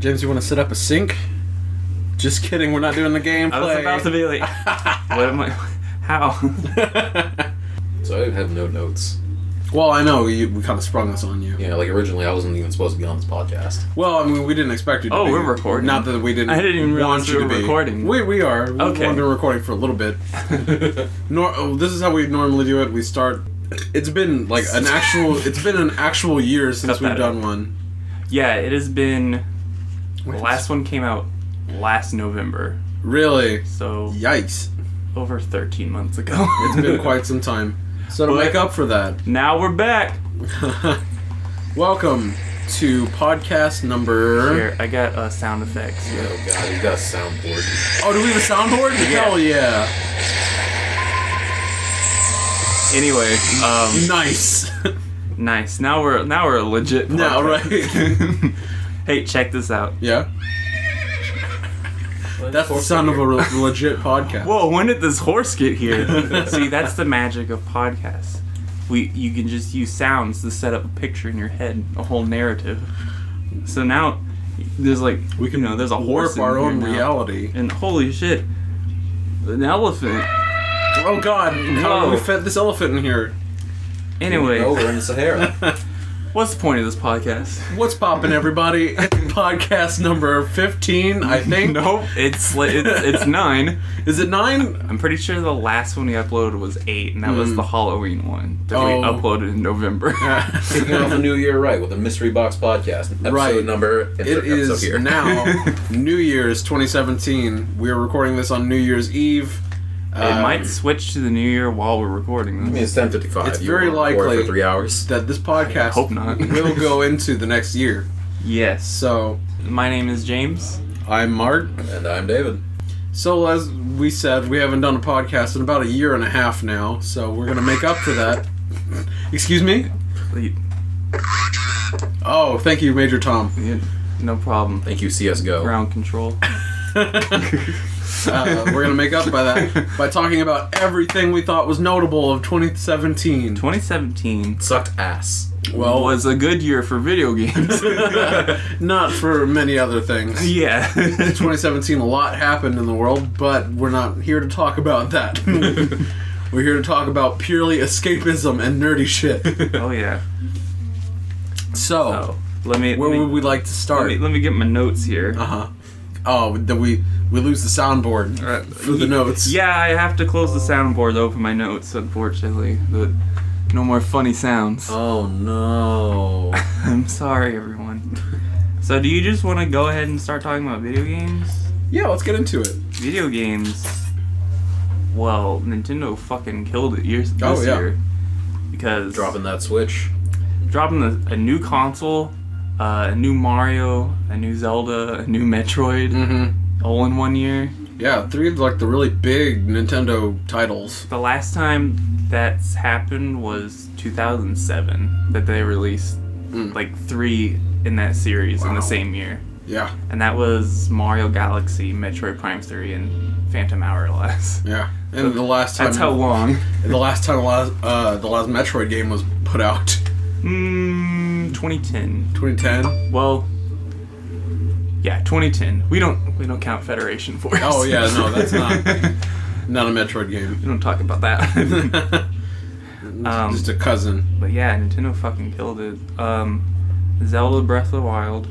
James, you want to set up a sink? Just kidding, we're not doing the gameplay. I was about to be like, what am I... How? So I have no notes. Well, I know, we kind of sprung this on you. Yeah, like originally I wasn't even supposed to be on this podcast. Well, I mean, we didn't expect you to be. Oh, we're recording. Not that we didn't I didn't even realize want you we to were be. recording. We are. Okay. We've been recording for a little bit. This is how we normally do it. We start... It's been like an actual year since we've done one. Yeah, it has been... The last one came out last November. Really? So... Yikes. Over 13 months ago. It's been quite some time. So to make up for that... Now we're back! Welcome to podcast number... Here, I got sound effects. Yeah. Oh god, he's got a soundboard. Oh, do we have a soundboard? Yeah. Hell yeah. Anyway, Nice. nice. Now we're a legit podcast. Now, right. Hey, check this out. Yeah? That's the sound of a legit podcast. Whoa, when did this horse get here? See, that's the magic of podcasts. You can just use sounds to set up a picture in your head, a whole narrative. So now there's like there's a horse warp our in own here now. reality. And holy shit, an elephant. Oh god, how Whoa. we fed this elephant in here? Anyway, No, we're in the Sahara. what's the point of this podcast? What's poppin', everybody? It's podcast number 15, I think. Nope, it's 9. Is it 9? I'm pretty sure the last one we uploaded was 8, and that was the Halloween one that we uploaded in November. Kicking off the new year right with a Mystery Box podcast. Episode number. It is here. now New Year's 2017. We're recording this on New Year's Eve. It might switch to the new year while we're recording I mean, this. it's 10:55. It's You very were on board likely for 3 hours. that this podcast Hope not. will go into the next year. Yes. So, My name is James. I'm Mark. And I'm David. So, as we said, we haven't done a podcast in about a year and a half now, so we're going to make up for that. Excuse me? Oh, thank you, Major Tom. Yeah, no problem. Thank you, CSGO. Ground control. We're going to make up by that by talking about everything we thought was notable of 2017. 2017 Sucked ass. Well, was a good year for video games. not for many other things. Yeah. 2017, a lot happened in the world, but we're not here to talk about that. We're here to talk about purely escapism and nerdy shit. Oh yeah. So, let me. where would we like to start? Let me get my notes here. Oh, then we lose the soundboard for the notes. Yeah, I have to close the soundboard to open my notes, unfortunately. But no more funny sounds. Oh no. I'm sorry, everyone. So, do you just want to go ahead and start talking about video games? Yeah, let's get into it. Video games. Well, Nintendo fucking killed it this year. Because Dropping that Switch. dropping a new console, a new Mario, a new Zelda, a new Metroid, all in 1 year. Yeah, 3 of like the really big Nintendo titles. The last time that's happened was 2007 that they released like 3 in that series in the same year. Yeah. And that was Mario Galaxy, Metroid Prime 3, and Phantom Hourglass. Yeah. And the last time That's how long. the last Metroid game was put out. 2010. 2010. Well, yeah, 2010. We don't count Federation Force. Oh yeah, no, that's not a Metroid game. We don't talk about that. Just a cousin. But yeah, Nintendo fucking killed it. Zelda Breath of the Wild.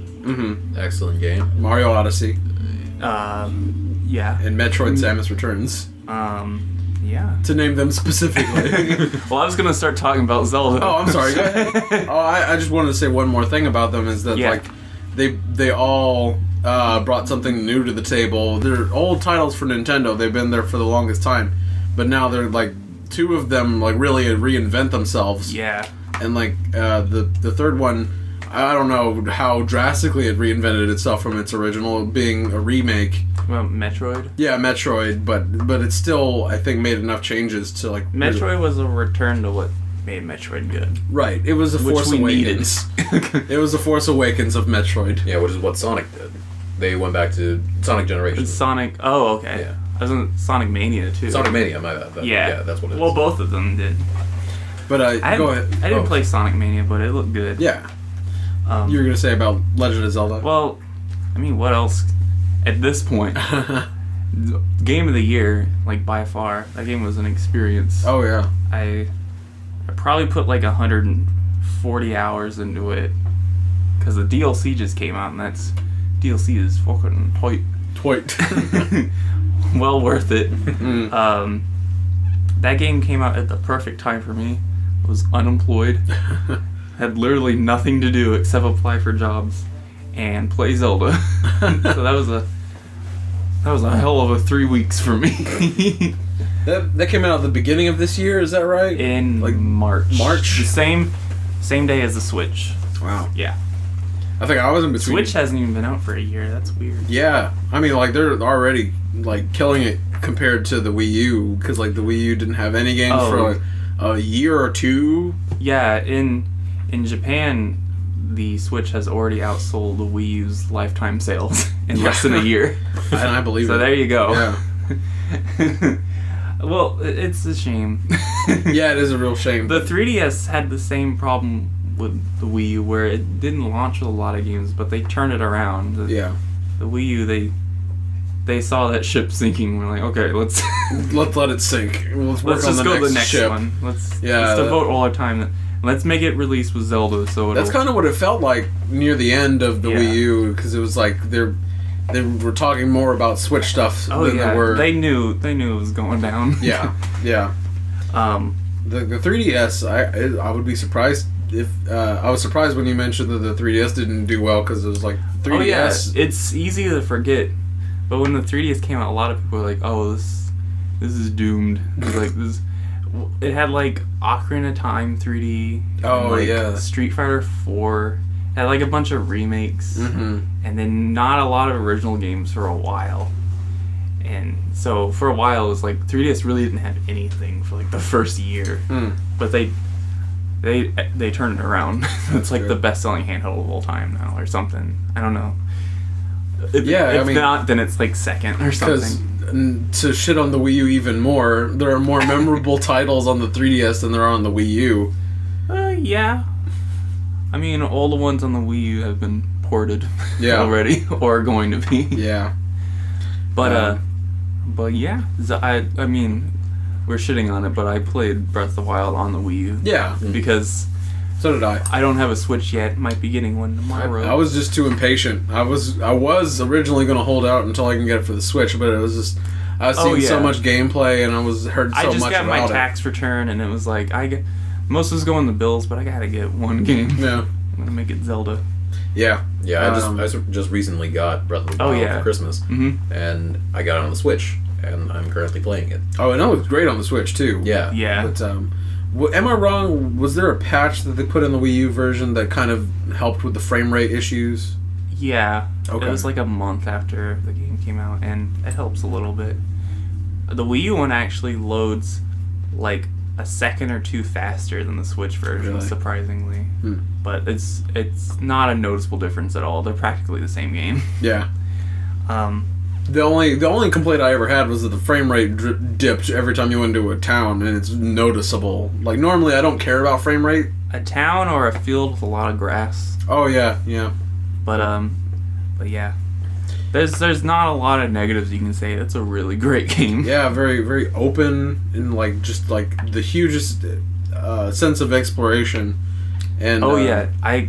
Excellent game. Mario Odyssey. Yeah. And Metroid Samus Returns. Yeah. To name them specifically. Well, I was gonna start talking about Zelda. Oh, I'm sorry. Go ahead. Oh, I just wanted to say one more thing about them is that like they all brought something new to the table. They're old titles for Nintendo. They've been there for the longest time, but now they're like 2 of them like really reinvent themselves. Yeah. And like the third one, I don't know how drastically it reinvented itself from its original, being a remake. Well, Metroid? Yeah, Metroid, but it still, I think, made enough changes to like... Metroid was a return to what made Metroid good. Right, it was the Force Awakens. It was the Force Awakens of Metroid. Yeah, which is what Sonic did. They went back to Sonic Generations. Sonic... Oh, okay. Yeah. I was in Sonic Mania, too. Sonic Mania, my bad. Yeah, that's what it is. Well, both of them did. But go ahead. I didn't play Sonic Mania, but it looked good. Yeah. You were going to say about Legend of Zelda? Well, I mean, what else? At this point, game of the year, like by far, that game was an experience. Oh yeah. I probably put like 140 hours into it because the DLC just came out, and DLC is fucking Toit. well worth it. That game came out at the perfect time for me. I was unemployed, had literally nothing to do except apply for jobs and play Zelda. So that was a hell of a 3 weeks for me. That came out at the beginning of this year, is that right? In like March. The same day as the Switch. Wow. Yeah. I think I was in between. Switch hasn't even been out for a year. That's weird. Yeah. I mean, like, they're already, like, killing it compared to the Wii U, because, like, the Wii U didn't have any games for, like, a year or two. Yeah, in Japan, the Switch has already outsold the Wii U's lifetime sales in less than a year. And I believe so it. There you go. Yeah. Well, it's a shame. Yeah, it is a real shame. The 3DS had the same problem with the Wii U, where it didn't launch with a lot of games, but they turned it around. The Wii U, they saw that ship sinking. We're like, okay, let's let it sink. Let's just go to the next ship. One. Let's devote all our time. Let's make it release with Zelda. So that's kind of what it felt like near the end of the Wii U, because it was like they were talking more about Switch stuff than they were. They knew it was going down. Yeah. The 3DS, I would be surprised if I was surprised when you mentioned that the 3DS didn't do well, because it was like 3DS. Oh yeah, it's easy to forget, but when the 3DS came out, a lot of people were like, "Oh, this is doomed." Like this, it had like Ocarina of Time 3D. Oh and, yeah. Street Fighter 4. Had like a bunch of remakes, and then not a lot of original games for a while. And so for a while, it was like 3DS really didn't have anything for like the first year, but they turned it around. It's like the best-selling handheld of all time now, or something. I don't know. If not, then it's like second or something. To shit on the Wii U even more, there are more memorable titles on the 3DS than there are on the Wii U. Yeah. I mean, all the ones on the Wii U have been ported already, or are going to be. Yeah. But yeah, I mean, we're shitting on it, but I played Breath of the Wild on the Wii U. Yeah. Because so did I. I don't have a Switch yet. Might be getting one tomorrow. I was just too impatient. I was originally going to hold out until I can get it for the Switch, but it was just I was seeing so much gameplay, and I heard so much about it. I just got my tax return, and it was like most was going the bills, but I gotta get one game. Yeah. I'm gonna make it Zelda. Yeah. Yeah, I just recently got Breath of the Wild for Christmas, and I got it on the Switch, and I'm currently playing it. Oh, and it looks great on the Switch, too. Yeah. Yeah. But, am I wrong? Was there a patch that they put in the Wii U version that kind of helped with the frame rate issues? Yeah. Okay. It was like a month after the game came out, and it helps a little bit. The Wii U one actually loads like a second or two faster than the Switch version, surprisingly. But it's not a noticeable difference at all. They're practically the same game. Yeah. The only complaint I ever had was that the frame rate dipped every time you went into a town, and it's noticeable. Like, normally I don't care about frame rate. A town or a field with a lot of grass. Oh yeah. But yeah. There's not a lot of negatives you can say. It's a really great game. Yeah, very, very open, and like just like the hugest sense of exploration. And I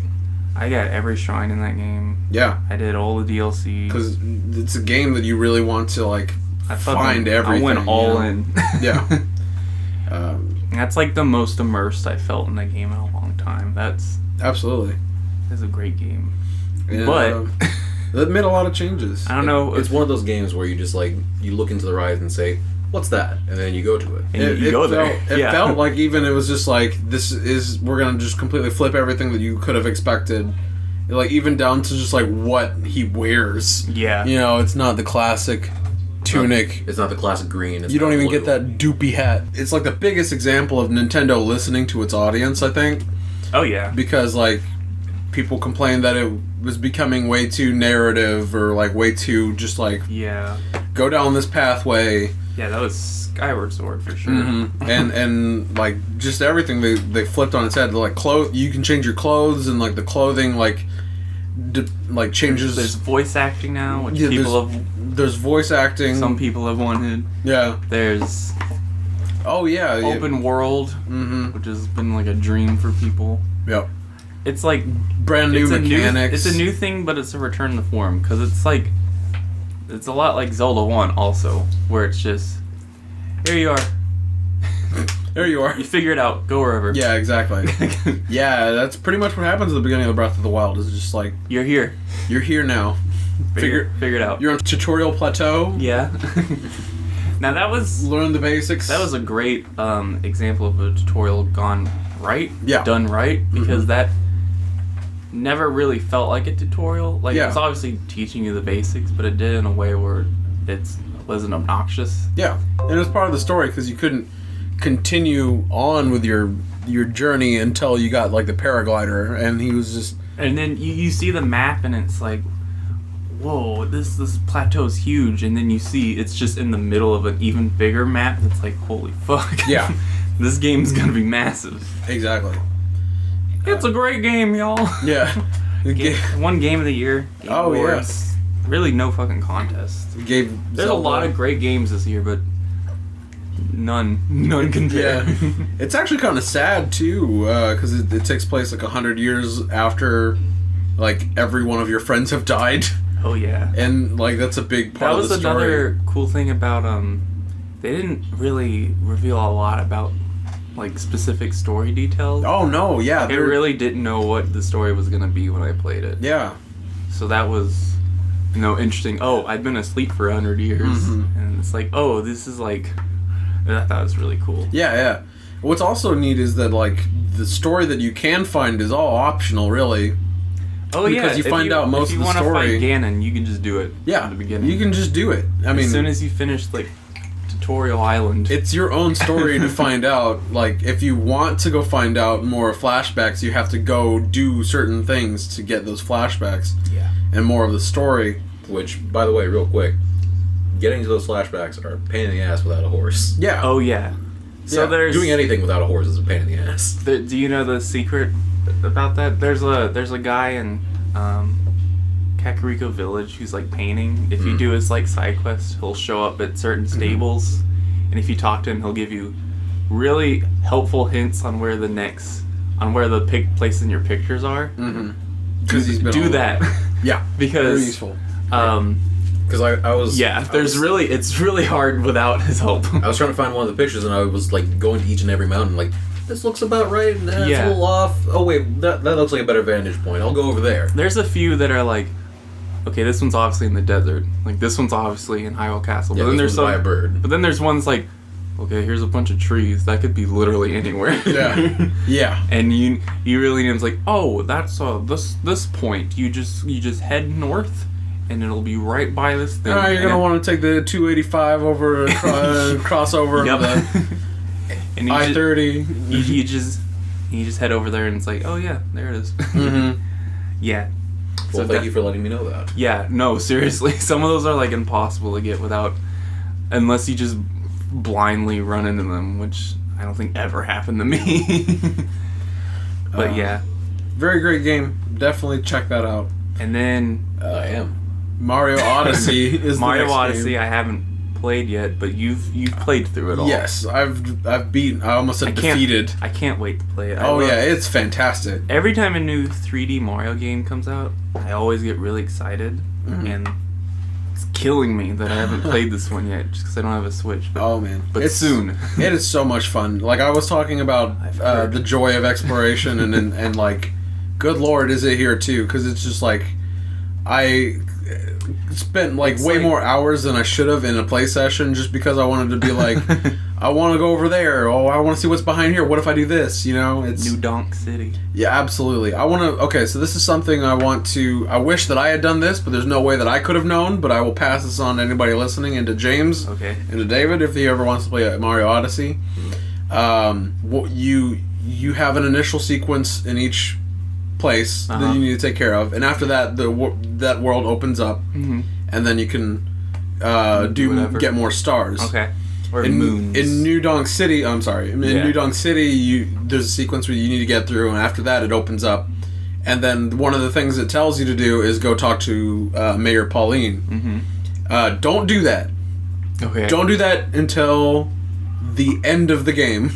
got every shrine in that game. Yeah, I did all the DLC because it's a game that you really want to like find everything. I went all in. Yeah. That's like the most immersed I felt in that game in a long time. That's absolutely. It's a great game, and, but. That made a lot of changes. I don't know. It's one of those games where you just like you look into the horizon and say, "What's that?" And then you go to it. And you go there. It felt like even it was just like we're gonna just completely flip everything that you could have expected, like even down to just like what he wears. Yeah. You know, it's not the classic tunic. It's not the classic green. You don't even get that doopy hat. It's like the biggest example of Nintendo listening to its audience, I think. Oh yeah. Because like people complained that it was becoming way too narrative, or like way too just like go down this pathway. Yeah, that was Skyward Sword for sure. And like just everything they flipped on its head. Like you can change your clothes, and like the clothing like changes. There's voice acting now, which people have. There's voice acting. Some people have wanted. Yeah. There's. Oh yeah. Open world, which has been like a dream for people. Yep. It's like brand new mechanics. It's a new thing, but it's a return to form because it's like. It's a lot like Zelda 1 also, where it's just, here you are. There you are. You figure it out. Go wherever. Yeah, exactly. Yeah, that's pretty much what happens at the beginning of Breath of the Wild. Is just like you're here. You're here now. Figure it out. You're on tutorial plateau. Yeah. Now that was learn the basics. That was a great example of a tutorial gone right. Yeah. Done right because that never really felt like a tutorial. Like it was obviously teaching you the basics, but it did in a way where it wasn't obnoxious. Yeah, and it was part of the story because you couldn't continue on with your journey until you got like the paraglider, and he was just. And then you see the map, and it's like, whoa, this plateau is huge, and then you see it's just in the middle of an even bigger map. That's like, holy fuck. Yeah, this game's gonna be massive. Exactly. It's a great game, y'all. Yeah. One game of the year. Game Awards. Really no fucking contest. There's a lot of great games this year, but none compare. Yeah. It's actually kind of sad, too, because it takes place like 100 years after like every one of your friends have died. Oh, yeah. And like that's a big part of the story. That was another cool thing about, they didn't really reveal a lot about like specific story details. Oh no, yeah. I really didn't know what the story was gonna be when I played it. Yeah. So that was, interesting. Oh, I'd been asleep for 100 years, and it's like, oh, this is like, I thought it was really cool. Yeah, yeah. What's also neat is that like the story that you can find is all optional, really. Oh yeah, because you find out most of the story. If you want to fight Ganon, you can just do it. Yeah, at the beginning. You can just do it. I mean, as soon as you finish like Tutorial Island. It's your own story to find out. Like, if you want to go find out more flashbacks, you have to go do certain things to get those flashbacks. Yeah. And more of the story. Which, by the way, real quick, getting to those flashbacks are a pain in the ass without a horse. Yeah. Oh, yeah. So there's... Doing anything without a horse is a pain in the ass. Do you know the secret about that? There's a guy in Kakariko Village who's like painting. If you do his like side quest, he'll show up at certain stables, and if you talk to him, he'll give you really helpful hints on where the place in your pictures are. Because he's been do that. Yeah, because very useful. Because I was it's really hard without his help. I was trying to find one of the pictures, and I was like going to each and every mountain, like, this looks about right, and that's a little off. Oh wait, that looks like a better vantage point. I'll go over there. There's a few that are like, okay, this one's obviously in the desert. Like, this one's obviously in Hyrule Castle. Yeah, but then there's by a bird. But then there's ones like, okay, here's a bunch of trees. That could be literally anywhere. Yeah. Yeah. And you really it's like, oh, that's this point. You just head north, and it'll be right by this thing. You're gonna want to take the 285 over crossover. Yep. And I-30. You just head over there, and it's like, oh yeah, there it is. Yeah. Well, thank you for letting me know that. Yeah, no, seriously. Some of those are like impossible to get unless you just blindly run into them, which I don't think ever happened to me. But yeah. Very great game. Definitely check that out. And then I am. Mario Odyssey is Mario the next Odyssey game. I haven't played yet, but you've played through it all. Yes, I've beaten. I almost said defeated. I can't wait to play it. It's fantastic. Every time a new 3D Mario game comes out, I always get really excited, and it's killing me that I haven't played this one yet, just because I don't have a Switch. But, but it's soon. It is so much fun. Like I was talking about the joy of exploration, and like, good lord, is it here too? Because it's just like, I spent way more hours than I should have in a play session just because I wanted to be like, I want to go over there. Oh, I want to see what's behind here. What if I do this? It's New Donk City. Yeah, absolutely. I want to. Okay, so this is something I want to. I wish that I had done this, but there's no way that I could have known. But I will pass this on to anybody listening, and to James, and to David if he ever wants to play Mario Odyssey. You have an initial sequence in each place that you need to take care of, and after that that world opens up, and then you can get more stars. Or moons. In New Donk City, I'm sorry. In New Donk City, there's a sequence where you need to get through, and after that it opens up, And then one of the things it tells you to do is go talk to Mayor Pauline. Mm-hmm. Don't do that. Okay. Don't do that until the end of the game.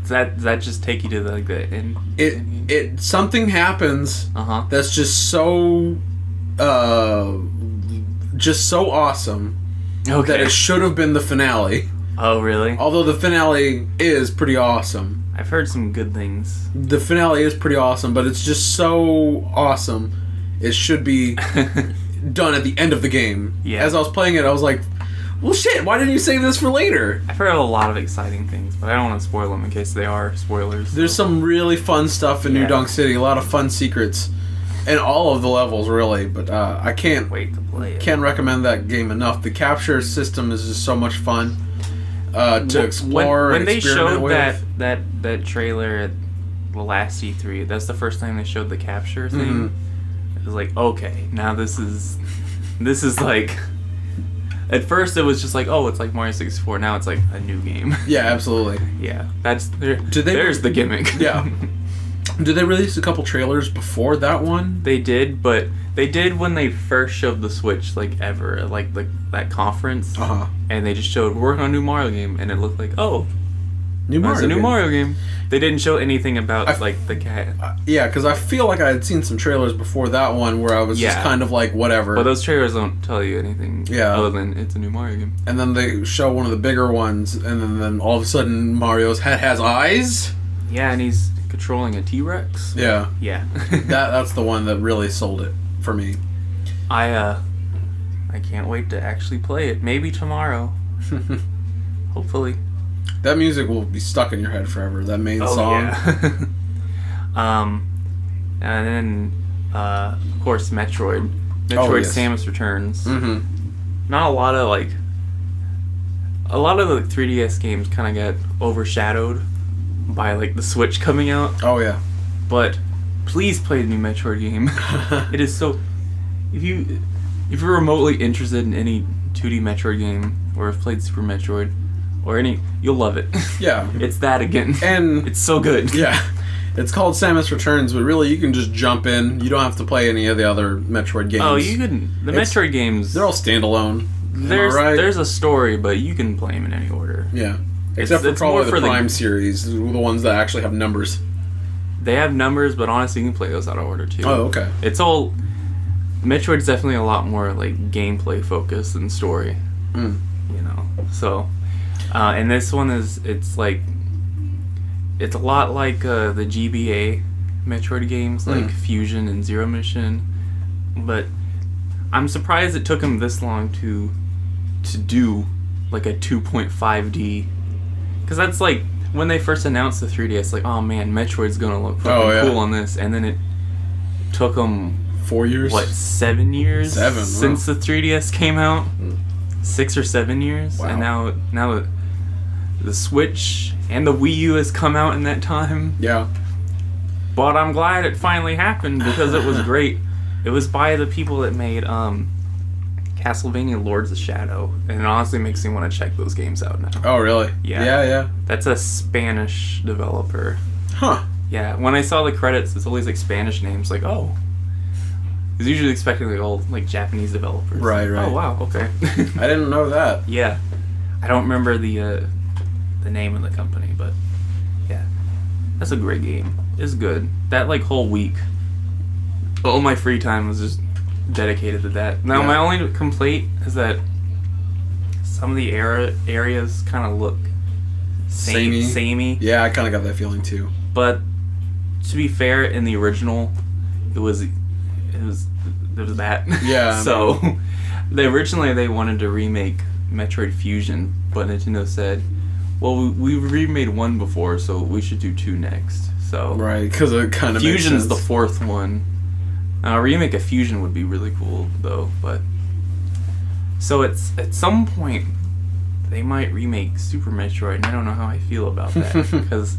Does that just take you to the end? It something happens that's just so awesome that it should have been the finale. Oh, really? Although the finale is pretty awesome. I've heard some good things. The finale is pretty awesome, but it's just so awesome. It should be done at the end of the game. Yeah. As I was playing it, I was like, well, shit, why didn't you save this for later? I've heard a lot of exciting things, but I don't want to spoil them in case they are spoilers. There's some really fun stuff in New Donk City, a lot of fun secrets. In all of the levels, really, but I can't wait to play it. Can't recommend that game enough. The capture system is just so much fun to explore when and they experiment showed with. that trailer at the last E3, that's the first time they showed the capture thing. Mm-hmm. It was like, okay, now this is like. At first, it was just like, oh, it's like Mario 64. Now it's like a new game. Yeah, absolutely. Yeah, there's the gimmick. Yeah. Did they release a couple trailers before that one? They did, but they did when they first showed the Switch, like ever, like that conference. And they just showed, we're working on a new Mario game, and it looked like, oh, it's a new Mario game. They didn't show anything about the cat. Yeah, because I feel like I had seen some trailers before that one where I was just kind of like, whatever. But those trailers don't tell you anything other than it's a new Mario game. And then they show one of the bigger ones, and then all of a sudden Mario's head has eyes. Yeah, and he's controlling a T-Rex. Yeah. Yeah. that's the one that really sold it for me. I can't wait to actually play it. Maybe tomorrow. Hopefully. That music will be stuck in your head forever. That main song. Yeah. And then of course Metroid. Samus Returns. Mm-hmm. Not a lot of the 3DS games kind of get overshadowed by like the Switch coming out. Oh yeah. But please play the new Metroid game. It is so. If you're remotely interested in any 2D Metroid game or have played Super Metroid or any, you'll love it. Yeah. It's that again. And it's so good. Yeah. It's called Samus Returns, but really you can just jump in. You don't have to play any of the other Metroid games. Oh, you can. Metroid games. They're all standalone. There's a story, but you can play them in any order. Yeah. Except for probably the Prime series, the ones that actually have numbers. They have numbers, but honestly, you can play those out of order too. Oh, okay. It's all. Metroid's definitely a lot more like gameplay focused than story. Mm. You know, so. And this one it's a lot like the GBA Metroid games, like Fusion and Zero Mission, but I'm surprised it took them this long to do like a 2.5D, because that's like when they first announced the 3DS, like, oh man, Metroid's gonna look fucking cool on this, and then it took them 4 years, 7 years since the 3DS came out. 6 or 7 years. Wow. And now the Switch and the Wii U has come out in that time. Yeah. But I'm glad it finally happened because it was great. It was by the people that made Castlevania Lords of Shadow, and it honestly makes me want to check those games out now. Oh, really? Yeah. That's a Spanish developer. Huh. Yeah. When I saw the credits, it's always like Spanish names. Like, oh. I was usually expecting like all like Japanese developers. Right. Oh wow, okay. I didn't know that. Yeah, I don't remember the name of the company, but yeah, that's a great game. It's good. That like whole week, all my free time was just dedicated to that. Now my only complaint is that some of the areas kind of look samey. Yeah, I kind of got that feeling too. But to be fair, in the original, it was that. Yeah. So originally they wanted to remake Metroid Fusion, but Nintendo said, well, we remade one before, so we should do two next. So right, because it kind of Fusion's the fourth one. A remake of Fusion would be really cool though, but so it's at some point they might remake Super Metroid, and I don't know how I feel about that because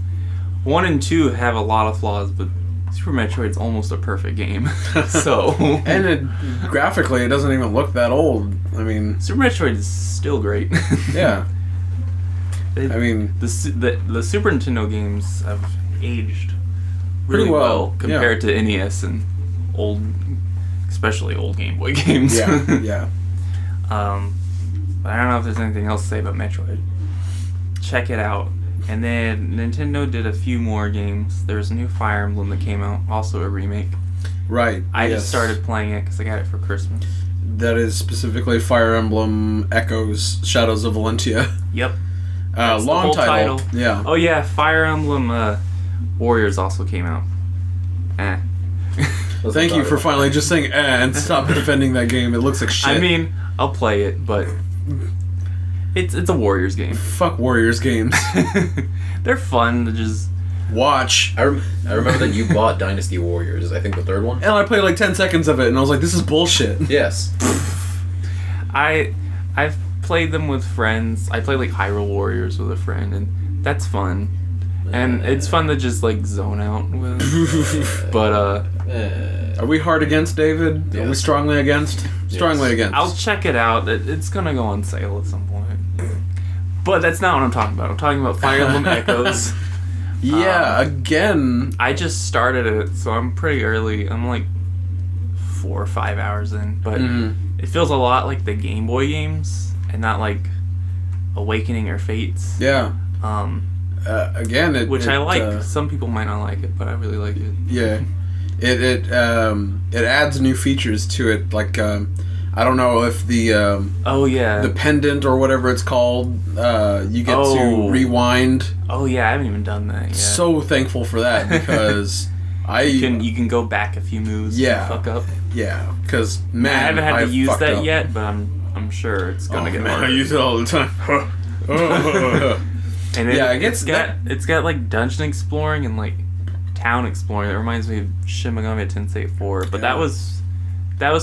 1 and 2 have a lot of flaws, but Super Metroid's almost a perfect game. So and graphically, it doesn't even look that old. I mean, Super Metroid is still great. Yeah. I mean, the Super Nintendo games have aged really well compared to NES and especially old Game Boy games. Yeah. But I don't know if there's anything else to say about Metroid. Check it out. And then Nintendo did a few more games. There's a new Fire Emblem that came out, also a remake. Right. I just started playing it because I got it for Christmas. That is specifically Fire Emblem Echoes Shadows of Valentia. Yep. Long title. Yeah. Oh yeah, Fire Emblem Warriors also came out. Thank you for finally just saying and stop defending that game. It looks like shit. I mean, I'll play it, but it's a Warriors game. Fuck Warriors games. They're fun to just watch. I remember that you bought Dynasty Warriors, I think the third one. And I played like 10 seconds of it, and I was like, this is bullshit. Yes. I've played them with friends. I played like Hyrule Warriors with a friend, and that's fun. And it's fun to just like zone out with. But are we hard against, David? Yes. Are we strongly against? Strongly against. I'll check it out. It's gonna go on sale at some point. But that's not what I'm talking about. I'm talking about Fire Emblem Echoes. Yeah, again. I just started it, so I'm pretty early. I'm like 4 or 5 hours in, but it feels a lot like the Game Boy games, and not like Awakening or Fates. Yeah. Again, which I like. Some people might not like it, but I really like it. Yeah, it adds new features to it. Like I don't know if the the pendant or whatever it's called, you get to rewind. Oh yeah, I haven't even done that yet. So thankful for that because you can go back a few moves. And fuck up. Yeah, because man, I haven't had to use that yet, but I'm sure it's gonna get harder. I use it all the time. And it's got like dungeon exploring and like town exploring. It reminds me of Shin Megami Tensei 4, but that was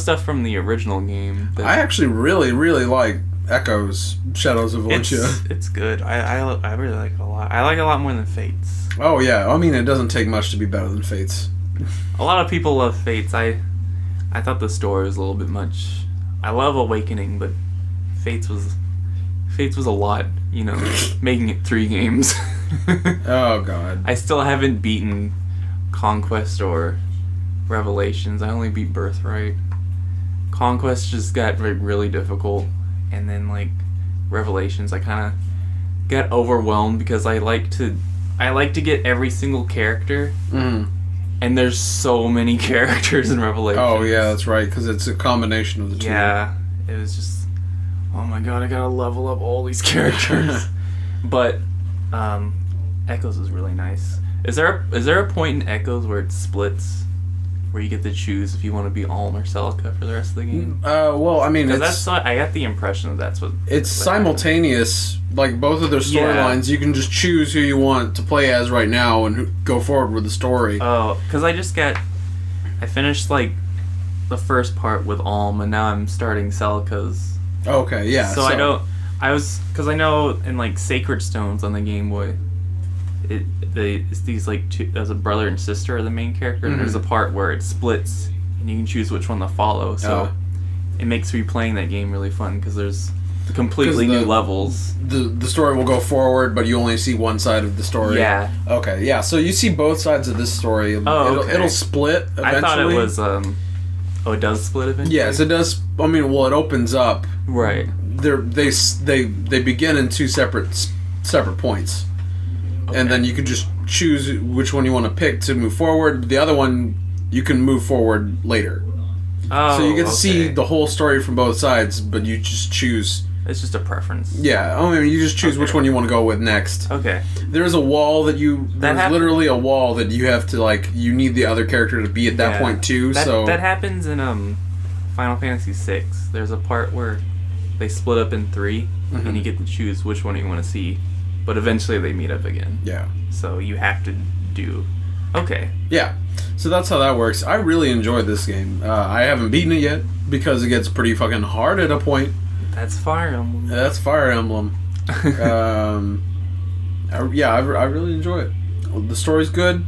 stuff from the original game. I actually really like Echoes Shadows of Valentia. It's good. I really like it a lot. I like it a lot more than Fates. Oh yeah, I mean it doesn't take much to be better than Fates. A lot of people love Fates. I thought the story was a little bit much. I love Awakening, but Fates was a lot, making it 3 games. Oh, God. I still haven't beaten Conquest or Revelations. I only beat Birthright. Conquest just got really difficult, and then, like, Revelations, I kind of got overwhelmed because I like to get every single character, and there's so many characters in Revelations. Oh, yeah, that's right, because it's a combination of the two. Yeah, it was just... Oh my god, I gotta level up all these characters. But Echoes is really nice. Is there a point in Echoes where it splits, where you get to choose if you want to be Alm or Celica for the rest of the game? Well, I mean, I got the impression that that's what it's simultaneous. Like both of their storylines, you can just choose who you want to play as right now and go forward with the story. Oh, because I finished like the first part with Alm, and now I'm starting Celica's. Okay, yeah. So because I know in like Sacred Stones on the Game Boy, it's these like two, as a brother and sister are the main character, and there's a part where it splits, and you can choose which one to follow. So it makes replaying that game really fun because there's completely new levels. The story will go forward, but you only see one side of the story. Yeah. Okay, yeah. So you see both sides of this story. It'll split eventually. I thought it was. It does split eventually? Yes, it does. I mean, well, it opens up. Right. They begin in 2 separate points. Okay. And then you can just choose which one you want to pick to move forward. The other one, you can move forward later. Oh, so you get to see the whole story from both sides, but you just choose... It's just a preference. Yeah, I mean, you just choose which one you want to go with next. Okay. There's a wall there's literally a wall that you have to, like, you need the other character to be at that point too, That happens in Final Fantasy VI. There's a part where they split up in 3, and you get to choose which one you want to see, but eventually they meet up again. Yeah. So you have to do... Okay. Yeah. So that's how that works. I really enjoyed this game. I haven't beaten it yet, because it gets pretty fucking hard at a point. That's Fire Emblem. That's Fire Emblem. I really enjoy it. The story's good.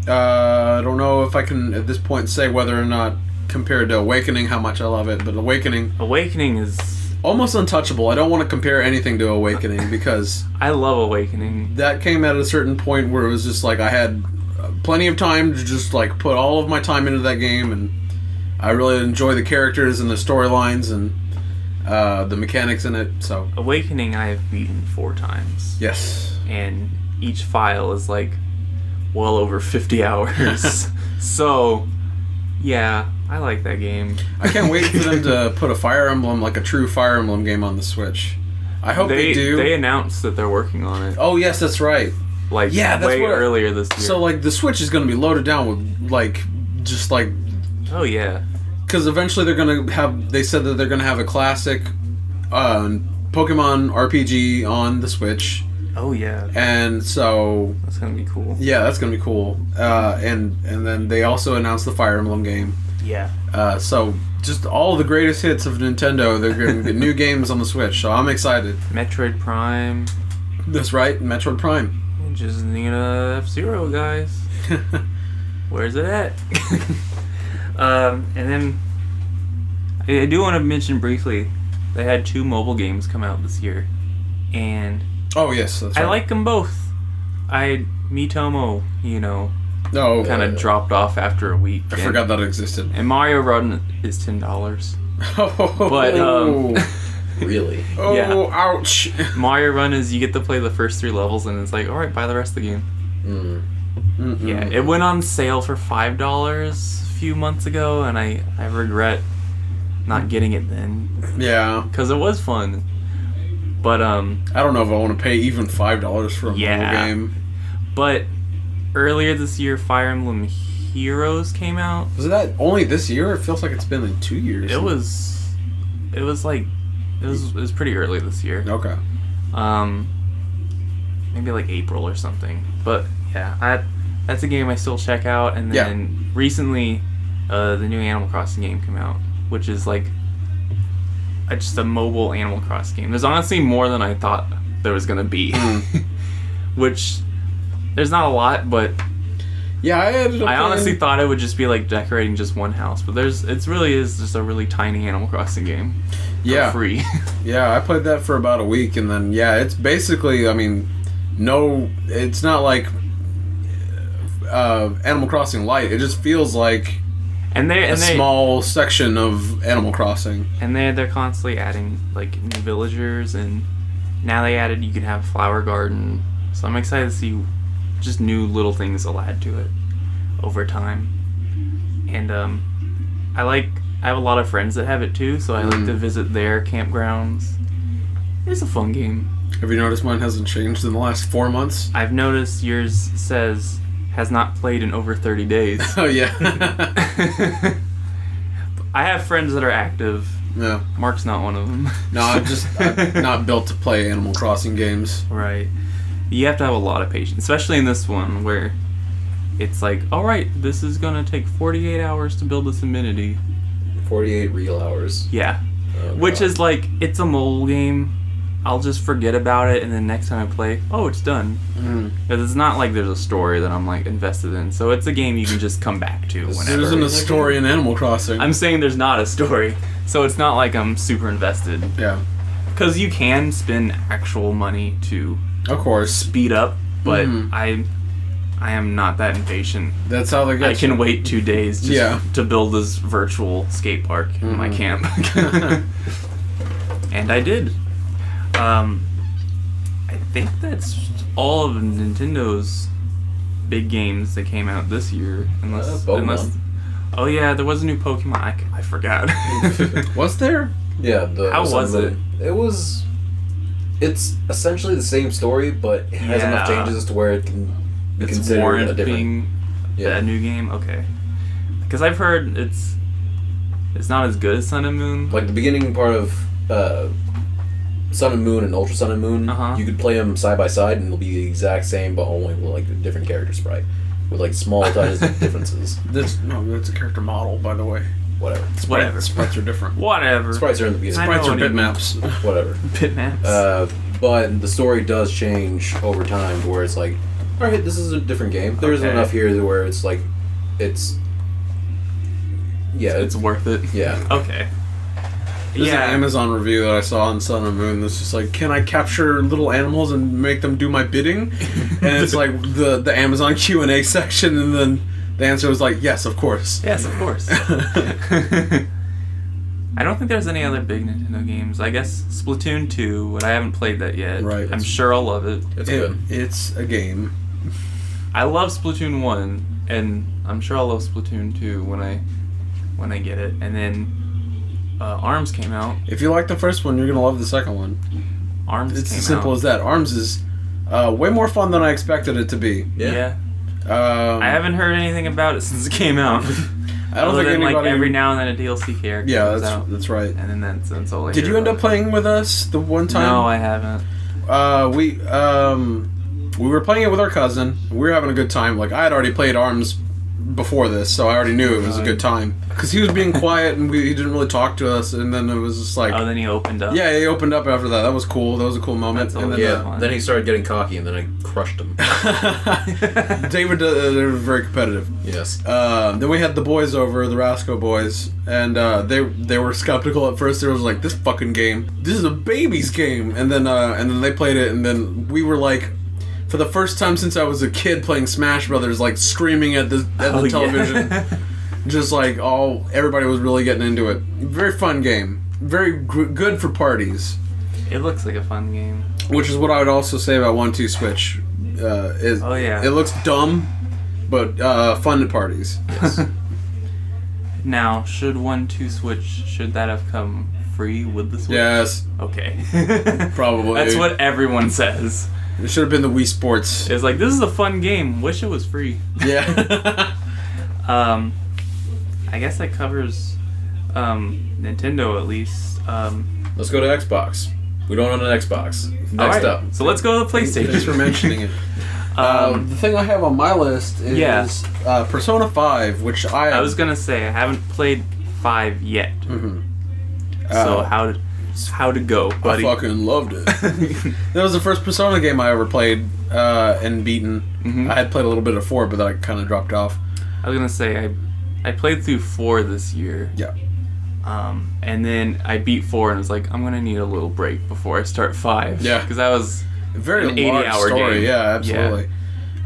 I don't know if I can, at this point, say whether or not, compared to Awakening, how much I love it, but Awakening is... almost untouchable. I don't want to compare anything to Awakening, because... I love Awakening. That came at a certain point where it was just like I had plenty of time to just like put all of my time into that game, and I really enjoy the characters and the storylines and the mechanics in it. So Awakening I have beaten 4 times. Yes. And each file is like well over 50 hours. So yeah, I like that game. I can't wait for them to put a Fire Emblem, like a true Fire Emblem game on the Switch. I hope they do. They announced that they're working on it. Oh yes, that's right. Like way earlier this year. So like the Switch is going to be loaded down with like just like. Oh yeah. Because eventually they're going to have. They said that they're going to have a classic Pokemon RPG on the Switch. Oh yeah. And so that's gonna be cool. Yeah, that's gonna be cool. And then they also announced the Fire Emblem game. Yeah. So just all the greatest hits of Nintendo. They're gonna get new games on the Switch. So I'm excited. Metroid Prime. That's right, Metroid Prime. We just need a F-Zero, guys. Where's it at? And then I do want to mention briefly, they had 2 mobile games come out this year, and. Oh yes, that's right. I like them both. Miitomo, kind of dropped off after a week. I forgot that existed. And Mario Run is $10. But really? Oh, yeah. Ouch! Mario Run is you get to play the first 3 levels, and it's like, all right, buy the rest of the game. Yeah, it went on sale for $5 a few months ago, and I regret not getting it then. Yeah, because it was fun. But I don't know if I want to pay even $5 for a mobile game. But earlier this year, Fire Emblem Heroes came out. Was that only this year? It feels like it's been like 2 years. It was pretty early this year. Okay. Maybe like April or something. But yeah, that's a game I still check out. And then recently, the new Animal Crossing game came out, which is like. Just a mobile Animal Crossing game. There's honestly more than I thought there was gonna be. Which there's not a lot, but yeah, I honestly thought it would just be like decorating just one house, but it really is just a really tiny Animal Crossing game. For free. Yeah, I played that for about a week, and then it's basically, I mean, it's not like Animal Crossing Lite. It just feels like. A small section of Animal Crossing. And they're constantly adding like new villagers, and now they added you can have a flower garden. So I'm excited to see just new little things they'll add to it over time. And I have a lot of friends that have it too, so I like to visit their campgrounds. It's a fun game. Have you noticed mine hasn't changed in the last 4 months? I've noticed yours says has not played in over 30 days. Oh, yeah. I have friends that are active. Yeah. Mark's not one of them. No, I'm not built to play Animal Crossing games. Right. You have to have a lot of patience, especially in this one where it's like, all right, this is going to take 48 hours to build this amenity. 48 real hours. Yeah. Oh, which is like, it's a mobile game. I'll just forget about it, and then next time I play, it's done. Because it's not like there's a story that I'm like invested in. So it's a game you can just come back to whenever. There isn't a story in Animal Crossing. I'm saying there's not a story, so it's not like I'm super invested. Yeah. Because you can spend actual money to, of course, speed up, but I am not that impatient. That's how they get. I can wait 2 days just to build this virtual skate park in my camp. And I did. I think that's all of Nintendo's big games that came out this year. Unless oh yeah, there was a new Pokemon. I forgot. Was there? Yeah. How was it? It's essentially the same story, but it has enough changes to where it can be considered a different. Being a new game. Okay. Because I've heard it's not as good as Sun and Moon. Like the beginning part of Sun and Moon and Ultra Sun and Moon, you could play them side by side and it'll be the exact same, but only with like a different character sprite, with like small tiny differences. That's a character model, by the way. Whatever. Sprites are different. Whatever. Sprites are in the beginning. Sprites are bitmaps. Whatever. Bitmaps. But the story does change over time, to where it's like, all right, this is a different game. There's enough here to where it's like, it's worth it. Yeah. Okay. There's an Amazon review that I saw on Sun and Moon that's just like, can I capture little animals and make them do my bidding? And it's like the Amazon Q&A section, and then the answer was like, yes, of course. Yes, of course. I don't think there's any other big Nintendo games. I guess Splatoon 2, but I haven't played that yet. Right. I'm sure I'll love it. It's good. It's a game. I love Splatoon 1, and I'm sure I'll love Splatoon 2 when I get it. And then ARMS came out. If you like the first one, you're going to love the second one. ARMS It's came as simple out. as that. ARMS is way more fun than I expected it to be. Yeah. I haven't heard anything about it since it came out. I don't think anybody... like every now and then a DLC character comes out. That's right. And then that's all I Did you end up playing with us the one time? No, I haven't. We were playing it with our cousin. We were having a good time. Like, I had already played ARMS before this, so I already knew it was a good time. Because he was being quiet and he didn't really talk to us, and then it was just like... Oh, then he opened up? Yeah, he opened up after that. That was cool. That was a cool moment. And then, then he started getting cocky, and then I crushed him. David, they were very competitive. Yes. Then we had the boys over, the Rasco boys, and they were skeptical at first. They was like, this fucking game, this is a baby's game. And then they played it, and then we were like... For the first time since I was a kid playing Smash Brothers, like screaming at the television, just like everybody was really getting into it. Very fun game, very good for parties. It looks like a fun game. Which is what I would also say about 1-2 Switch. It looks dumb, but fun at parties. Yes. Now, should 1-2 Switch should that have come free with the Switch? Yes. Okay. Probably. That's what everyone says. It should have been the Wii Sports. It's like, this is a fun game. Wish it was free. Yeah. I guess that covers Nintendo at least. Let's go to Xbox. We don't own an Xbox. Next up. So let's go to the PlayStation. Thanks for mentioning it. The thing I have on my list is Persona 5, which I was going to say, I haven't played 5 yet. Mm-hmm. So how to go, buddy? I fucking loved it. That was the first Persona game I ever played and beaten. Mm-hmm. I had played a little bit of 4, but then I kind of dropped off. I was gonna say I played through 4 this year. Yeah. And then I beat 4 and was like, I'm gonna need a little break before I start 5. Yeah. Because that was a very an 80-hour story. game. Yeah, absolutely.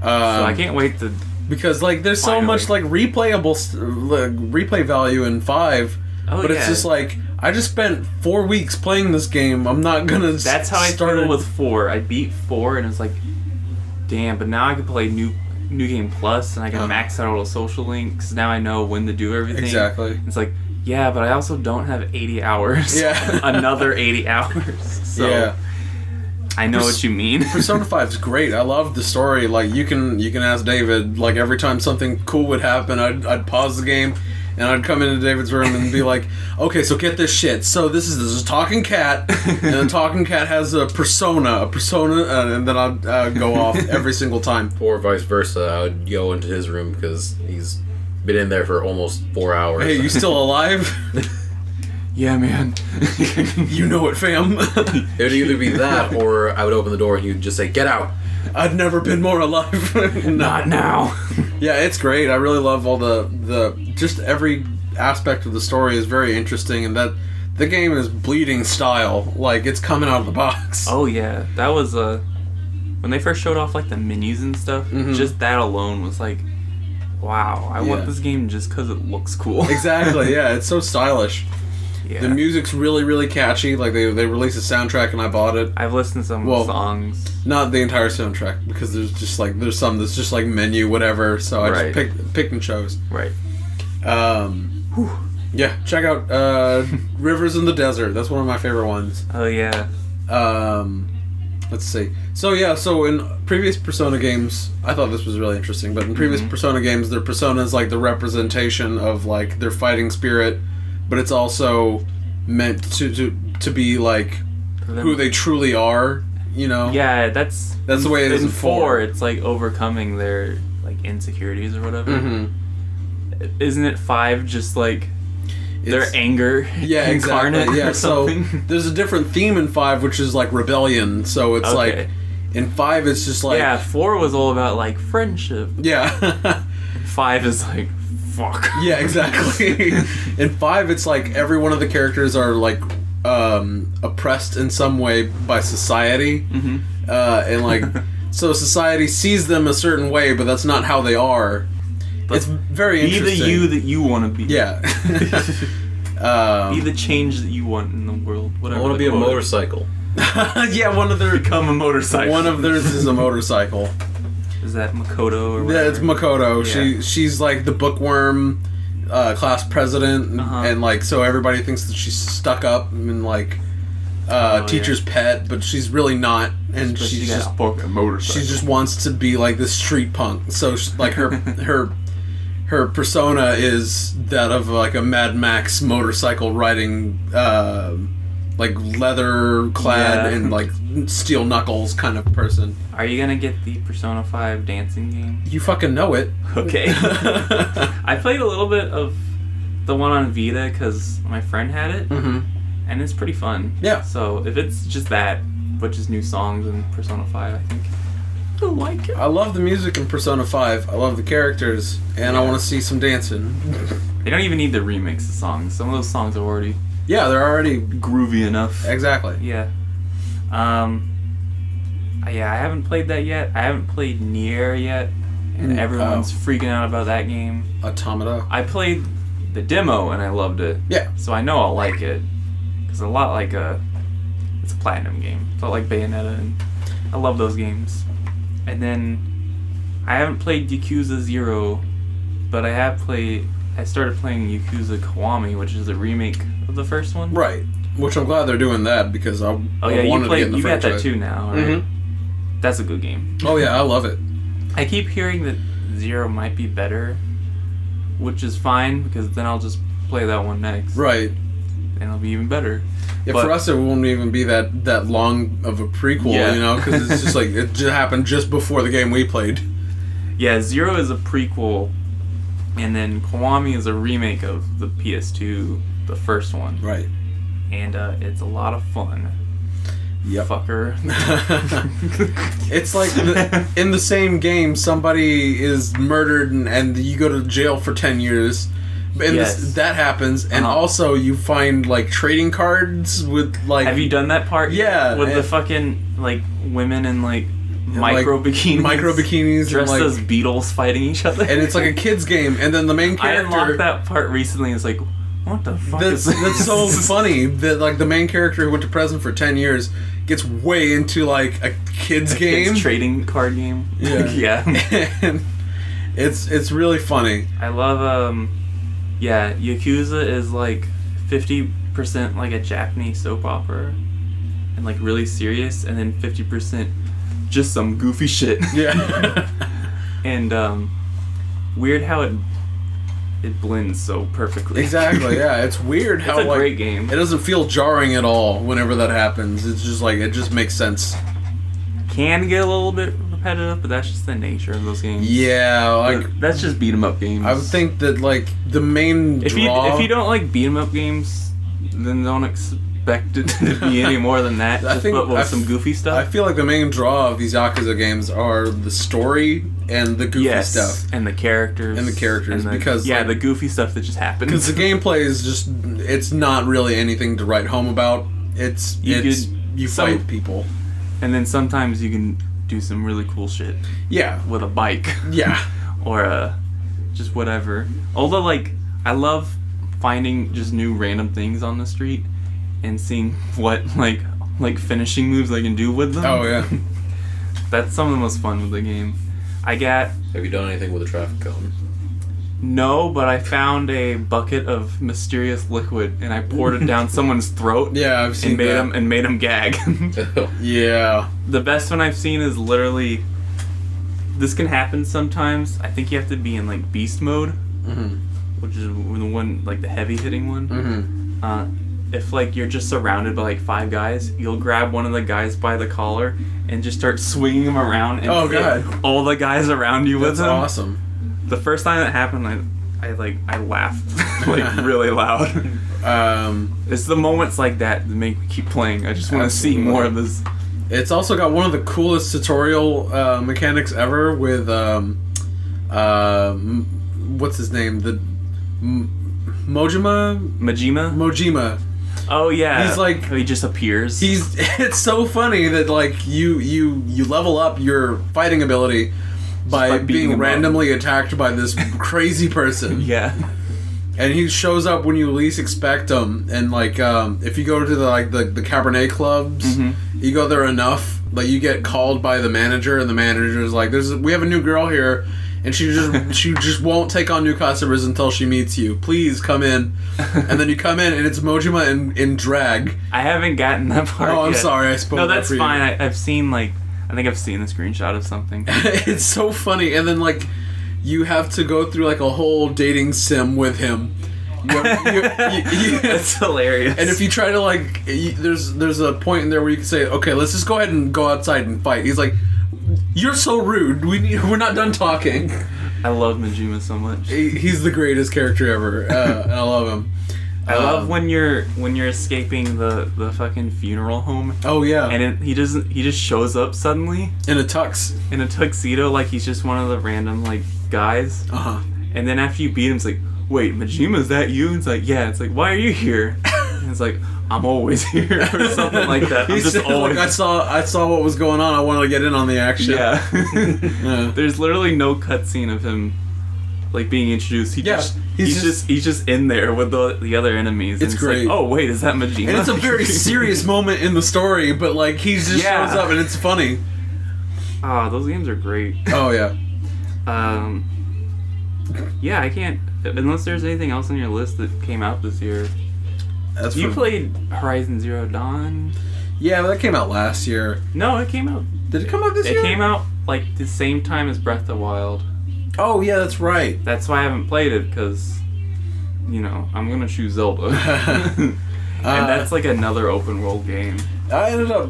Yeah. So I can't wait to. Because like there's so much like replay value in 5, but it's just like. I just spent 4 weeks playing this game. I'm not gonna. That's how I feel with 4. I beat 4 and it's like, damn. But now I can play New Game Plus and I can max out all the social links. Now I know when to do everything. Exactly. It's like, yeah, but I also don't have 80 hours. Yeah. Another 80 hours. So yeah. I know what you mean. Persona 5 is great. I love the story. Like you can ask David. Like every time something cool would happen, I'd pause the game. And I'd come into David's room and be like, okay, so get this shit. So this is a talking cat, and the talking cat has a persona, and then I'd go off every single time. Or vice versa, I would go into his room because he's been in there for almost 4 hours. Hey, you still alive? Yeah, man. You know it, fam. It would either be that, or I would open the door and he'd just say, get out. I've never been more alive. Not now. Yeah, it's great. I really love all the just every aspect of the story is very interesting, and that the game is bleeding style. Like it's coming out of the box. Oh yeah, that was when they first showed off like the menus and stuff. Mm-hmm. Just that alone was like, wow, I want this game just because it looks cool. Exactly. Yeah, it's so stylish. Yeah. The music's really, really catchy. Like they released a soundtrack and I bought it. I've listened to some of the songs. Not the entire soundtrack because there's some that's just like menu whatever. So I just picked and chose. Right. Yeah, check out Rivers in the Desert. That's one of my favorite ones. Oh yeah. Let's see. So in previous Persona games, I thought this was really interesting. But in previous Persona games, their persona is like the representation of like their fighting spirit. But it's also meant to be like who they truly are, you know? Yeah, that's the way it is in 4. It's like overcoming their like insecurities or whatever. Mm-hmm. Isn't it 5 just like their anger? Yeah, exactly. Yeah, so there's a different theme in 5, which is like rebellion. So it's like in 5, it's just like 4 was all about like friendship. Yeah. 5 is like. Fuck. Yeah, exactly. In 5, it's like every one of the characters are like oppressed in some way by society, and like so society sees them a certain way, but that's not how they are. But it's very interesting. Be the you that you want to be. Yeah. Be the change that you want in the world. Whatever. I want to be a motorcycle. Yeah, one of their become a motorcycle. One of theirs is a motorcycle. Is that Makoto or whatever? Yeah, it's Makoto. Yeah. She's like the bookworm class president, and like so everybody thinks that she's stuck up and like teacher's pet, but she's really not, and she's just a motorcycle. She just wants to be like this street punk. So like her persona is that of like a Mad Max motorcycle riding, like leather clad and like steel knuckles kind of person. Are you gonna get the Persona 5 dancing game? You fucking know it. Okay. I played a little bit of the one on Vita because my friend had it, and it's pretty fun. Yeah. So if it's just that, but just new songs in Persona 5, I think I'll like it. I love the music in Persona 5. I love the characters, and I want to see some dancing. They don't even need to remix the songs. Some of those songs are already... Yeah, they're already... groovy enough. Exactly. Yeah. Yeah, I haven't played that yet. I haven't played Nier yet, and everyone's freaking out about that game. Automata. I played the demo, and I loved it. Yeah. So I know I'll like it. Because a lot like it's a platinum game. Felt like Bayonetta, and I love those games. And then I haven't played Yakuza 0, but I started playing Yakuza Kiwami, which is a remake of the first one. Right. Which I'm glad they're doing that because I wanted to get in the franchise. You got that too now, right? That's a good game. Oh yeah, I love it. I keep hearing that 0 might be better, which is fine because then I'll just play that one next. Right. And it'll be even better. Yeah, for us it won't even be that long of a prequel, you know, because it's just like it just happened just before the game we played. Yeah, 0 is a prequel, and then Kiwami is a remake of the PS2, the first one. Right. And it's a lot of fun. Yep. Fucker. It's like in the same game, somebody is murdered and you go to jail for 10 years. And that happens, and also you find like trading cards with like. Have you done that part? Yeah, with the fucking like women in like micro bikinis, and, dressed like, as beetles fighting each other, and it's like a kid's game. And then the main character. I unlocked that part recently. It's like, what the fuck is this? That's so funny that like the main character who went to prison for 10 years gets way into like a kid's game, kid's trading card game. Yeah, yeah. And it's really funny. I love Yeah, Yakuza is like 50% like a Japanese soap opera and like really serious, and then 50% just some goofy shit. Yeah. And weird how it blends so perfectly. Exactly, yeah. It's weird how it's a great game. It doesn't feel jarring at all whenever that happens. It's just like it just makes sense. Can get a little bit repetitive, but that's just the nature of those games. Yeah, like that's just beat 'em up games. I would think that like the main draw. If you don't like beat 'em up games, then don't expect it to be any more than that. With some goofy stuff. I feel like the main draw of these Yakuza games are the story and the goofy stuff, and the characters, because the goofy stuff that just happens. Because the gameplay is just—it's not really anything to write home about. You fight people. And then sometimes you can do some really cool shit. Yeah. With a bike. Yeah. Or just whatever. Although, like, I love finding just new random things on the street and seeing what, like finishing moves I can do with them. Oh, yeah. That's some of the most fun with the game. Have you done anything with a traffic cone? No, but I found a bucket of mysterious liquid and I poured it down someone's throat. Yeah, I've seen that. And made them gag. Yeah. The best one I've seen is literally. This can happen sometimes. I think you have to be in like beast mode, which is the one like the heavy hitting one. If like you're just surrounded by like 5 guys, you'll grab one of the guys by the collar and just start swinging him around and hit all the guys around you with him. That's awesome. The first time that happened, I laughed like really loud. It's the moments like that make me keep playing. I just want to see more of this. It's also got one of the coolest tutorial mechanics ever with what's his name? The Mojima. Oh yeah. He's like, he just appears. It's so funny that like you level up your fighting ability by being randomly attacked by this crazy person. Yeah. And he shows up when you least expect him. And like if you go to the Cabernet clubs, you go there enough, like you get called by the manager, and the manager is like, we have a new girl here. And she just won't take on new customers until she meets you. Please come in. And then you come in, and it's Mojima in drag. I haven't gotten that part yet. Oh, I'm sorry. I spoke. No, that's for fine. You. I've seen I think I've seen the screenshot of something. It's so funny. And then like you have to go through like a whole dating sim with him. That's hilarious. And if you try to like, there's a point in there where you can say, okay, let's just go ahead and go outside and fight. He's like, you're so rude. We're not done talking. I love Majima so much. He's the greatest character ever, and I love him. I love when you're escaping the fucking funeral home. Oh yeah. And he just shows up suddenly in a tux, in a tuxedo, like he's just one of the random like guys. And then after you beat him, it's like, wait, Majima, is that you? And it's like, yeah. It's like, why are you here? And it's like, I'm always here, or something like that. I'm just always. Like, I saw what was going on. I wanted to get in on the action. Yeah. Yeah. There's literally no cutscene of him like being introduced. He's just in there with the other enemies. It's great. Like, oh wait, is that Majima? And it's a very serious moment in the story, but like he just shows up and it's funny. Ah, those games are great. Oh yeah. Yeah, I can't unless there's anything else on your list that came out this year. You played Horizon Zero Dawn? Yeah, but that came out last year. No, it came out. Did it come out this year? It came out like the same time as Breath of the Wild. Oh yeah, that's right. That's why I haven't played it, because I'm gonna choose Zelda. And that's like another open world game. I ended up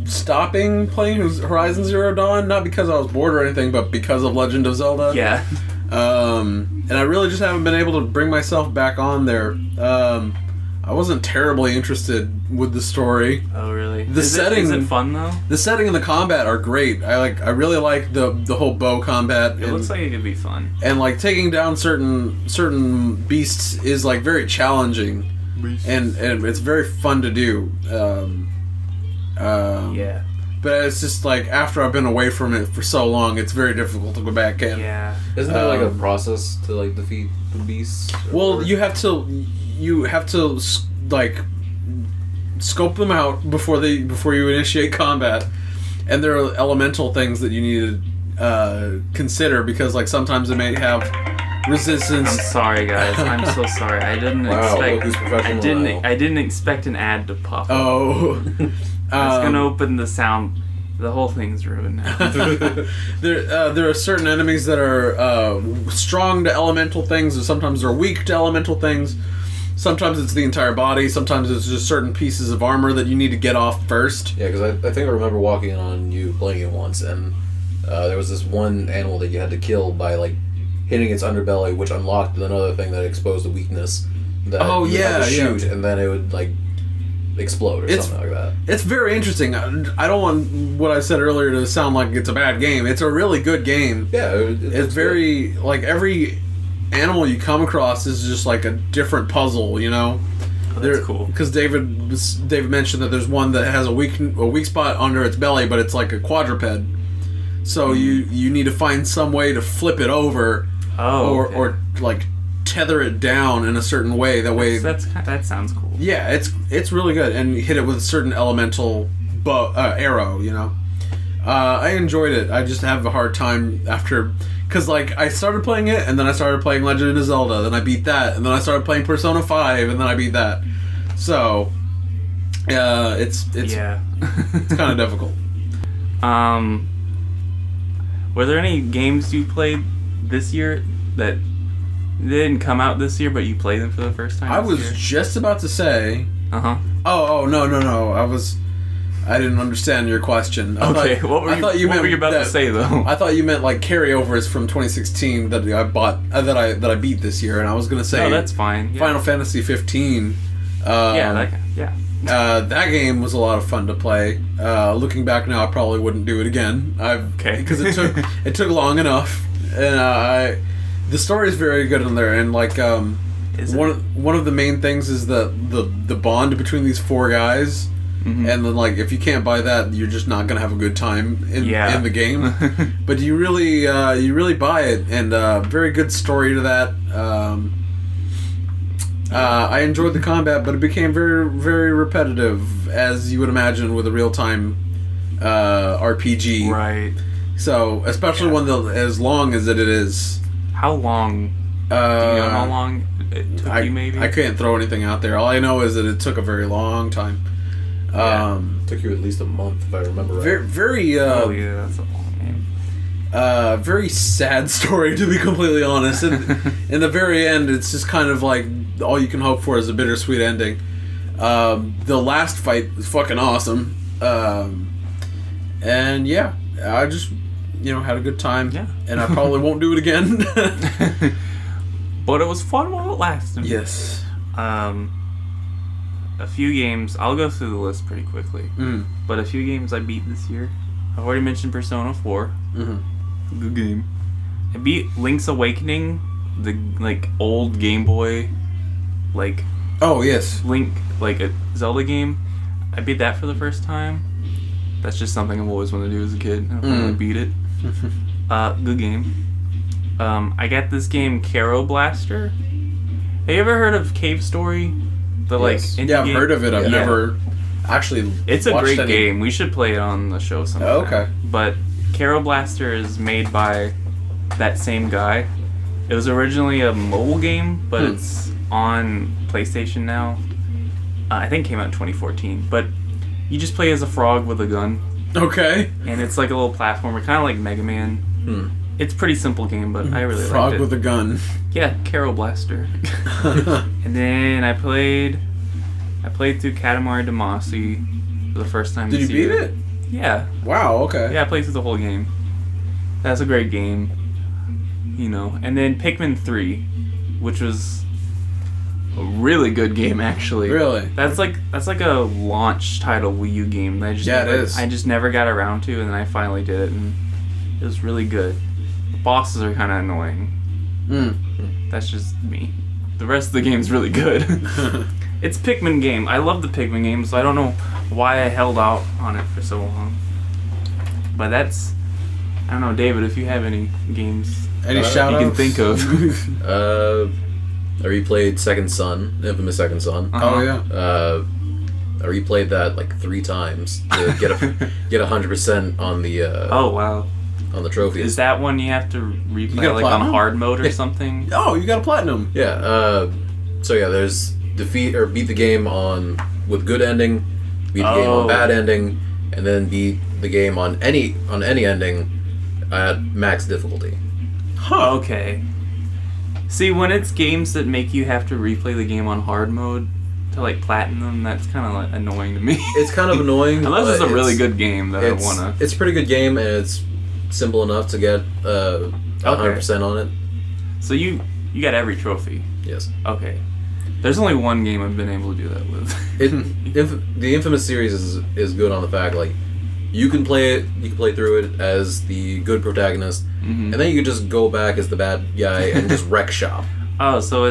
stopping playing Horizon Zero Dawn, not because I was bored or anything, but because of Legend of Zelda. Yeah. And I really just haven't been able to bring myself back on there. I wasn't terribly interested with the story. Oh, really? Is it fun though? The setting and the combat are great. I really like the whole bow combat. It looks like it could be fun. And like taking down certain beasts is like very challenging, and it's very fun to do. Yeah. But it's just like after I've been away from it for so long, it's very difficult to go back in. Yeah. Isn't there like a process to like defeat the beasts? Well, you have to like scope them out before you initiate combat, and there are elemental things that you need to consider, because like sometimes they may have resistance. I'm sorry, guys. I'm so sorry. I didn't I didn't expect an ad to pop up. Oh. I was gonna open the sound. The whole thing's ruined now. There are certain enemies that are strong to elemental things, and sometimes they're weak to elemental things. Sometimes it's the entire body. Sometimes it's just certain pieces of armor that you need to get off first. Yeah, because I think I remember walking in on you playing it once, and there was this one animal that you had to kill by like hitting its underbelly, which unlocked another thing that exposed a weakness that you had to shoot, and then it would like explode or something like that. It's very interesting. I don't want what I said earlier to sound like it's a bad game. It's a really good game. Yeah, it's very good. Like every animal you come across is just like a different puzzle, you know. Oh, that's cool. Because David mentioned that there's one that has a weak spot under its belly, but it's like a quadruped. So you need to find some way to flip it over, or like tether it down in a certain way. That sounds cool. Yeah, it's really good, and hit it with a certain elemental arrow. You know, I enjoyed it. I just have a hard time after, because like I started playing it, and then I started playing Legend of Zelda, then I beat that, and then I started playing Persona 5, and then I beat that. So, it's it's kind of difficult. Were there any games you played this year that they didn't come out this year, but you played them for the first time? I was just about to say. Oh no! I didn't understand your question. What were you about to say though? I thought you meant like carryovers from 2016 that I bought that I beat this year, and I was gonna say. No, that's fine. Yeah. Final Fantasy 15. That game was a lot of fun to play. Looking back now, I probably wouldn't do it again. Because it took long enough, and the story is very good in there. And like One of the main things is the bond between these 4 guys. Mm-hmm. And then, like, if you can't buy that, you're just not gonna have a good time in the game. But you really buy it, and very good story to that. I enjoyed the combat, but it became very, very repetitive, as you would imagine with a real-time RPG. Right. So, especially when as long as it is. How long? Do you know how long it took you, maybe? I can't throw anything out there. All I know is that it took a very long time. Took you at least a month, if I remember right. Very that's a long game. very sad story, to be completely honest. And in the very end, it's just kind of like all you can hope for is a bittersweet ending. The last fight is fucking awesome. And yeah, I just had a good time. Yeah. And I probably won't do it again. But it was fun while it lasted. Yes. A few games, I'll go through the list pretty quickly. But a few games I beat this year. I've already mentioned Persona 4. Mm-hmm. Good game. I beat Link's Awakening, the old Game Boy, oh yes, Link, a Zelda game. I beat that for the first time. That's just something I've always wanted to do as a kid. I finally beat it. Good game. I got this game, Caro Blaster. Have you ever heard of Cave Story? Yes. Indie I've game? heard of it. I've never actually. It's a great game. We should play it on the show sometime. Oh, okay. But Caro Blaster is made by that same guy. It was originally a mobile game, but it's on PlayStation now. I think it came out in 2014. But you just play as a frog with a gun. Okay. And it's like a little platformer, kind of like Mega Man. It's a pretty simple game, but I really liked it. Frog with a gun. Yeah, Caro Blaster. And then I played through Katamari Damacy for the first time. Did you beat it? Yeah. Wow. Okay. Yeah, I played through the whole game. That's a great game. And then Pikmin 3, which was a really good game, actually. Really? That's like a launch title Wii U game. It is. I just never got around to, and then I finally did it, and it was really good. The bosses are kind of annoying. That's just me. The rest of the game's really good. It's Pikmin game. I love the Pikmin games, so I don't know why I held out on it for so long. But that's... I don't know, David, if you have any games any shout-outs you can think of. I replayed Second Son, Infamous Second Son. Oh, yeah. I replayed that 3 times to get 100% on the... oh, wow. On the trophies. Is that one you have to replay on hard mode or something? Oh, you got a platinum. Yeah. So yeah, there's defeat or beat the game with good ending, beat the game on bad ending, and then beat the game on any ending at max difficulty. Huh. Okay. See, when it's games that make you have to replay the game on hard mode to platinum, that's kind of annoying to me. It's kind of annoying. Unless it's a really good game that I wanna. It's a pretty good game, and it's simple enough to get 100% on it. So you got every trophy? Yes. Okay. There's only one game I've been able to do that with. The Infamous series is good on the fact you can play it, you can play through it as the good protagonist, and then you can just go back as the bad guy and just wreck shop. Oh, so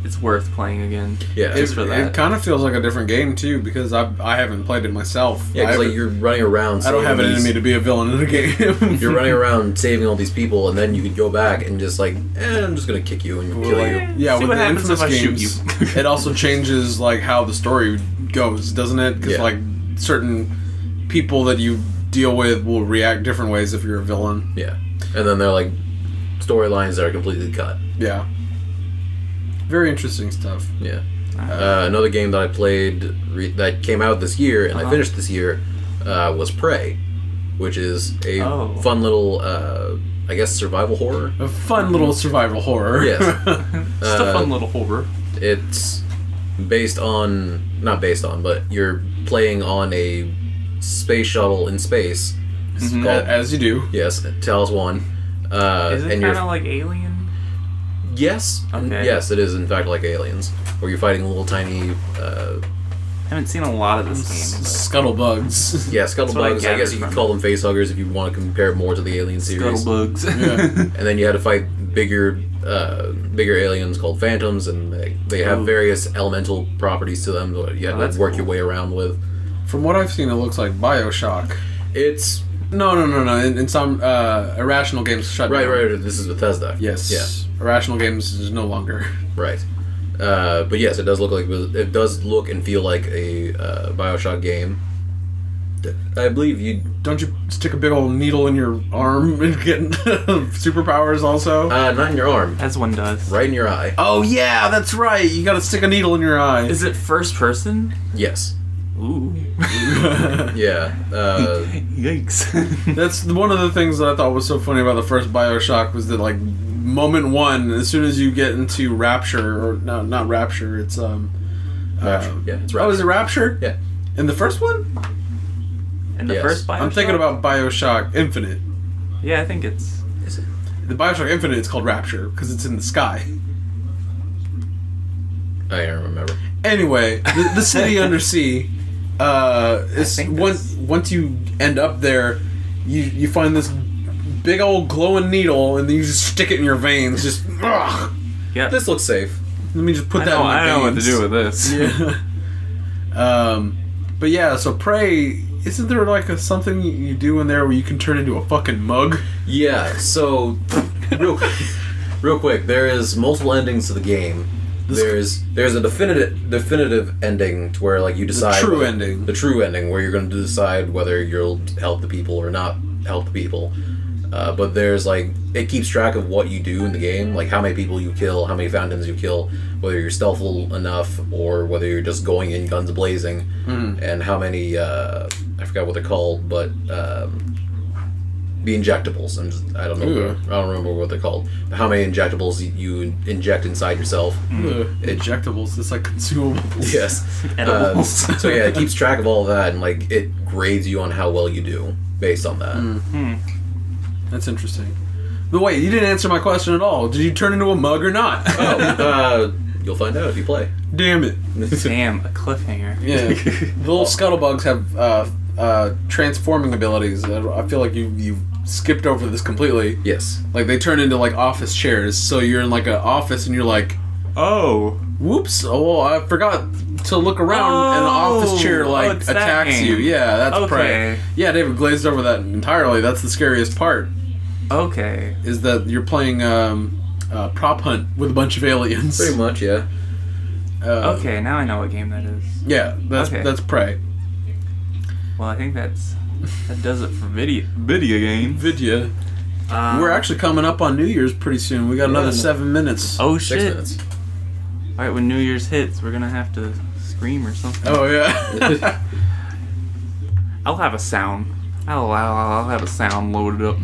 it's worth playing again. Yeah, just for that. It kind of feels like a different game too, because I haven't played it myself. Yeah, because you're running around. I don't have it in me to be a villain in a game. You're running around saving all these people, and then you can go back and just I'm just gonna kick you and kill you. Yeah, with what the happens Infamous if I games, shoot you? it also changes how the story goes, doesn't it? Because certain people that you deal with will react different ways if you're a villain. Yeah, and then they're storylines that are completely cut. Yeah. Very interesting stuff. Yeah. Another game that I played that came out this year and I finished this year was Prey, which is a fun little, I guess, survival horror. A fun little survival horror. Yes. Just a fun little horror. It's not based on, but you're playing on a space shuttle in space. Called, as you do. Yes, Talos 1. Is it kind of like Alien? Yes. Okay. Yes, it is in fact like Aliens, where you're fighting little tiny... I haven't seen a lot of this game. Scuttlebugs. Yeah, scuttlebugs. I guess you could call them facehuggers if you want to compare it more to the Alien series. Scuttlebugs. Yeah. And then you had to fight bigger bigger aliens called phantoms, and they have various elemental properties to them that you have to work your way around with. From what I've seen, it looks like BioShock. It's... No. In some Irrational Games shut down. Right. This is Bethesda. Yes. Yeah. Irrational Games is no longer. Right. But yes, it does look and feel like a BioShock game. I believe you... Don't you stick a big old needle in your arm and get superpowers also? Not in your arm. As one does. Right in your eye. Oh yeah, that's right. You gotta stick a needle in your eye. Is it first person? Yes. Ooh. Yeah. Yikes. That's one of the things that I thought was so funny about the first BioShock was that, like, moment one, as soon as you get into Rapture, or no, not Rapture, it's Rapture. Yeah, it's Rapture. Oh, is it Rapture? Yeah. In the first one? In the first BioShock? I'm thinking about BioShock Infinite. Yeah, I think it's... Is it? The BioShock Infinite is called Rapture because it's in the sky. I don't remember. Anyway, the city under sea. Once you end up there, you find this big old glowing needle, and then you just stick it in your veins. Just ugh. Yeah. This looks safe. Let me just put that in my veins. I don't know what to do with this. Yeah. But yeah, so Prey. Isn't there like something you do in there where you can turn into a fucking mug? Yeah. So, real quick, there is multiple endings to the game. There's a definitive ending to where, like, you decide the true ending where you're going to decide whether you'll help the people or not help the people. But there's, like, it keeps track of what you do in the game, like how many people you kill, how many fountains you kill, whether you're stealthful enough or whether you're just going in guns blazing, and how many I forgot what they're called, but the injectables. I don't remember what they're called. But how many injectables you inject inside yourself? Injectables. It's like consumables. Yes. Edibles. So yeah, it keeps track of all of that, and like it grades you on how well you do based on that. That's interesting. But wait, you didn't answer my question at all. Did you turn into a mug or not? You'll find out if you play. Damn it. Damn, a cliffhanger. Yeah. The little scuttlebugs have transforming abilities. I feel like you've skipped over this completely. Yes. Like, they turn into, like, office chairs. So you're in, like, an office and you're like, oh. Whoops. Oh, I forgot to look around and the office chair, like, attacks you. Yeah, that's Prey. Yeah, David glazed over that entirely. That's the scariest part. Okay. Is that you're playing prop hunt with a bunch of aliens. Pretty much, yeah. Okay, now I know what game that is. Yeah, that's Prey. Well, I think that does it for video games. Video. We're actually coming up on New Year's pretty soon. We got another 7 minutes. Oh shit! 6 minutes. All right, when New Year's hits, we're gonna have to scream or something. Oh yeah. I'll have a sound. I'll have a sound loaded up.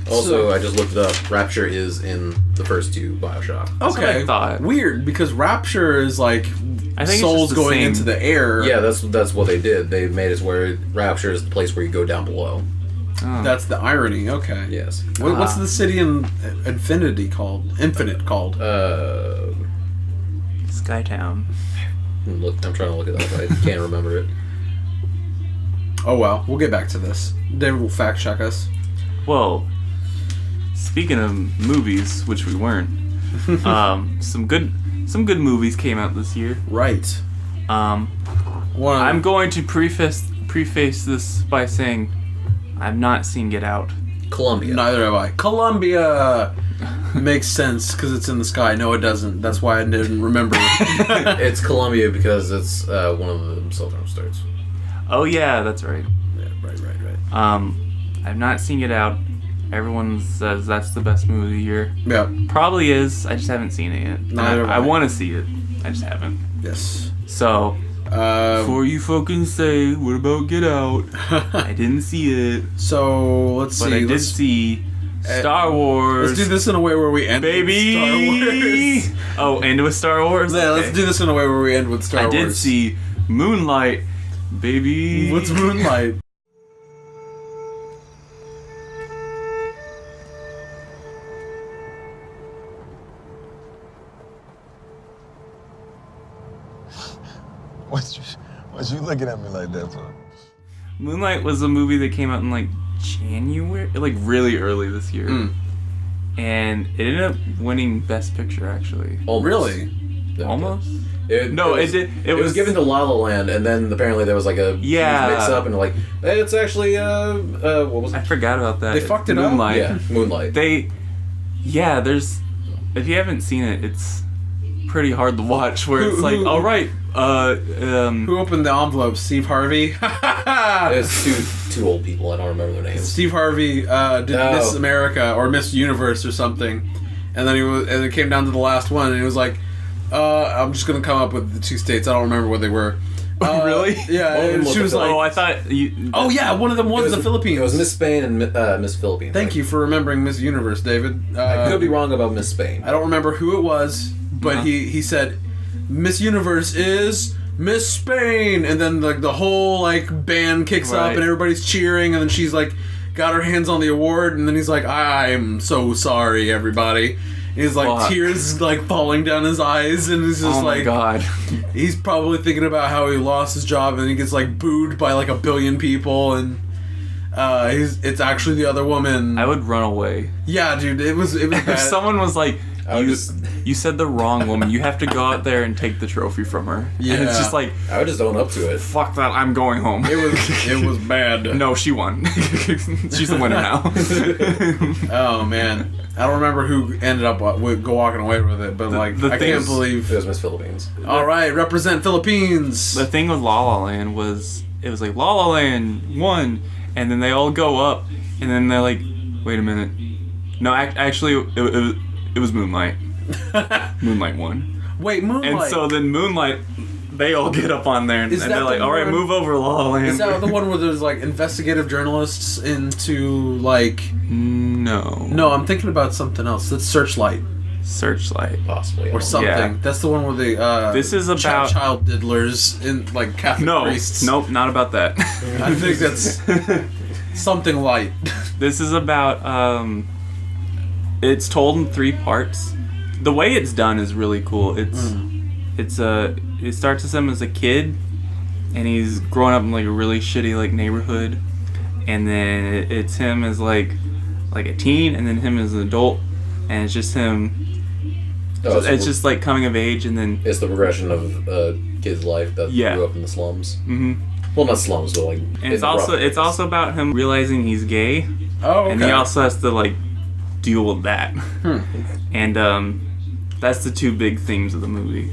Also, I just looked it up. Rapture is in the first two BioShock. That's what I thought. Weird, because Rapture is like souls going into the air. Yeah, that's what they did. They made it where Rapture is the place where you go down below. Oh. That's the irony. Okay. Yes. What's the city in Infinite called? Skytown. I'm trying to look it up. I can't remember it. Oh well, we'll get back to this. David will fact check us. Well, speaking of movies, which we weren't, some good movies came out this year. Right. I'm going to preface this by saying I've not seen Get Out. Columbia. Neither have I. Columbia makes sense because it's in the sky. No, it doesn't. That's why I didn't remember. It's Columbia because it's one of the cell phone stars. Oh yeah, that's right. Yeah, right. I've not seen Get Out. Everyone says that's the best movie of the year. Yeah. Probably is. I just haven't seen it yet. Neither I want to see it. I just haven't. Yes. So, before you fucking say, what about Get Out? I didn't see it. So, let's see. But I did see Star Wars. Let's do this in a way where we end with Star Wars. Oh, end with Star Wars? Yeah, okay. Let's do this in a way where we end with Star Wars. I did see Moonlight, baby. What's Moonlight? What you looking at me like that for? Moonlight was a movie that came out in like January, like really early this year. and it ended up winning Best Picture actually. Almost. Really? Almost. It was given to La La Land, and then apparently there was like a huge mix-up, and like it's actually what was it? I forgot about that. They fucked it Moonlight. up. Yeah, Moonlight. There's, if you haven't seen it, it's pretty hard to watch. Where it's like, all right, who opened the envelope? Steve Harvey. It's two old people. I don't remember their names. Steve Harvey did Miss America or Miss Universe or something, and then and it came down to the last one, and he was like, I'm just gonna come up with the 2 states. I don't remember what they were. Really? Yeah. And she was like, "Oh, I thought you." Oh yeah, one of them was the Philippines. It was Miss Spain and Miss Philippines. Thank you for remembering Miss Universe, David. I could be wrong about Miss Spain. I don't remember who it was, but he said, Miss Universe is Miss Spain, and then like the whole like band kicks up and everybody's cheering, and then she's like got her hands on the award, and then he's like, I'm so sorry, everybody. He's like tears like falling down his eyes, and he's just like, God. He's probably thinking about how he lost his job, and he gets like booed by like 1 billion people, and it's actually the other woman. I would run away. Yeah, dude, it was bad. If someone was like, you said the wrong woman, you have to go out there and take the trophy from her. Yeah. And it's just like, I would just own up to it. Fuck that, I'm going home. It was bad. No, she won. She's the winner now. Oh man, I don't remember who ended up walking away with it, but I can't believe it was Miss Philippines. All right, represent Philippines. The thing with La La Land was it was like La La Land won, and then they all go up, and then they're like, wait a minute, no, actually it was Moonlight. Moonlight won. Wait, Moonlight. And so then Moonlight, they all get up on there and they're like, all right, move over, La La Land. Is that the one where there's like investigative journalists into like... No, I'm thinking about something else. That's Searchlight. Possibly. Or something. Yeah. That's the one where they... this is about... child diddlers in like Catholic priests. Nope, not about that. I think that's something light. This is about... it's told in 3 parts. The way it's done is really cool. It starts with him as a kid, and he's growing up in like a really shitty like neighborhood, and then it's him as like a teen, and then him as an adult, and it's just him. It's just like coming of age, and then it's the progression of a kid's life that grew up in the slums. Mm-hmm. Well, not slums, but like. And it's also about him realizing he's gay. Oh, okay. And he also has to like deal with that. And that's the 2 big themes of the movie.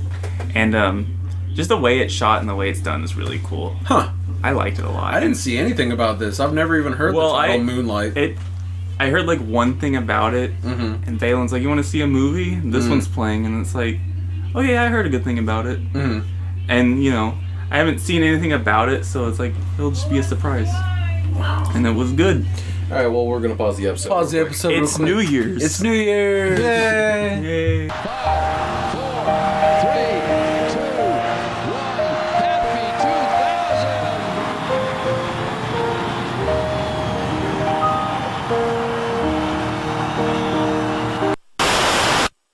And just the way it's shot and the way it's done is really cool. Huh. I liked it a lot. I didn't see anything about this. I've never even heard the title Moonlight. I heard like one thing about it, and Valen's like, you want to see a movie? This one's playing, and it's like, oh yeah, I heard a good thing about it. And you know, I haven't seen anything about it, so it's like, it'll just be a surprise. Wow. And it was good. All right, well, we're going to pause the episode. It's New Year's. It's New Year's. Yay. Yay. 5, 4, 3, 2, 1.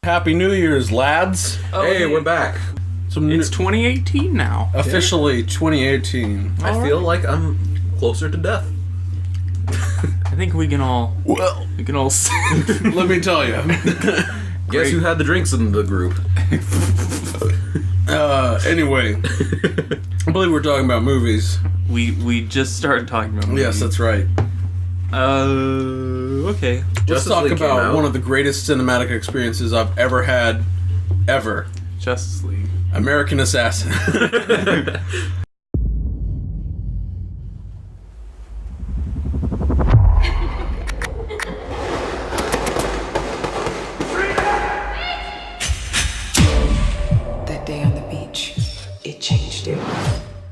Happy New Year's, lads. Hey, we're back. It's 2018 now. Officially 2018. I feel like I'm closer to death. I think we can all. Well, Let me tell you. Guess who had the drinks in the group? Anyway, I believe we're talking about movies. We just started talking about movies. Yes, that's right. Okay. Let's talk about one of the greatest cinematic experiences I've ever had, ever. Justice League. American Assassin.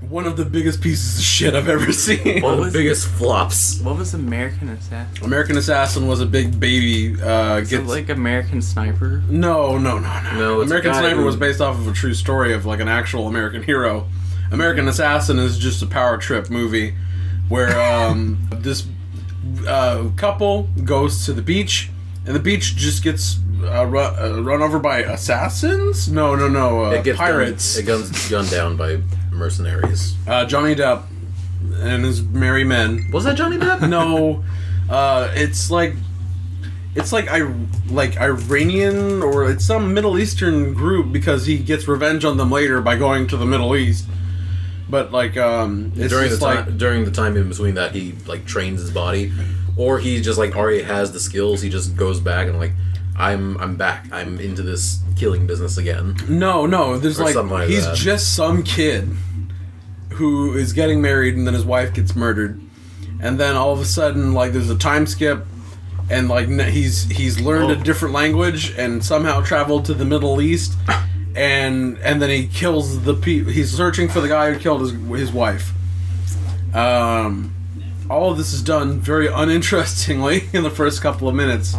One of the biggest pieces of shit I've ever seen. One of the biggest flops. What was American Assassin? American Assassin was a big baby. Is it like American Sniper? No. American Sniper was based off of a true story of like an actual American hero. American Assassin is just a power trip movie where this couple goes to the beach, and the beach just gets run over by assassins? No. It gets pirates. It gets gunned down by mercenaries. Johnny Depp and his merry men. Was that Johnny Depp? No. It's like it's like Iranian, or it's some Middle Eastern group, because he gets revenge on them later by going to the Middle East. But like it's during the time in between that, he like trains his body, or he just like already has the skills. He just goes back and like, I'm back. I'm into this killing business again. No. There's like he's that. just some kid who is getting married, and then his wife gets murdered, and then all of a sudden, like, there's a time skip, and like he's learned a different language and somehow traveled to the Middle East, and then he kills the he's searching for the guy who killed his wife. All of this is done very uninterestingly in the first couple of minutes.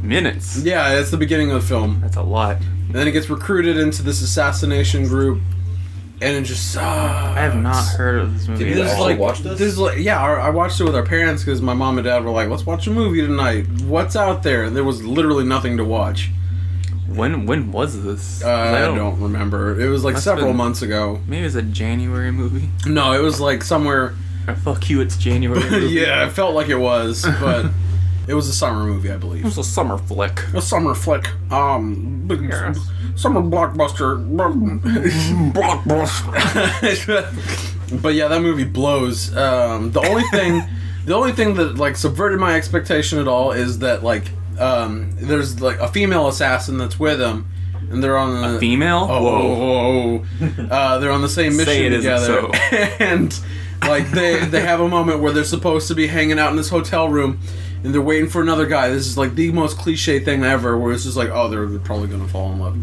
Minutes? Yeah, it's the beginning of the film. That's a lot. And then he gets recruited into this assassination group, and it just sucks. I have not heard of this movie. Did you actually watch this? I watched it with our parents because my mom and dad were like, let's watch a movie tonight. What's out there? And there was literally nothing to watch. When was this? I don't remember. It was like several months ago. Maybe it was a January movie? No, it was like somewhere... Fuck you, it's January movie. Yeah, it felt like it was, but it was a summer movie, I believe. It was a summer flick. A summer flick. Summer blockbuster. But yeah, that movie blows. The only thing that like subverted my expectation at all is that like there's like a female assassin that's with him, and they're on a female. They're on the same mission together, so. And like they have a moment where they're supposed to be hanging out in this hotel room, and they're waiting for another guy. This is like the most cliche thing ever, where it's just like, oh, they're probably gonna fall in love,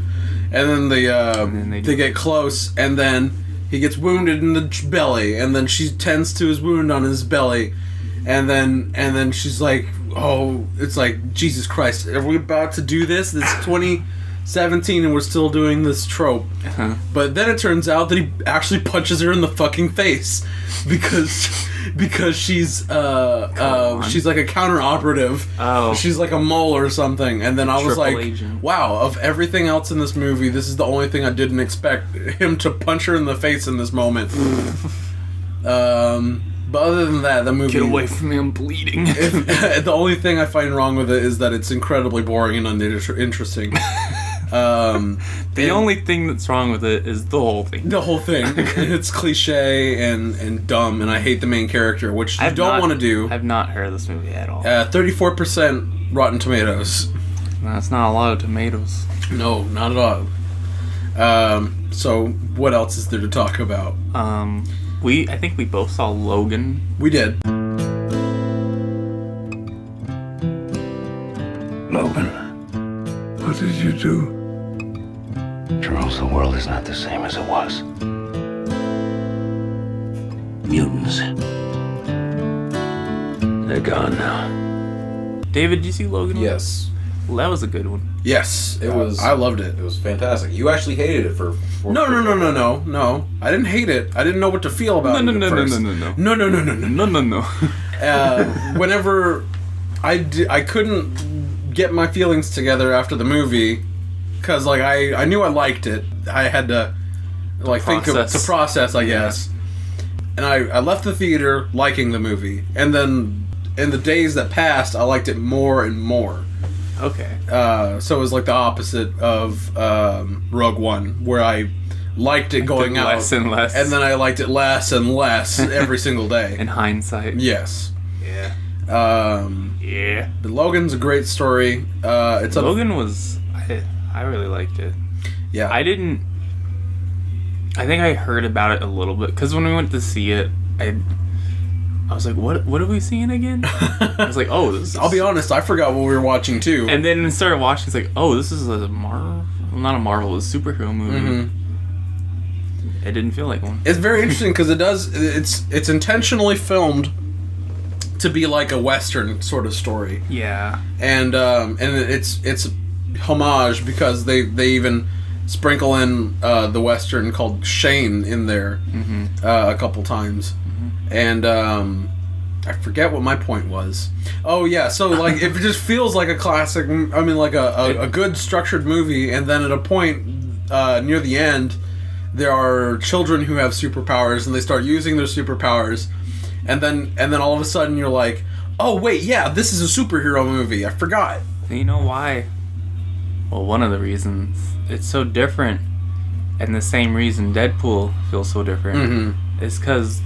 and then they get close, and then he gets wounded in the belly, and then she tends to his wound on his belly, and then she's like, oh, it's like, Jesus Christ, are we about to do this? This is 2017 and we're still doing this trope. Uh-huh. But then it turns out that he actually punches her in the fucking face because she's she's like a counter operative. Oh. She's like a mole or something. And then I was like, agent. Wow, of everything else in this movie, this is the only thing I didn't expect him to punch her in the face in this moment. But other than that, the movie... Get away from me, I'm bleeding. The only thing I find wrong with it is that it's incredibly boring and uninteresting. The only thing that's wrong with it is the whole thing. The whole thing. It's cliche and dumb, and I hate the main character, which you don't want to do. I've not heard of this movie at all. 34% Rotten Tomatoes. That's not a lot of tomatoes. No, not at all. So, what else is there to talk about? I think we both saw Logan. We did. Logan, what did you do? Charles, the world is not the same as it was. Mutants. They're gone now. David, did you see Logan? Yes. Well, that was a good one. Yes, it was. I loved it. It was fantastic. You actually hated it for No. I didn't hate it. I didn't know what to feel about it. No. Whenever I couldn't get my feelings together after the movie, because like I knew I liked it. I had to like think to process, I guess. And I left the theater liking the movie, and then in the days that passed, I liked it more and more. Okay. So it was like the opposite of Rogue One, where I liked it going out less and less, and then I liked it less and less every single day. In hindsight. Yes. Yeah. Yeah. But Logan's a great story. Logan was. I really liked it. Yeah. I think I heard about it a little bit because when we went to see it, I was like, what are we seeing again? I was like, oh, this is... I'll be honest, I forgot what we were watching, too. And then I started watching, it's like, oh, this is a Marvel... Well, not a Marvel, it's a superhero movie. Mm-hmm. It didn't feel like one. It's very interesting, because it's intentionally filmed to be like a Western sort of story. Yeah. And it's homage, because they even sprinkle in the Western called Shane in there a couple times. And I forget what my point was. Oh yeah, so like it just feels like a classic. I mean, like a good structured movie, and then at a point near the end, there are children who have superpowers, and they start using their superpowers, and then all of a sudden you're like, Oh, wait, yeah, this is a superhero movie. I forgot. You know why? Well, one of the reasons. It's so different. And the same reason Deadpool feels so different is because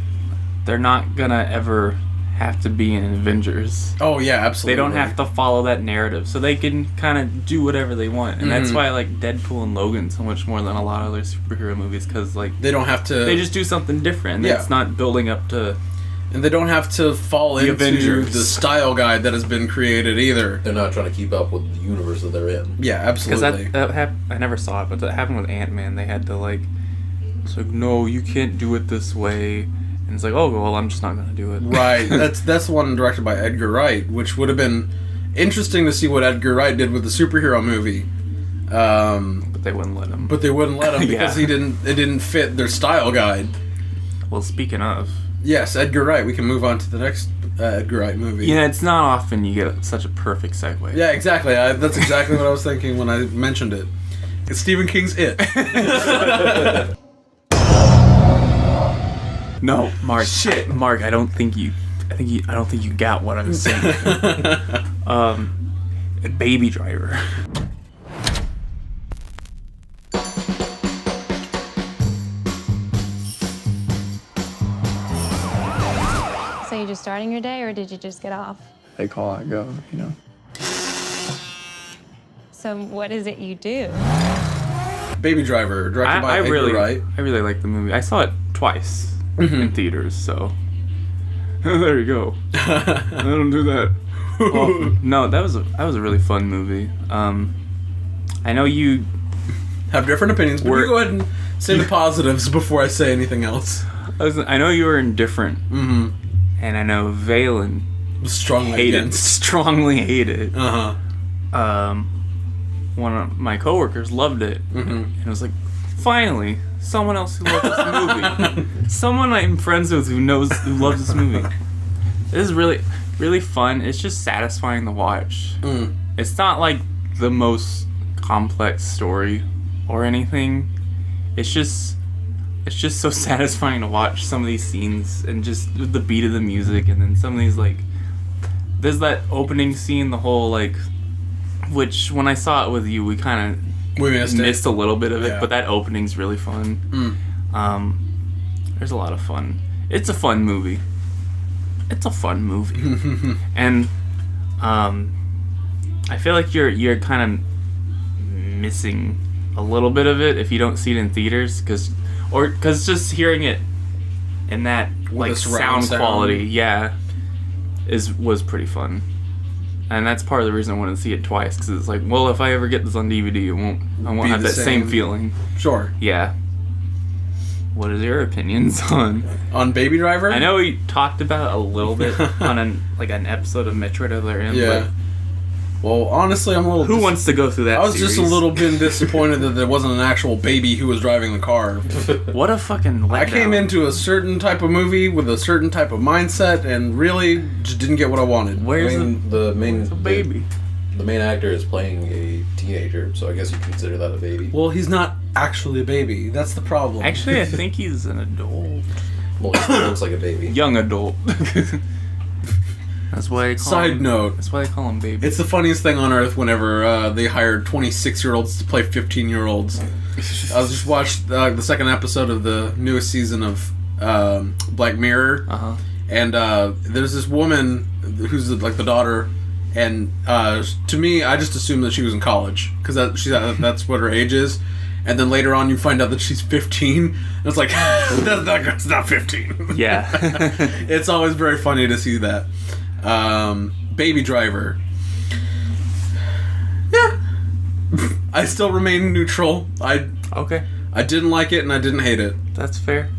they're not gonna ever have to be in Avengers. Oh, yeah, absolutely. They don't have to follow that narrative. So they can kind of do whatever they want. And that's why I like Deadpool and Logan so much more than a lot of other superhero movies. Because, like... They don't have to... They just do something different. Yeah. It's not building up to... And they don't have to fall into Avengers. the style guide that has been created either. They're not trying to keep up with the universe that they're in. Yeah, absolutely. Because I never saw it, but that happened with Ant-Man. They had to, like... It's like, no, you can't do it this way. And it's like, oh, well, I'm just not going to do it. Right. That's the one directed by Edgar Wright, which would have been interesting to see what Edgar Wright did with the superhero movie. But they wouldn't let him. But they wouldn't let him because it didn't fit their style guide. Well, speaking of... Yes, Edgar Wright. We can move on to the next Edgar Wright movie. Yeah, it's not often you get such a perfect segue. Yeah, exactly. That's exactly what I was thinking when I mentioned it. It's Stephen King's It. No, Mark. Shit, Mark. I don't think you got what I'm saying. Baby Driver. So you just starting your day, or did you just get off? They call, I go, you know. So what is it you do? Baby Driver, directed by Edgar Wright. I really like the movie. I saw it twice in theaters, so there you go. I don't do that. No, that was a really fun movie. I know you have different opinions, but you go ahead and say the positives before I say anything else. I know you were indifferent, and I know Valen strongly hate it. One of my coworkers loved it, and it was like, finally, someone else who loves this movie. Someone I'm friends with who loves this movie. This is really, really fun. It's just satisfying to watch. It's not like the most complex story or anything. It's just so satisfying to watch some of these scenes and just the beat of the music, and then some of these, like, there's that opening scene, the whole, like, which when I saw it with you, we kind of missed a little bit of it, but that opening's really fun. There's a lot of fun. It's a fun movie. And I feel like you're kind of missing a little bit of it if you don't see it in theaters, because just hearing it in that like sound quality, was pretty fun. And that's part of the reason I wanted to see it twice, because it's like, well, if I ever get this on DVD, I won't have that same feeling. Sure. Yeah. What is your opinions on Baby Driver? I know we talked about it a little bit on an episode of Metroid Other M. Yeah. Well, honestly, I'm a little... Who wants to go through that I was just a little bit disappointed that there wasn't an actual baby who was driving the car. What a fucking letdown. I came into a certain type of movie with a certain type of mindset and really just didn't get what I wanted. Where's the main baby? The main actor is playing a teenager, so I guess you consider that a baby. Well, he's not actually a baby. That's the problem. Actually, I think he's an adult. Well, he still looks like a baby. Young adult. That's why I call Side note. That's why they call him baby. It's the funniest thing on earth whenever they hired 26-year-olds to play 15-year-olds. I was just watched the second episode of the newest season of Black Mirror. And there's this woman who's like the daughter, and to me, I just assumed that she was in college because that's what her age is. And then later on, you find out that she's 15. And it's like, that girl's not 15. Yeah. It's always very funny to see that. Baby Driver. Yeah. I still remain neutral. I didn't like it and I didn't hate it. That's fair.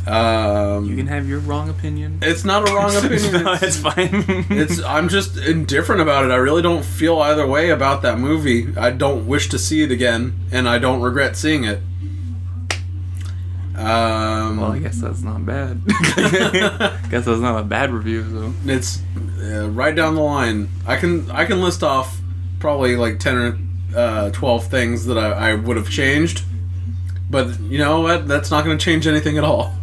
You can have your wrong opinion. It's not a wrong opinion. No, it's fine. I'm just indifferent about it. I really don't feel either way about that movie. I don't wish to see it again, and I don't regret seeing it. Well, I guess that's not bad. I guess that's not a bad review. So it's right down the line. I can list off probably like 10 or 12 things that I would have changed. But you know what? That's not going to change anything at all.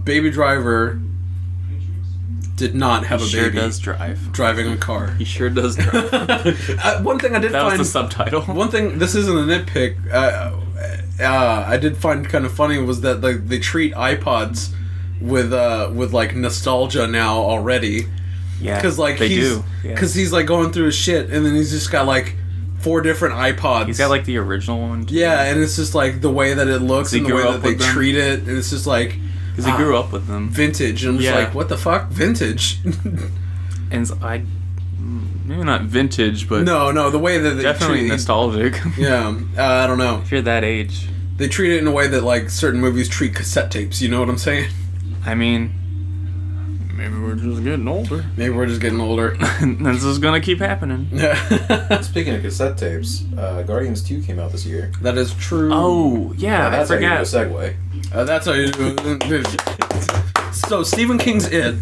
Baby Driver did not have a sure baby. Does drive. Driving a car. He sure does drive. One thing I did that find... was the subtitle. One thing, this isn't a nitpick, I did find kind of funny was that they treat iPods with like nostalgia now already. Yeah, because like they do. Because he's like going through his shit, and then he's just got like 4 different iPods. He's got like the original one too. Yeah, and it's just like the way that it looks and the way that they treat it, and it's just like because he grew up with them. Vintage, and I'm just like, what the fuck, vintage? And maybe not vintage, but no, the way that they definitely treat nostalgic. Yeah, I don't know. If you're that age, they treat it in a way that like certain movies treat cassette tapes. You know what I'm saying? I mean, maybe we're just getting older. Maybe we're just getting older. This is gonna keep happening. Speaking of cassette tapes, Guardians 2 came out this year. That is true. Oh, yeah, that's I forgot. how you do a segue. That's how you do it. So, Stephen King's It.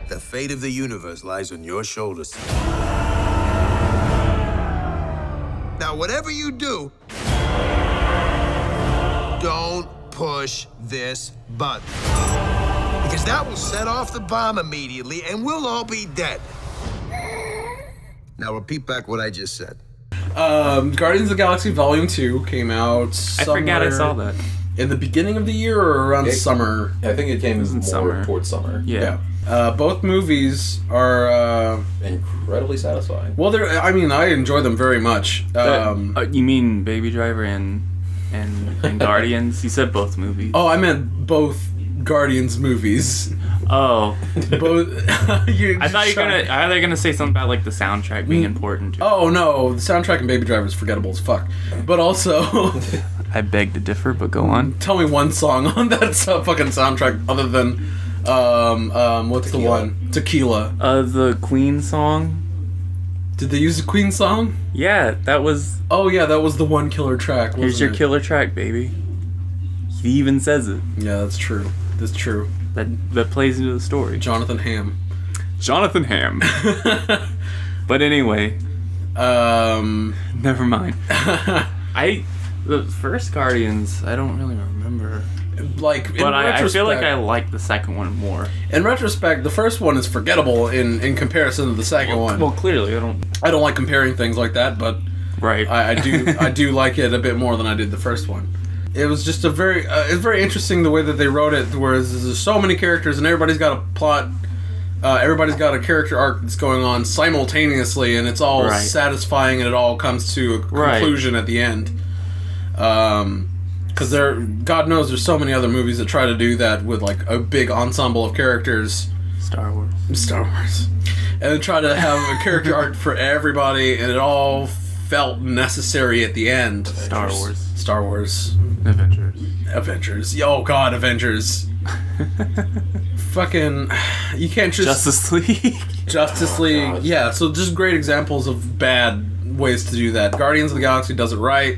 The fate of the universe lies on your shoulders. Now, whatever you do, don't push this button. Because that will set off the bomb immediately, and we'll all be dead. Now, repeat back what I just said. Guardians of the Galaxy Volume 2 came out somewhere... I forgot I saw that. In the beginning of the year or around summer? I think it came more summer. towards summer. Yeah. Both movies are... incredibly satisfying. Well, I mean, I enjoy them very much. You mean Baby Driver and Guardians? You said both movies. Oh, I meant both Guardians movies. Oh. Both. I thought you were gonna say something about like the soundtrack being important too. Oh no, the soundtrack in Baby Driver is forgettable as fuck. But also, I beg to differ, but go on. Tell me one song on that fucking soundtrack other than what's Tequila. The one? Tequila. The Queen song. Did they use the Queen song? Yeah, that was. Oh yeah, that was the one killer track. Here's your killer track, baby. He even says it. Yeah, that's true. That's true. That plays into the story. Jonathan Hamm. But anyway, never mind. The first Guardians, I don't really remember. I feel like I like the second one more. In retrospect, the first one is forgettable in comparison to the second one. Well, clearly, I don't like comparing things like that, but right, I do like it a bit more than I did the first one. It was just it's very interesting the way that they wrote it, whereas there's so many characters and everybody's got a plot, everybody's got a character arc that's going on simultaneously, and it's all satisfying and it all comes to a conclusion at the end. Because God knows there's so many other movies that try to do that with like a big ensemble of characters. Star Wars. And they try to have a character arc for everybody, and it all felt necessary at the end. Star Wars. Avengers. Oh god, Avengers. Fucking, you can't just... Justice League. God. Yeah, so just great examples of bad ways to do that. Guardians of the Galaxy does it right,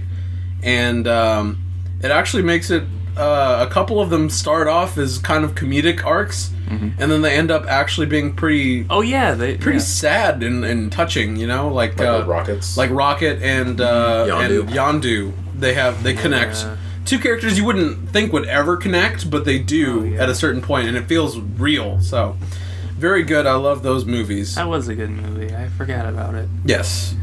and it actually makes it... a couple of them start off as kind of comedic arcs, and then they end up actually being pretty... Oh yeah, pretty sad and touching, you know? Like Rockets. Like Rocket and Yondu. They connect. Two characters you wouldn't think would ever connect, but they do at a certain point, and it feels real. So, very good. I love those movies. That was a good movie. I forgot about it. Yes.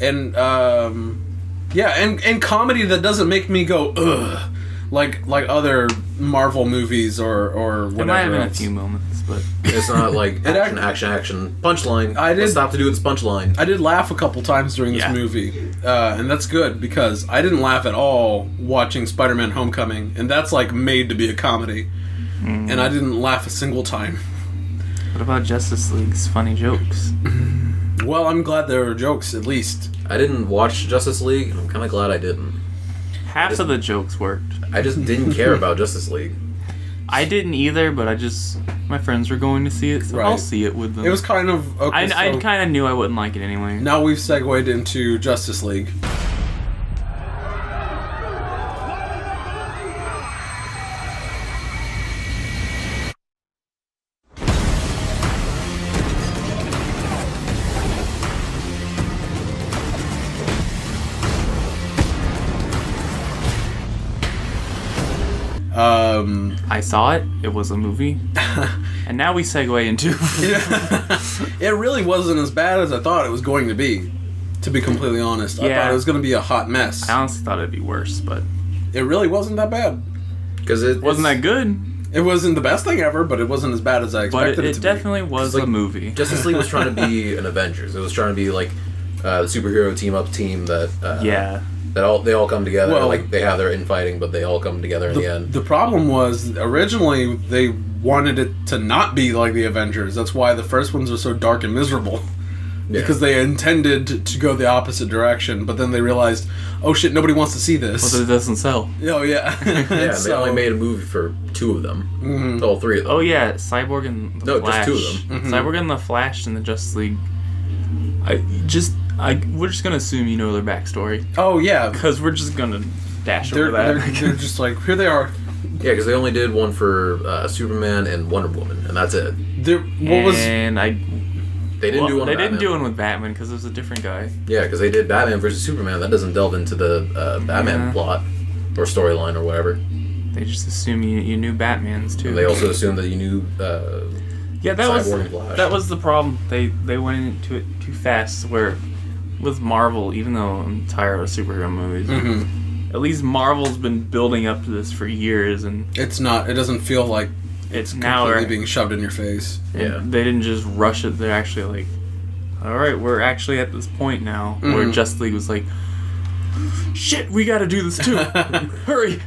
And, and comedy that doesn't make me go, ugh, like other Marvel movies or whatever. There might have been a few moments, but... It's not like action, punchline. Let's stop to do this punchline. I did laugh a couple times during this movie, and that's good, because I didn't laugh at all watching Spider-Man Homecoming, and that's like made to be a comedy, and I didn't laugh a single time. What about Justice League's funny jokes? Well, I'm glad there were jokes, at least. I didn't watch Justice League, and I'm kind of glad I didn't. Half of the jokes worked. I just didn't care about Justice League. I didn't either, but my friends were going to see it, so I'll see it with them. It was kind of... Okay, I kind of knew I wouldn't like it anyway. Now we've segued into Justice League. I saw it. It was a movie. And now we segue into... It really wasn't as bad as I thought it was going to be completely honest. I thought it was going to be a hot mess. I honestly thought it'd be worse, but... It really wasn't that bad. Because it wasn't that good. It wasn't the best thing ever, but it wasn't as bad as I expected it to be. But it definitely was a movie. Justice League was trying to be an Avengers. It was trying to be like the superhero team-up team that... they all come together. Well, like, they have their infighting, but they all come together in the end. The problem was, originally, they wanted it to not be like the Avengers. That's why the first ones are so dark and miserable. Yeah. Because they intended to go the opposite direction, but then they realized, oh shit, nobody wants to see this. Well, it doesn't sell. Oh, yeah. Yeah, they only made a movie for 2 of them. Mm-hmm. All 3 of them. Oh, yeah, Cyborg and the Flash. No, just 2 of them. Mm-hmm. Cyborg and the Flash and the Justice League. We're just gonna assume you know their backstory. Oh, yeah. Because we're just gonna dash over that. They're just like, here they are. Yeah, because they only did one for Superman and Wonder Woman, and that's it. They didn't do one. They didn't do one with Batman because it was a different guy. Yeah, because they did Batman versus Superman. That doesn't delve into the Batman plot or storyline or whatever. They just assume you knew Batman's too. And they also assumed that you knew. That was the problem. They went into it too fast. Where with Marvel, even though I'm tired of superhero movies, at least Marvel's been building up to this for years, and it's not. It doesn't feel like. It's completely being shoved in your face. Yeah. They didn't just rush it. They're actually like, alright, we're actually at this point now where Justice League was like, shit, we gotta do this too. Hurry.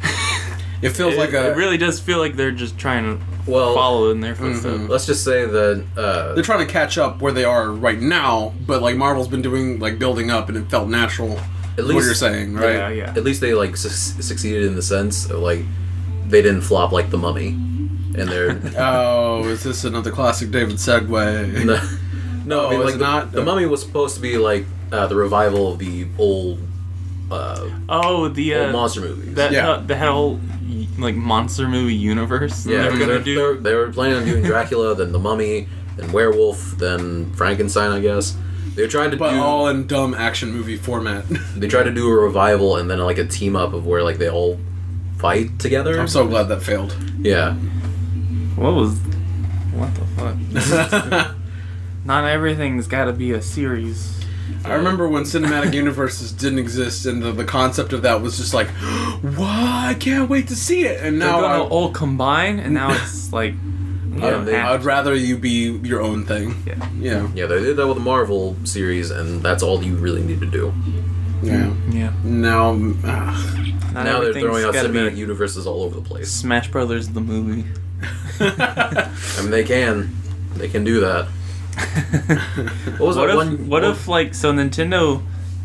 It feels like it really does feel like they're just trying to follow in their footsteps. Let's just say that they're trying to catch up where they are right now, but like Marvel's been doing like building up and it felt natural. At least, what you're saying, right? Yeah. At least they like succeeded in the sense of like they didn't flop like The Mummy. And they're is this another classic David segue? No, I mean, like not. The Mummy was supposed to be like the revival of the old old monster movies. The whole like monster movie universe. Yeah, they were gonna do. They were planning on doing Dracula, then The Mummy, then Werewolf, then Frankenstein, I guess. They were trying to do all in dumb action movie format. They tried to do a revival and then like a team up of where like they all fight together. I'm so glad that failed. Yeah. What the fuck? Not everything's got to be a series. I remember when cinematic universes didn't exist, and the concept of that was just like, what? I can't wait to see it. And now they're gonna all combine, and now it's like, I'd rather you be your own thing. Yeah. Yeah, they did that with the Marvel series, and that's all you really need to do. Yeah. Now they're throwing out cinematic universes all over the place. Smash Brothers the movie. I mean, they can do that. What if Nintendo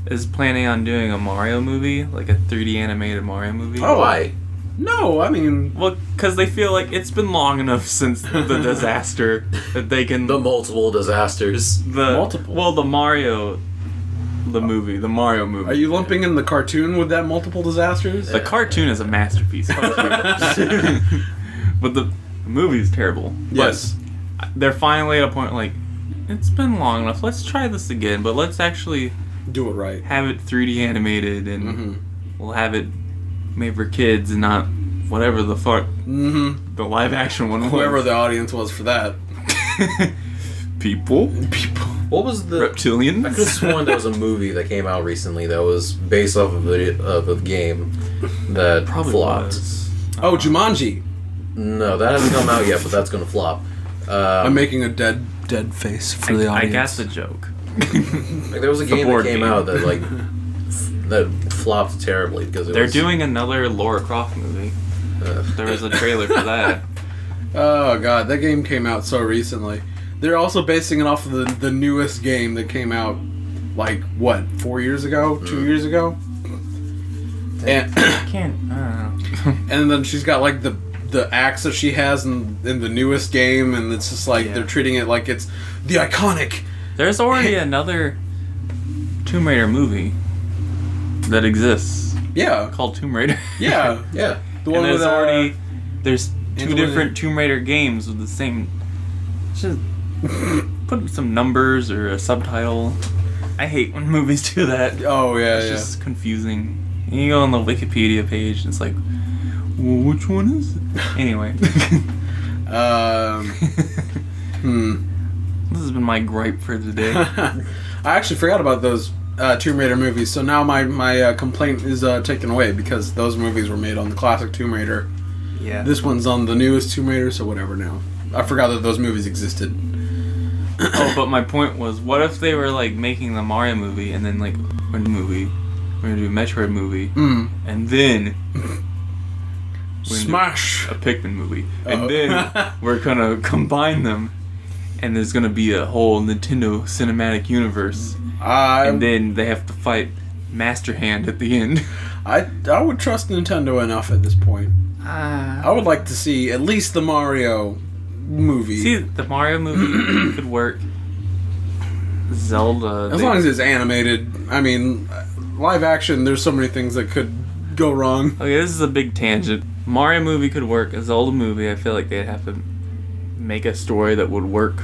is planning on doing a Mario movie, like a 3D animated Mario movie? Oh, why? No, I mean... Well, because they feel like it's been long enough since the disaster that they can... The multiple disasters. Multiple? Well, the Mario movie. Are you lumping in the cartoon with that multiple disasters? The cartoon is a masterpiece. But the movie's terrible. Yes. But they're finally at a point like, it's been long enough. Let's try this again, but let's actually... do it right. Have it 3D animated, and we'll have it made for kids and not whatever the fuck the live action one was. Whoever the audience was for that. People. What was the... Reptilians? I could have sworn there was a movie that came out recently that was based off of a game that flopped. Oh, Jumanji. No, that hasn't come out yet, but that's gonna flop. I'm making a dead face for the audience. I got the joke. Like, there was a game that came out that like that flopped terribly because they're doing another Lara Croft movie. There was a trailer for that. Oh god, that game came out so recently. They're also basing it off of the newest game that came out like 4 years ago, 2 years ago. And I don't know. And then she's got like the axe that she has in the newest game, and it's just like they're treating it like it's the iconic. There's already another Tomb Raider movie that exists. Yeah, called Tomb Raider. Yeah. The one with there's two different Tomb Raider games with the same. Just put some numbers or a subtitle. I hate when movies do that. Oh yeah, it's just confusing. And you go on the Wikipedia page, and it's like, Well, which one is it? Anyway. This has been my gripe for the day. I actually forgot about those Tomb Raider movies, so now my complaint is taken away because those movies were made on the classic Tomb Raider. Yeah. This one's on the newest Tomb Raider, so whatever now. I forgot that those movies existed. Oh, but my point was, what if they were like making the Mario movie and then like we're gonna do a Metroid movie and then Smash a Pikmin movie and then we're gonna combine them and there's gonna be a whole Nintendo cinematic universe and then they have to fight Master Hand at the end. I would trust Nintendo enough at this point. I would like to see at least the Mario movie. See, the Mario movie could work. Zelda, as long as it's animated. I mean, live action, there's so many things that could go wrong. Okay, this is a big tangent. Mario movie could work. A Zelda movie, I feel like they'd have to make a story that would work.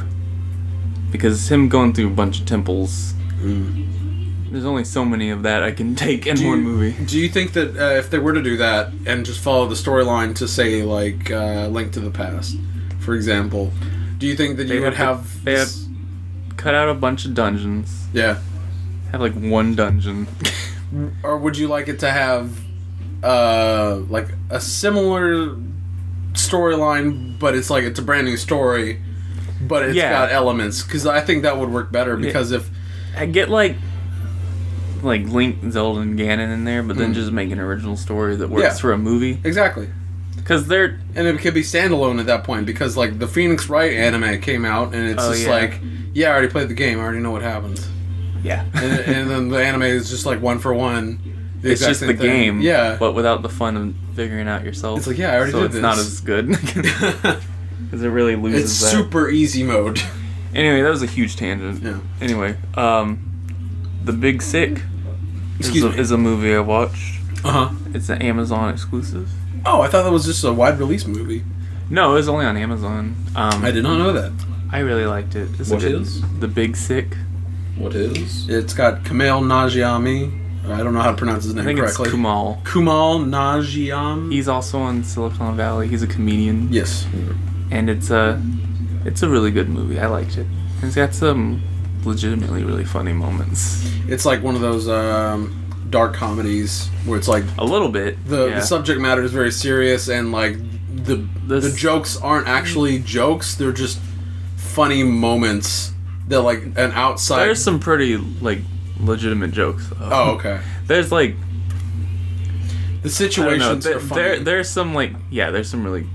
Because him going through a bunch of temples, there's only so many of that I can take in one movie. Do you think that if they were to do that and just follow the storyline to, say, like, Link to the Past, for example, do you think that you would have... They have cut out a bunch of dungeons. Yeah. Have, like, one dungeon. Or would you like it to have, like, a similar storyline, but it's like it's a brand new story, but it's got elements? Because I think that would work better, because if... I get, like Link, Zelda, and Ganon in there, but then just make an original story that works for a movie. Exactly. Because they're... And it could be standalone at that point, because, like, the Phoenix Wright anime came out, and it's like, I already played the game, I already know what happens. Yeah. and then the anime is just, like, one for one. It's just the game, yeah, but without the fun of figuring out yourself. It's like, I already did this. So it's not as good. Because it really loses It's that. super easy mode. Anyway, that was a huge tangent. Yeah. Anyway, The Big Sick is a movie I watched. It's an Amazon exclusive. Oh, I thought that was just a wide release movie. No, it was only on Amazon. I did not know that. I really liked it. What is? The Big Sick. What is? It's got Kumail Nanjiani. I don't know how to pronounce his name correctly. It's Kumail. Kumail Nanjiani. He's also on Silicon Valley. He's a comedian. Yes. And it's a really good movie. I liked it. It's got some legitimately really funny moments. It's like one of those dark comedies where it's like a little bit. The subject matter is very serious, and like the jokes aren't actually jokes. They're just funny moments that like an outside. There's some pretty like legitimate jokes. Oh, okay. There's like the situations are funny. There's some like there's some really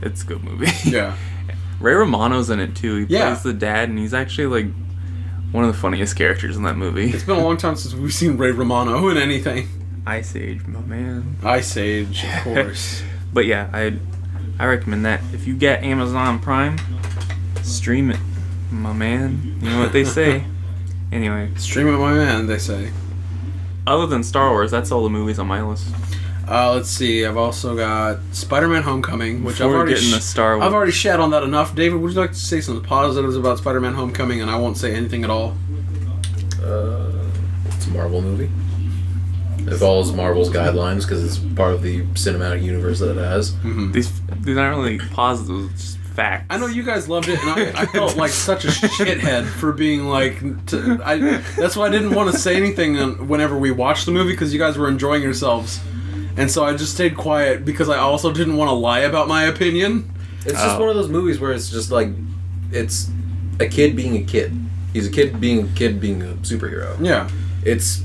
it's a good movie. Yeah. Ray Romano's in it too. He plays the dad, and he's actually like one of the funniest characters in that movie. It's been a long time since we've seen Ray Romano in anything. Ice Age, my man. Ice Age, of course. But yeah, I recommend that. If you get Amazon Prime, stream it, my man. You know what they say. Anyway. Stream it, my man, they say. Other than Star Wars, that's all the movies on my list. Let's see. I've also got Spider-Man: Homecoming, which I've already I've already shat on that enough. David, would you like to say some positives about Spider-Man: Homecoming, and I won't say anything at all? It's a Marvel movie. It follows Marvel's guidelines because it's part of the cinematic universe that it has. Mm-hmm. These aren't really positives, it's just facts. I know you guys loved it, and I felt like such a shithead for being like. That's why I didn't want to say anything whenever we watched the movie, because you guys were enjoying yourselves. And so I just stayed quiet because I also didn't want to lie about my opinion. It's just one of those movies where it's just like, it's a kid being a kid. He's a kid being a superhero. Yeah. It's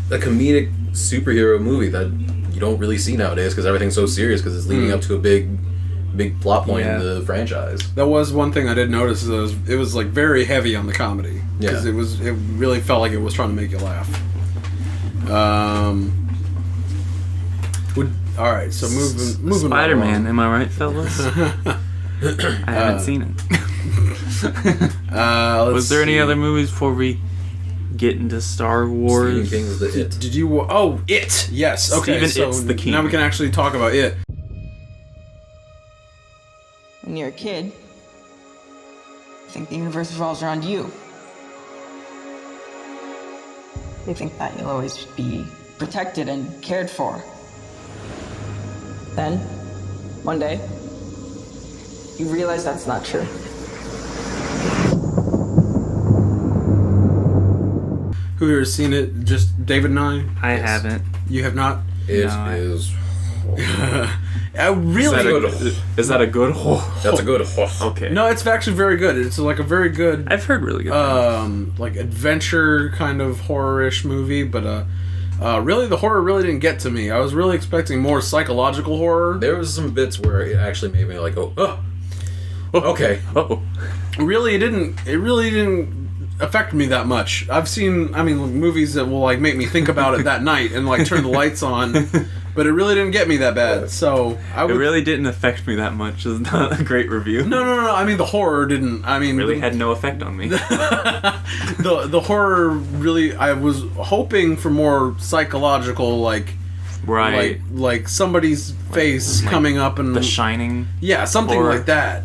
a comedic superhero movie that you don't really see nowadays because everything's so serious because it's leading up to a big plot point in the franchise. That was one thing I did notice. It was like very heavy on the comedy. Because it really felt like it was trying to make you laugh. All right, so moving Spider-Man, am I right, fellas? I haven't seen it. Was there any other movies before we get into Star Wars? Stephen King's The It. Did you? Oh, It. Yes. Okay. Stephen It's the King. Now we can actually talk about It. When you're a kid, you think the universe revolves around you. You think that you'll always be protected and cared for. Then, one day, you realize that's not true. Who here has seen it? Just David and I? I haven't. You have not? It No, is. Really? Is that a good? That's a good. Okay. No, it's actually very good. It's like a very good, I've heard really good things. like adventure kind of horror-ish movie, but really the horror really didn't get to me. I was really expecting more psychological horror. There was some bits where it actually made me like, okay. Oh. It really didn't affect me that much. I've seen, movies that will like make me think about it that night and like turn the lights on, but it really didn't get me that bad. So It really didn't affect me that much. It's not a great review. No. I mean, the horror didn't. Really had no effect on me. the horror really. I was hoping for more psychological, like. Right. Like somebody's face coming up and The Shining. Yeah, something horror. like that.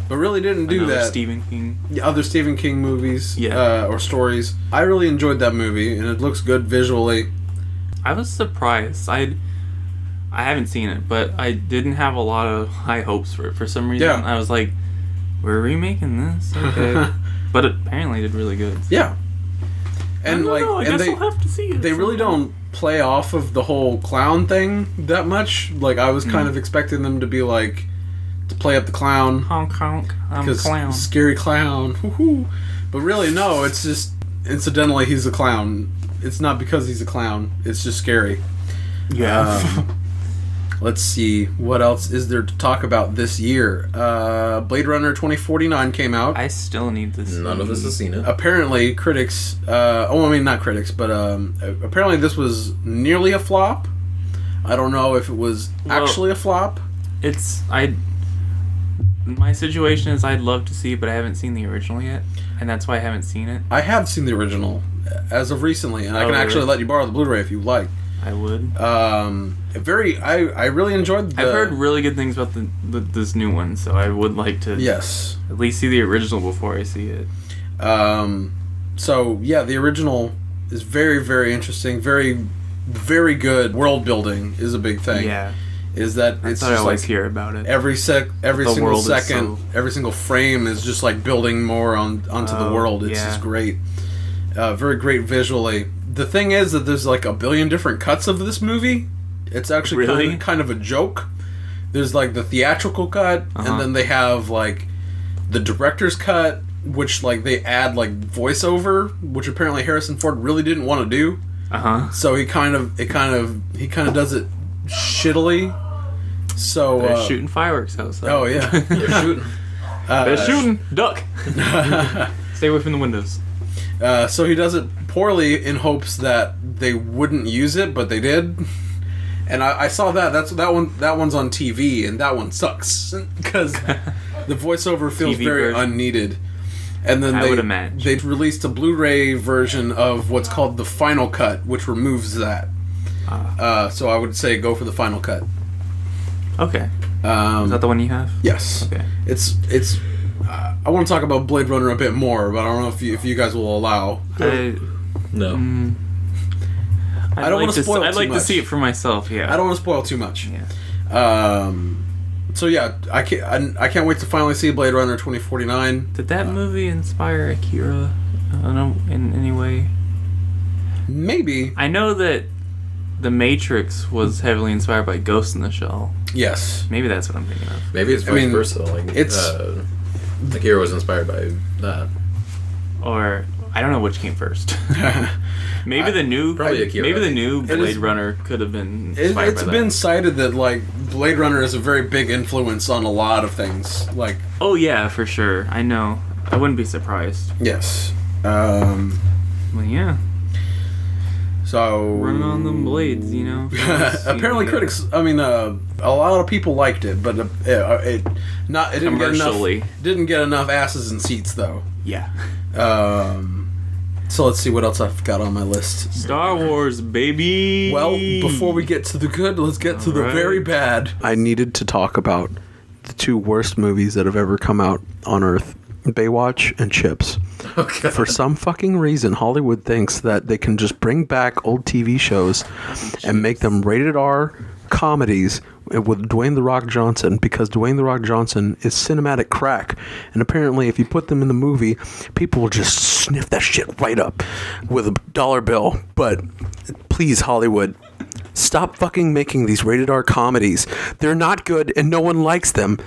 But really didn't do Another that. Stephen King. Other Stephen King movies, Yeah. or stories. I really enjoyed that movie, and it looks good visually. I was surprised. I haven't seen it, but I didn't have a lot of high hopes for it. For some reason, Yeah. I was like, "We're remaking this, okay?" But it apparently did really good. Yeah, and I guess I'll have to see it. they really don't play off of the whole clown thing that much. Like I was kind of expecting them to be like to play up the clown. Honk honk, I'm a clown. Scary clown. Woo-hoo. But really, no. It's just incidentally he's a clown. It's not because he's a clown. It's just scary. Yeah. Let's see. What else is there to talk about this year? Blade Runner 2049 came out. I still need to see. None of us has seen it. Apparently, critics... not critics, but apparently this was nearly a flop. I don't know if it was actually a flop. My situation is I'd love to see it, but I haven't seen the original yet, and that's why I haven't seen it. I have seen the original as of recently, and I can actually let you borrow the Blu-ray if you like. I would. I really enjoyed I've heard really good things about this new one, so I would like to at least see the original before I see it. So yeah, the original is very, very interesting. Very, very good. World building is a big thing. Yeah. Is that it's I just always like hear about it. every single world second, every single frame is just like building more onto the world. It's just great. Very great visually. The thing is that there's like a billion different cuts of this movie. It's actually kind of a joke. There's like the theatrical cut, and then they have like the director's cut, which like they add like voiceover, which apparently Harrison Ford really didn't want to do. So he kind of does it shittily. So they're shooting fireworks outside. Oh yeah, They're shooting. They're shooting. Duck. Stay away from the windows. So he does it poorly in hopes that they wouldn't use it, but they did. And I saw that. That one's on TV, and that one sucks because the voiceover feels TV very version. unneeded. And then I would imagine. they released a Blu-ray version of what's called the Final Cut, which removes that. So I would say go for the Final Cut. Okay. Is that the one you have? Yes. Okay. It's. I want to talk about Blade Runner a bit more, but I don't know if you guys will allow. No. I don't want to spoil too much. I'd like to see it for myself. Yeah. I don't want to spoil too much. Yeah. So yeah, I can't wait to finally see Blade Runner 2049. Did that movie inspire Akira? I don't know, in any way. Maybe. I know that The Matrix was heavily inspired by Ghost in the Shell. Yes. Maybe that's what I'm thinking of. Maybe it's vice versa. Like it's Akira was inspired by that. Or I don't know which came first. Maybe the new Blade Runner could have been inspired by that. It's been cited that like Blade Runner is a very big influence on a lot of things. Like oh yeah, for sure. I know. I wouldn't be surprised. Yes. Well, yeah. So running on them blades, you know. Apparently, critics. I mean, a lot of people liked it, but it didn't get enough asses in seats though. Yeah. So let's see what else I've got on my list. Star Wars, baby. Well, before we get to the good, let's get to the very bad. I needed to talk about the two worst movies that have ever come out on Earth: Baywatch and Chips. Okay. For some fucking reason, Hollywood thinks that they can just bring back old TV shows and make them rated R, comedies with Dwayne The Rock Johnson, because Dwayne The Rock Johnson is cinematic crack. And apparently if you put them in the movie, people will just sniff that shit right up with a dollar bill. But please, Hollywood, stop fucking making these rated R comedies. They're not good and no one likes them.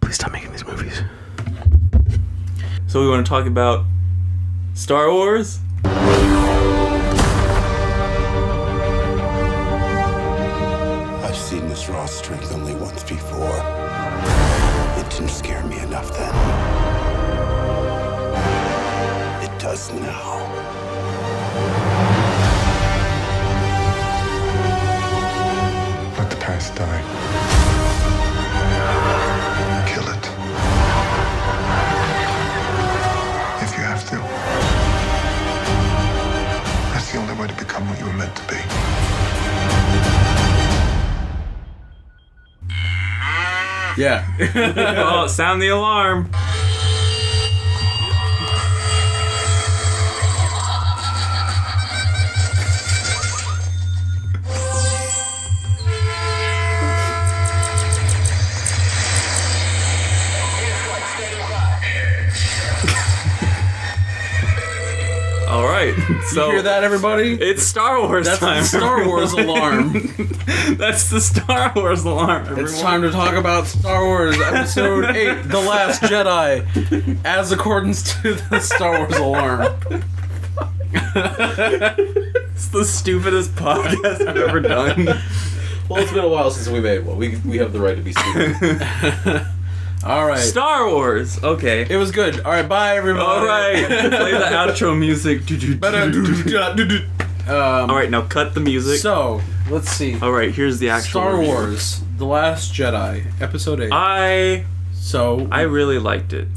Please stop making these movies. So we want to talk about Star Wars? I've seen this raw strength only once before. It didn't scare me enough then. It does now. Let the past die. Kill it. If you have to. That's the only way to become what you were meant to be. Yeah. Oh, sound the alarm. All right. So you hear that, everybody? It's Star Wars That's time. the Star Wars alarm. That's the Star Wars alarm. Everyone. It's time to talk about Star Wars Episode 8, The Last Jedi, as accordance to the Star Wars alarm. It's the stupidest podcast I've ever done. Well, it's been a while since we made one. We have the right to be stupid. All right. Star Wars. Okay. It was good. All right, bye, everybody. All right. Play the outro music. All right, now cut the music. So, let's see. All right, here's the actual Star review. Wars, The Last Jedi, Episode 8. I really liked it.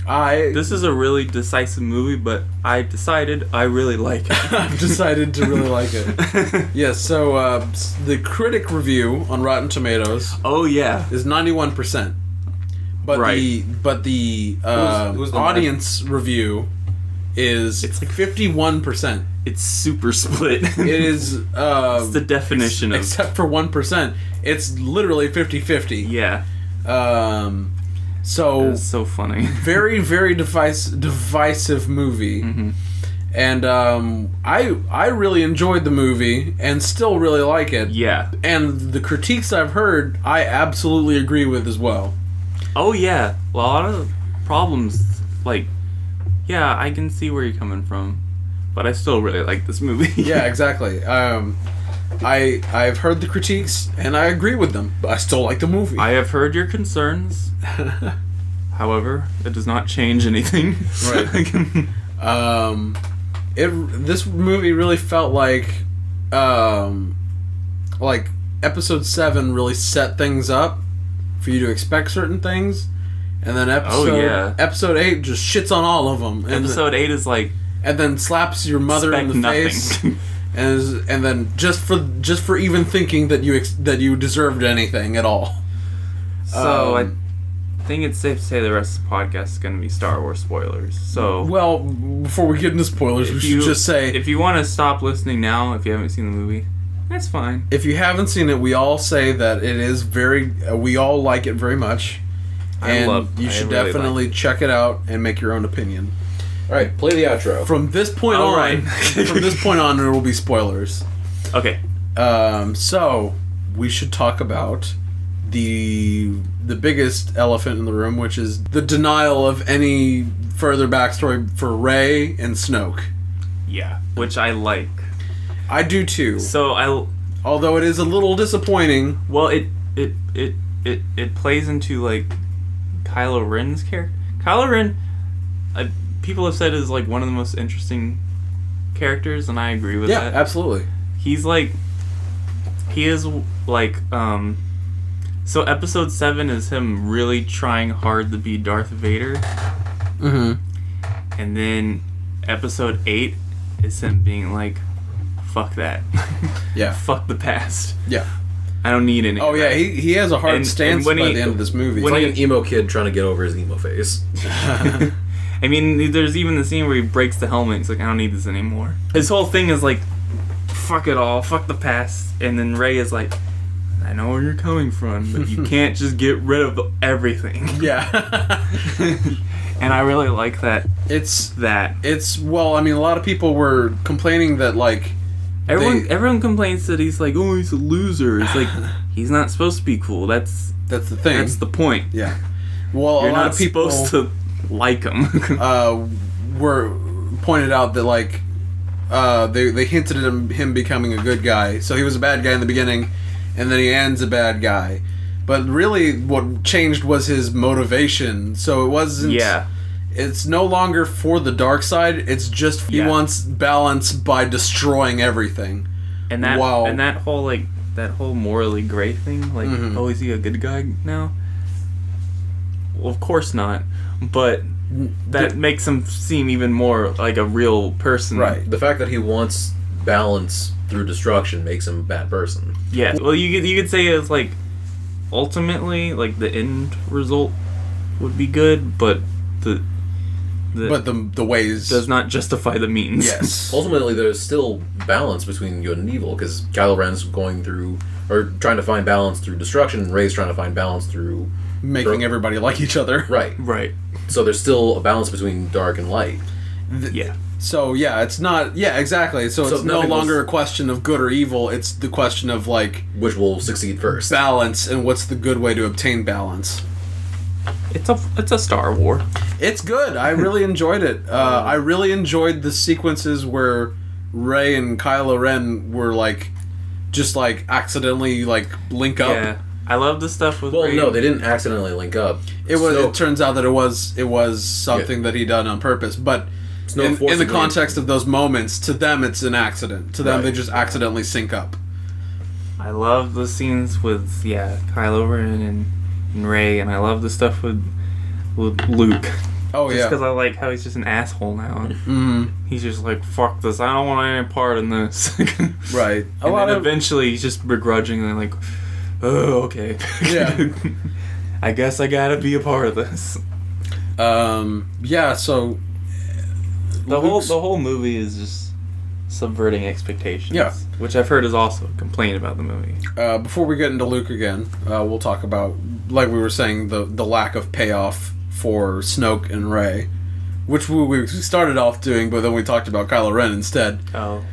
This is a really decisive movie, but I decided I really like it. I've decided to really like it. Yes, so the critic review on Rotten Tomatoes. Oh yeah, is 91%. But right. the audience review is it's like 51%. It's super split. It is it's the definition of except for 1%. It's literally 50-50. Yeah. So it's so funny. Very, very divisive movie. Mm-hmm. And I really enjoyed the movie and still really like it. Yeah. And the critiques I've heard, I absolutely agree with as well. Oh yeah, well, a lot of the problems, like, yeah, I can see where you're coming from, but I still really like this movie. Yeah, exactly. I've heard the critiques and I agree with them, but I still like the movie. I have heard your concerns. However, it does not change anything. Right. This movie really felt like Episode 7 really set things up for you to expect certain things, and then episode 8 just shits on all of them. And episode 8 is like, and then slaps your mother in the face, and then just for even thinking that you deserved anything at all. So I think it's safe to say the rest of the podcast is going to be Star Wars spoilers. So well, before we get into spoilers, we should just say if you want to stop listening now, if you haven't seen the movie, that's fine. If you haven't seen it, we all say that it is very. We all like it very much, and you should definitely check it out and make your own opinion. All right, play the outro. From this point on, there will be spoilers. Okay. So we should talk about the biggest elephant in the room, which is the denial of any further backstory for Rey and Snoke. Yeah, which I like. I do too. So although it is a little disappointing. Well, it plays into like Kylo Ren's character. Kylo Ren, people have said is like one of the most interesting characters, and I agree with that. Yeah, absolutely. He is like so episode 7 is him really trying hard to be Darth Vader. Mm-hmm. And then episode 8 is him being like, fuck that. Yeah. Fuck the past. Yeah. I don't need any. Oh yeah, he has a hard stance by the end of this movie. It's like an emo kid trying to get over his emo phase. I mean, there's even the scene where he breaks the helmet. He's like, I don't need this anymore. His whole thing is like, fuck it all, fuck the past. And then Rey is like, I know where you're coming from, but you can't just get rid of everything. Yeah. And I really like that. Well, I mean, a lot of people were complaining that, like... Everyone complains that he's like, oh, he's a loser. It's like, he's not supposed to be cool. That's the thing. That's the point. Yeah. Well, you're a lot not of people supposed to like him. were pointed out that, like, they hinted at him becoming a good guy. So he was a bad guy in the beginning, and then he ends a bad guy. But really, what changed was his motivation. So it wasn't... Yeah. It's no longer for the dark side. It's just he wants balance by destroying everything. And that whole morally gray thing, like, oh, is he a good guy now? Well, of course not. But that makes him seem even more like a real person. Right. The fact that he wants balance through destruction makes him a bad person. Yeah. Well, you could say it's like ultimately, like, the end result would be good, but the ways does not justify the means. Yes. Ultimately, there's still balance between good and evil, because Kylo Ren's going through, or trying to find balance through destruction, and Rey's trying to find balance through making everybody like each other. Right. So there's still a balance between dark and light. So it's not. Yeah, exactly. So it's no longer a question of good or evil. It's the question of, like, which will succeed first. Balance, and what's the good way to obtain balance. It's a Star War. It's good. I really enjoyed it. I really enjoyed the sequences where Rey and Kylo Ren were, like, just, like, accidentally, like, link up. Yeah. I love the stuff with Well, Rey. no, they didn't accidentally link up. It turns out that it was something that he done on purpose. But in the context of those moments, to them it's an accident. To them, they just accidentally sync up. I love the scenes with Kylo Ren and Rey, and I love the stuff with Luke. Oh, just because I like how he's just an asshole now. He's just like, fuck this, I don't want any part in this. Right. And then eventually he's just begrudgingly like, oh, okay. Yeah. I guess I gotta be a part of this. So the whole movie is just subverting expectations. Yeah. Which I've heard is also a complaint about the movie. Before we get into Luke again, we'll talk about, like we were saying, the lack of payoff for Snoke and Rey, which we started off doing, but then we talked about Kylo Ren instead. Oh.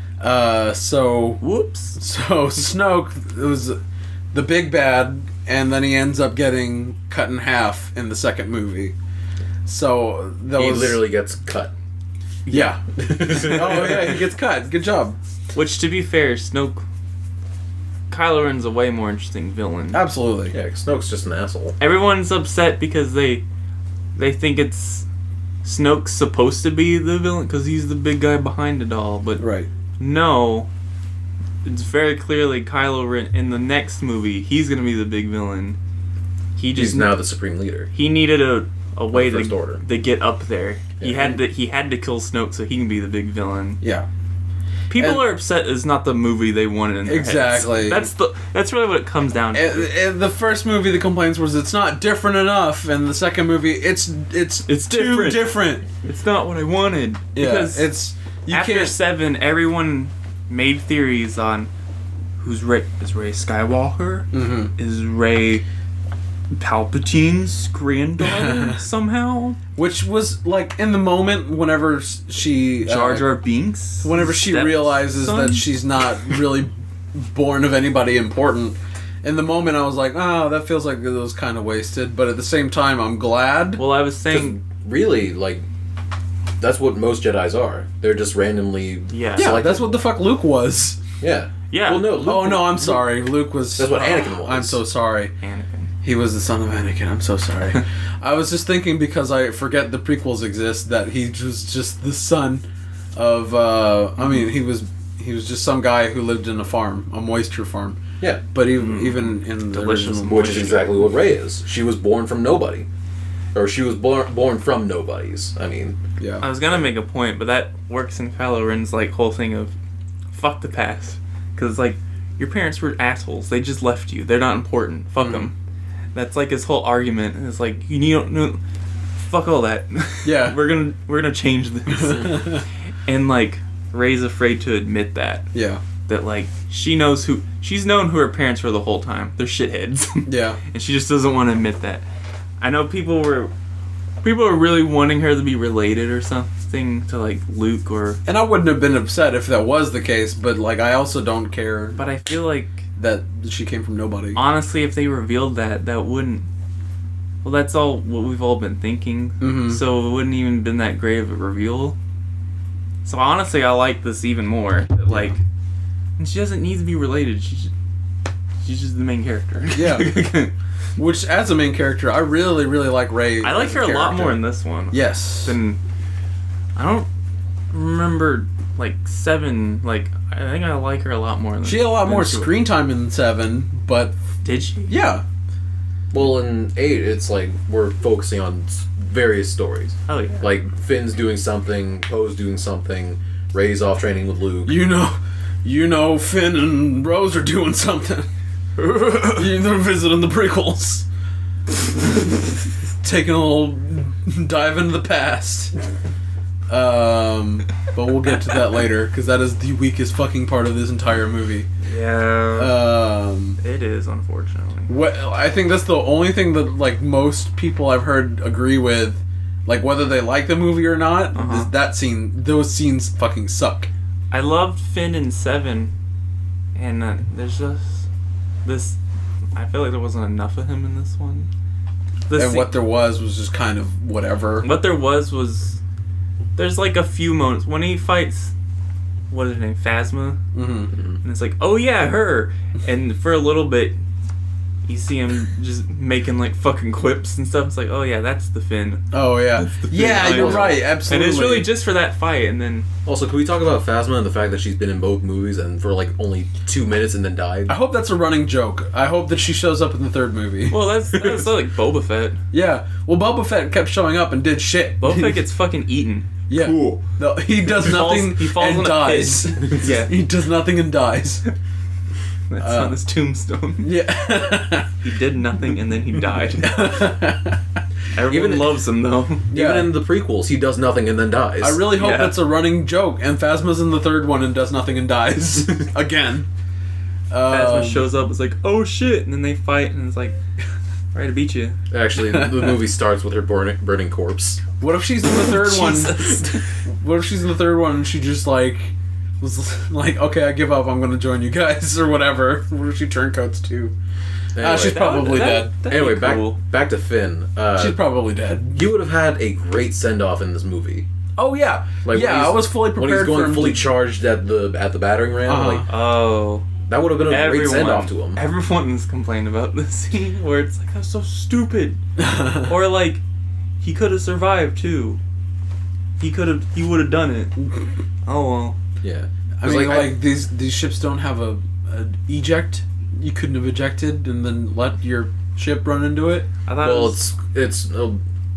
Whoops. So Snoke was the big bad, and then he ends up getting cut in half in the second movie. So he literally gets cut. Yeah. Oh yeah, he gets cut. Good job. Which, to be fair, Kylo Ren's a way more interesting villain. Absolutely. Yeah, Snoke's just an asshole. Everyone's upset because they think it's Snoke's supposed to be the villain because he's the big guy behind it all. But no, it's very clearly Kylo Ren in the next movie. He's gonna be the big villain. He's now the supreme leader. He needed a way to get up there. Yeah. He had to kill Snoke so he can be the big villain. Yeah. People are upset it's not the movie they wanted in their exactly. heads. That's really what it comes down to. And the first movie, the complaints was it's not different enough, and the second movie, it's too different. It's not what I wanted. Yeah, because after 7, everyone made theories on who's Rey. Is Rey Skywalker? Mm-hmm. Is Rey Palpatine's granddaughter somehow? Which was, like, in the moment, whenever she... Jar Jar Binks? Whenever she realizes that she's not really born of anybody important, in the moment I was like, oh, that feels like it was kind of wasted, but at the same time, I'm glad. Well, I was saying... Really, like, that's what most Jedis are. They're just randomly... Yeah, that's what the fuck Luke was. Yeah. Yeah. Well, no, Luke, I'm sorry. Luke was... That's what Anakin was. I'm so sorry. Anakin. He was the son of Anakin. I'm so sorry. I was just thinking, because I forget the prequels exist, that he was just the son of... he was just some guy who lived in a moisture farm. Yeah. But even in the original... Which is exactly what Rey is. She was born from nobody. Or she was born from nobodies. I mean... Yeah. I was gonna make a point, but that works in Kylo Ren's, like, whole thing of fuck the past. Because, like, your parents were assholes. They just left you. They're not important. Fuck them. That's like his whole argument. It's like, fuck all that. Yeah. we're gonna change this. And, like, Rey's afraid to admit that. Yeah. that like she's known who her parents were the whole time. They're shitheads. Yeah. And she just doesn't want to admit that. I know people were really wanting her to be related or something to like Luke or. And I wouldn't have been upset if that was the case, but like I also don't care. But I feel like that she came from nobody. Honestly, if they revealed that wouldn't. Well, that's all what we've all been thinking. Mm-hmm. So it wouldn't even been that great of a reveal. So honestly, I like this even more. That, like, and she doesn't need to be related. She's just the main character. Yeah. Which, as a main character, I really, really like Rey. I like her a lot more in this one. Yes. Than I don't remember like 7. Like I think I like her a lot more. She had a lot more screen time in 7, but did she? Yeah. Well, in 8, it's like we're focusing on various stories. Oh yeah. Like Finn's doing something, Poe's doing something, Rey's off training with Luke. You know, Finn and Rose are doing something. They're visiting the prequels. Taking a little dive into the past. But we'll get to that later, because that is the weakest fucking part of this entire movie. Yeah. It is, unfortunately. I think that's the only thing that like most people I've heard agree with, like whether they like the movie or not, is that scene. Those scenes fucking suck. I loved Finn in 7, and there's just this. I feel like there wasn't enough of him in this one. What there was just kind of whatever. What there was there's like a few moments when he fights. What is her name? Phasma? Mm-hmm. And it's like, oh yeah, her. And for a little bit, you see him just making like fucking quips and stuff. It's like, oh yeah, that's the Finn. Oh yeah. Yeah, you're right, absolutely. And it's really just for that fight, and then... Also, can we talk about Phasma and the fact that she's been in both movies and for like only 2 minutes and then died? I hope that's a running joke. I hope that she shows up in the 3rd movie. Well, that's like Boba Fett. Yeah. Well, Boba Fett kept showing up and did shit. Boba Fett gets fucking eaten. Yeah. Cool. No, he does nothing he falls and dies. Yeah. He does nothing and dies. That's on his tombstone. Yeah. He did nothing and then he died. Everyone loves him though. Yeah. Even in the prequels, he does nothing and then dies. I really hope that's a running joke. And Phasma's in the 3rd one and does nothing and dies. Again. Phasma shows up, it's like, oh shit, and then they fight and it's like, ready to beat you. Actually, the movie starts with her burning corpse. What if she's in the 3rd one? What if she's in the 3rd one and she just like was like, okay, I give up. I'm going to join you guys or whatever. What if she turncoats too? Anyway, she's probably dead. Anyway, back to Finn. She's probably dead. You would have had a great send off in this movie. Oh yeah, like I was fully prepared. When he's going fully charged at the battering ram, like that would have been a great send off to him. Everyone's complained about this scene where it's like, that's so stupid, or like he could have survived too. He would have done it. Oh well. Yeah. I mean, like these ships don't have a eject. You couldn't have ejected and then let your ship run into it. It's.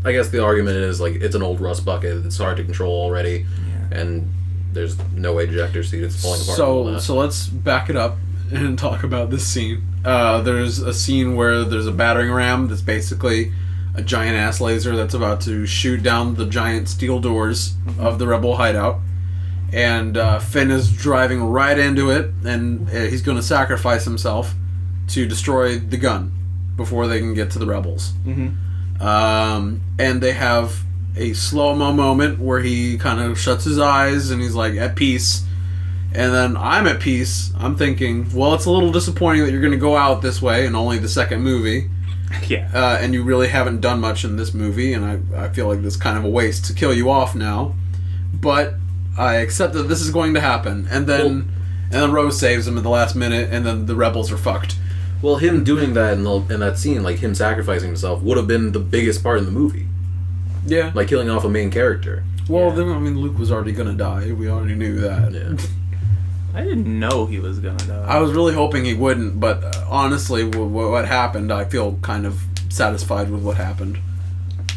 I guess the argument is like it's an old rust bucket. It's hard to control already, and there's no ejector seat. It's falling apart. So let's back it up and talk about this scene. There's a scene where there's a battering ram that's basically a giant ass laser that's about to shoot down the giant steel doors of the rebel hideout. And Finn is driving right into it, and he's going to sacrifice himself to destroy the gun before they can get to the rebels. Mm-hmm. And they have a slow-mo moment where he kind of shuts his eyes and he's like at peace. And then I'm at peace. I'm thinking, well, it's a little disappointing that you're going to go out this way in only the 2nd movie. Yeah. And you really haven't done much in this movie, and I feel like this is kind of a waste to kill you off now. But I accept that this is going to happen, and then Rose saves him at the last minute, and then the rebels are fucked. Well, him doing that in that scene, like him sacrificing himself, would have been the biggest part in the movie. Yeah, like killing off a main character. Well, then I mean, Luke was already gonna die. We already knew that. Yeah. I didn't know he was gonna die. I was really hoping he wouldn't, but honestly, what happened, I feel kind of satisfied with what happened.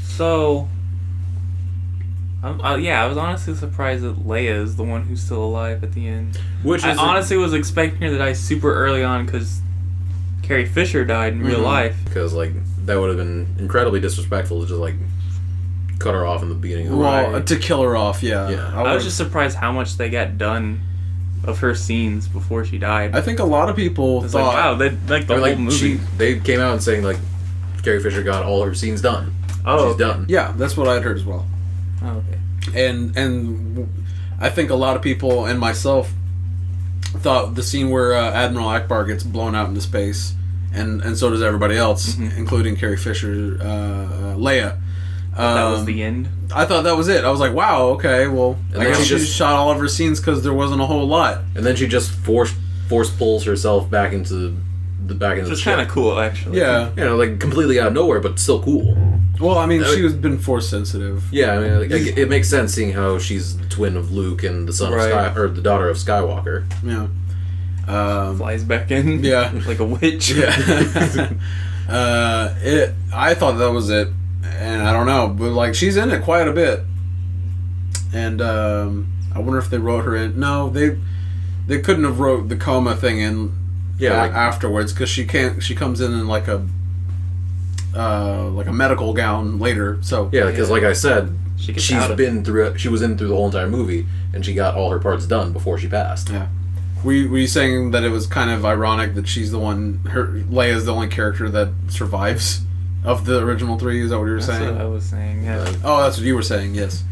So. I was honestly surprised that Leia is the one who's still alive at the end. I honestly was expecting her to die super early on because Carrie Fisher died in real life. Because like that would have been incredibly disrespectful to just like cut her off in the beginning of the movie. To kill her off, yeah. I was just surprised how much they got done of her scenes before she died. I think a lot of people It's thought, like, wow, that like the whole movie. They came out and saying like Carrie Fisher got all her scenes done. Oh, she's done. Yeah, that's what I'd heard as well. Oh, okay. And I think a lot of people and myself thought the scene where Admiral Akbar gets blown out into space, and so does everybody else, including Carrie Fisher, Leia. That was the end. I thought that was it. I was like, wow, okay, well, And I then guess she she just shot all of her scenes because there wasn't a whole lot. And then she just force pulls herself back into the Which is kind of cool, actually. Yeah, you know, like completely out of nowhere, but still cool. Well, I mean, she was been force sensitive. Yeah, I mean, like, it makes sense seeing how she's the twin of Luke and the son of or the daughter of Skywalker. Yeah. Flies back in. Yeah. Like a witch. Yeah. I thought that was it, and I don't know, but like she's in it quite a bit, and I wonder if they wrote her in. No, they couldn't have wrote the coma thing in. Yeah, afterwards, because she comes in like a medical gown later. So yeah, because like I said, she was in through the whole entire movie, and she got all her parts done before she passed. Yeah. Were you saying that it was kind of ironic that she's the one, Leia's the only character that survives of the original three? Is that what you were saying? That's what I was saying. Yeah. Oh, that's what you were saying. Yes.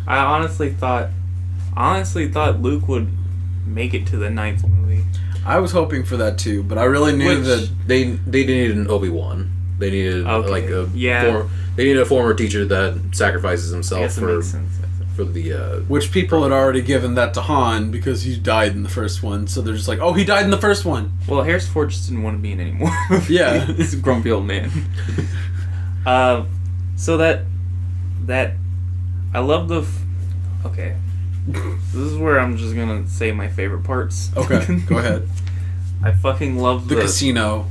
I honestly thought Luke would make it to the 9th movie. I was hoping for that too, but I really knew that they needed an Obi-Wan. They needed they needed a former teacher that sacrifices himself for the which people had already given that to Han because he died in the first one, so they're just like, oh, he died in the first one. Well, Harrison Ford just didn't want to be in it anymore. Yeah. He's a grumpy old man. So that I love the okay. This is where I'm just gonna say my favorite parts. Okay, go ahead. I fucking love the casino.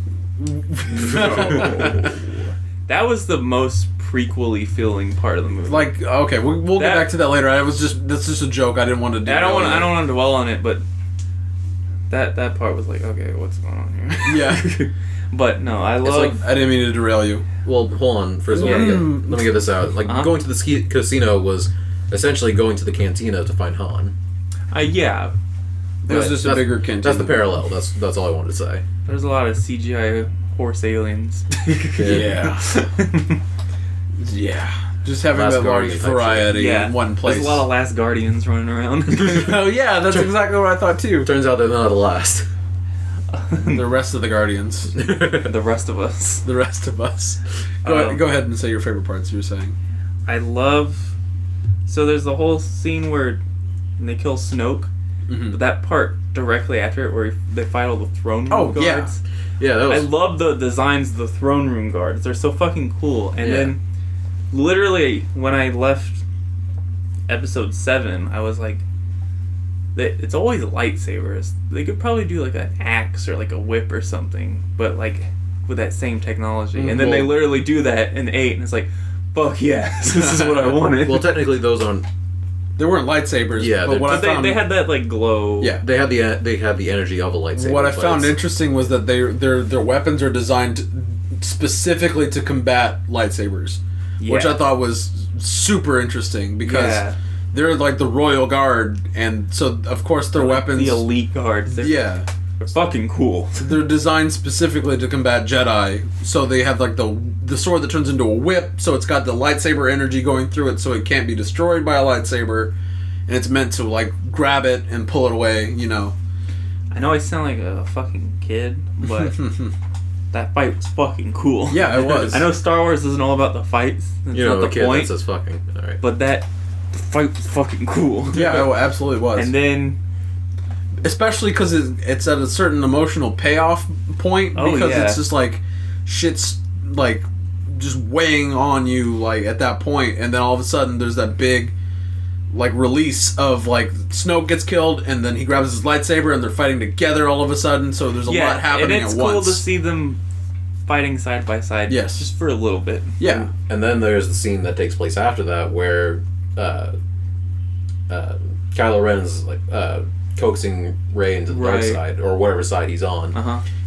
That was the most prequel-y feeling part of the movie. Like, okay, we'll get back to that later. That's just a joke. I didn't want to do. I don't want to dwell on it, but that part was like, okay, what's going on here? Yeah. But no, I love. I didn't mean to derail you. Well, hold on. First of all, let me get this out. Like going to the casino was essentially going to the cantina to find Han. Yeah. It was just a bigger cantina. That's the parallel. That's all I wanted to say. There's a lot of CGI horse aliens. Yeah. Yeah. Just having that large variety in one place. There's a lot of Last Guardians running around. Oh yeah, that's exactly what I thought too. Turns out they're not the last. The rest of the Guardians. The rest of us. The rest of us. Go ahead and say your favorite parts you were saying. I love... So there's the whole scene where they kill Snoke. Mm-hmm. But that part directly after it where they fight all the throne room guards. Yeah, that was... I love the designs of the throne room guards. They're so fucking cool. And then, literally, when I left episode 7, I was like, it's always lightsabers. They could probably do like an axe or like a whip or something, but like with that same technology. And then they literally do that in 8, and it's like, fuck yes, this is what I wanted. Well, technically those aren't... They weren't lightsabers. Yeah, but they had that like glow. Yeah, they had the energy of a lightsaber. What I found interesting was that their weapons are designed specifically to combat lightsabers, which I thought was super interesting because they're like the royal guard, and so of course their weapons, the elite guards. They're fucking cool. They're designed specifically to combat Jedi, so they have like the sword that turns into a whip, so it's got the lightsaber energy going through it, so it can't be destroyed by a lightsaber, and it's meant to like grab it and pull it away, you know. I know I sound like a fucking kid, but that fight was fucking cool. Yeah, it was. I know Star Wars isn't all about the fights. It's you know, not the kid point, that says fucking. All right. But the fight was fucking cool. Yeah, it absolutely was. And then... Especially because it's at a certain emotional payoff point, because it's just like shit's like just weighing on you like at that point, and then all of a sudden there's that big like release of like Snoke gets killed, and then he grabs his lightsaber and they're fighting together all of a sudden. So there's a lot happening at once. And it's cool to see them fighting side by side. Yes, just for a little bit. Yeah, and then there's the scene that takes place after that where Kylo Ren's like. Coaxing Rey into the dark side, or whatever side he's on.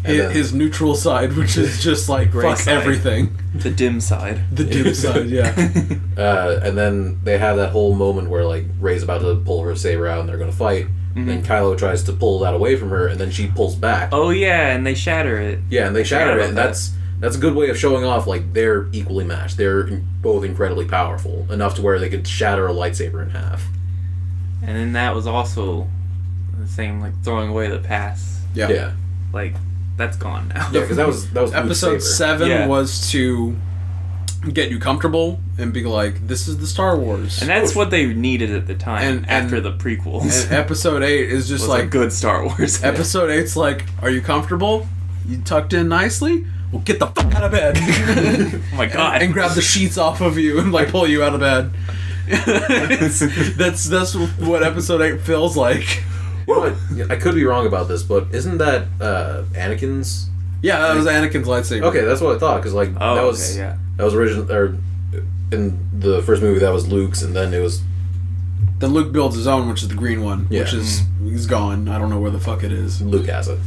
His neutral side, which is just like fuck side. Everything. The dim side. The dim side, yeah. And then they have that whole moment where like Rey's about to pull her saber out and they're gonna fight, Then Kylo tries to pull that away from her, and then she pulls back. Oh yeah, and they shatter it. Yeah, and they shatter it, and that's a good way of showing off, like, they're equally matched. They're both incredibly powerful, enough to where they could shatter a lightsaber in half. And then that was also the same, like, throwing away the pass. Yeah. Like, that's gone now. Yeah, because that was Episode 7 Yeah. was to get you comfortable and be like, this is the Star Wars. And that's what they needed at the time, after the prequels. And Episode 8 is just was like... a good Star Wars. Episode 8's like, are you comfortable? You tucked in nicely? Well, get the fuck out of bed. Oh my god. And grab the sheets off of you and, like, pull you out of bed. that's what Episode 8 feels like. You know what? I could be wrong about this, but isn't that Anakin's? Yeah, that was Anakin's lightsaber. Okay, that's what I thought, because, like, that was original, or in the first movie that was Luke's, and then it was... Then Luke builds his own, which is the green one, Yeah. which is... He's gone. I don't know where the fuck it is. Luke has it.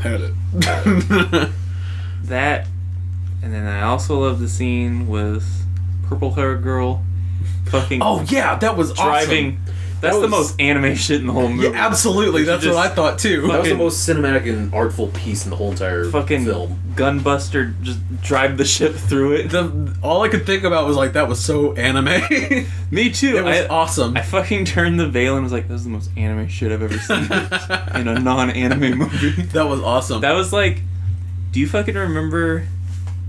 Had it. That, and then I also love the scene with purple hair girl fucking... Oh, yeah, that was driving... awesome. That's the most anime shit in the whole movie. Yeah, absolutely. That's what I thought, too. That was the most cinematic and artful piece in the whole entire film. Gunbuster just drive the ship through it. All I could think about was, like, that was so anime. Me too. It was awesome. I fucking turned the veil and was like, this is the most anime shit I've ever seen in a non-anime movie. That was awesome. That was like, do you fucking remember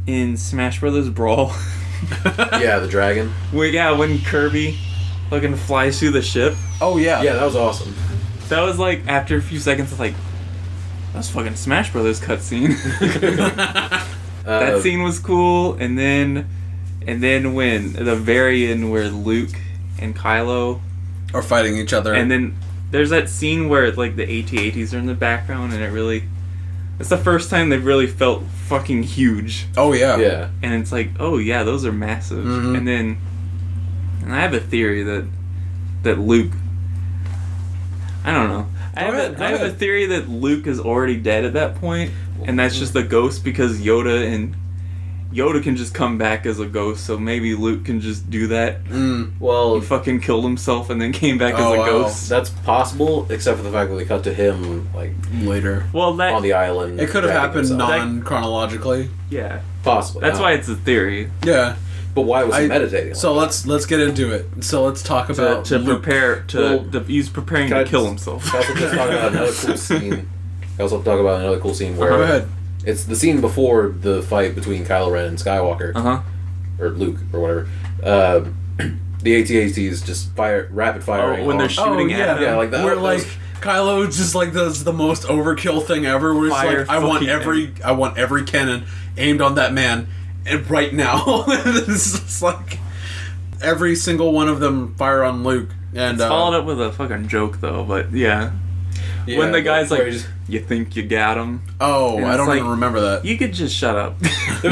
in Smash Brothers Brawl? Yeah, the dragon. When Kirby fucking flies through the ship. Oh, yeah. Yeah, that was awesome. That was like, after a few seconds, I was like, that's fucking Smash Brothers cutscene. That scene was cool, and then when the very end where Luke and Kylo are fighting each other, and then there's that scene where like the AT-ATs are in the background, and it's the first time they've really felt fucking huge. Oh yeah, yeah, and it's like, oh yeah, those are massive. And I have a theory that Luke, I don't know. I have a theory that Luke is already dead at that point, and that's just a ghost because Yoda can just come back as a ghost, so maybe Luke can just do that. Well, he fucking killed himself and then came back as a ghost. That's possible, except for the fact that they cut to him like later. Well, on the island. It could have happened non-chronologically. Yeah, possibly. That's why it's a theory. Yeah. But why was he meditating? So let's get into it. So let's talk about Luke. He's preparing to kill himself. I also just talk about another cool scene. I also talk about another cool scene where go ahead. It's the scene before the fight between Kylo Ren and Skywalker, or Luke or whatever. The AT-ATs just rapid firing. when they're shooting at him. Yeah, like that. Where like Kylo just like does the most overkill thing ever. Where it's like I want every cannon aimed on that man. And right now, it's just like every single one of them fire on Luke. And it's followed up with a fucking joke though, but yeah. When the guy's like, you think you got him? Oh, I don't even remember that. You could just shut up. There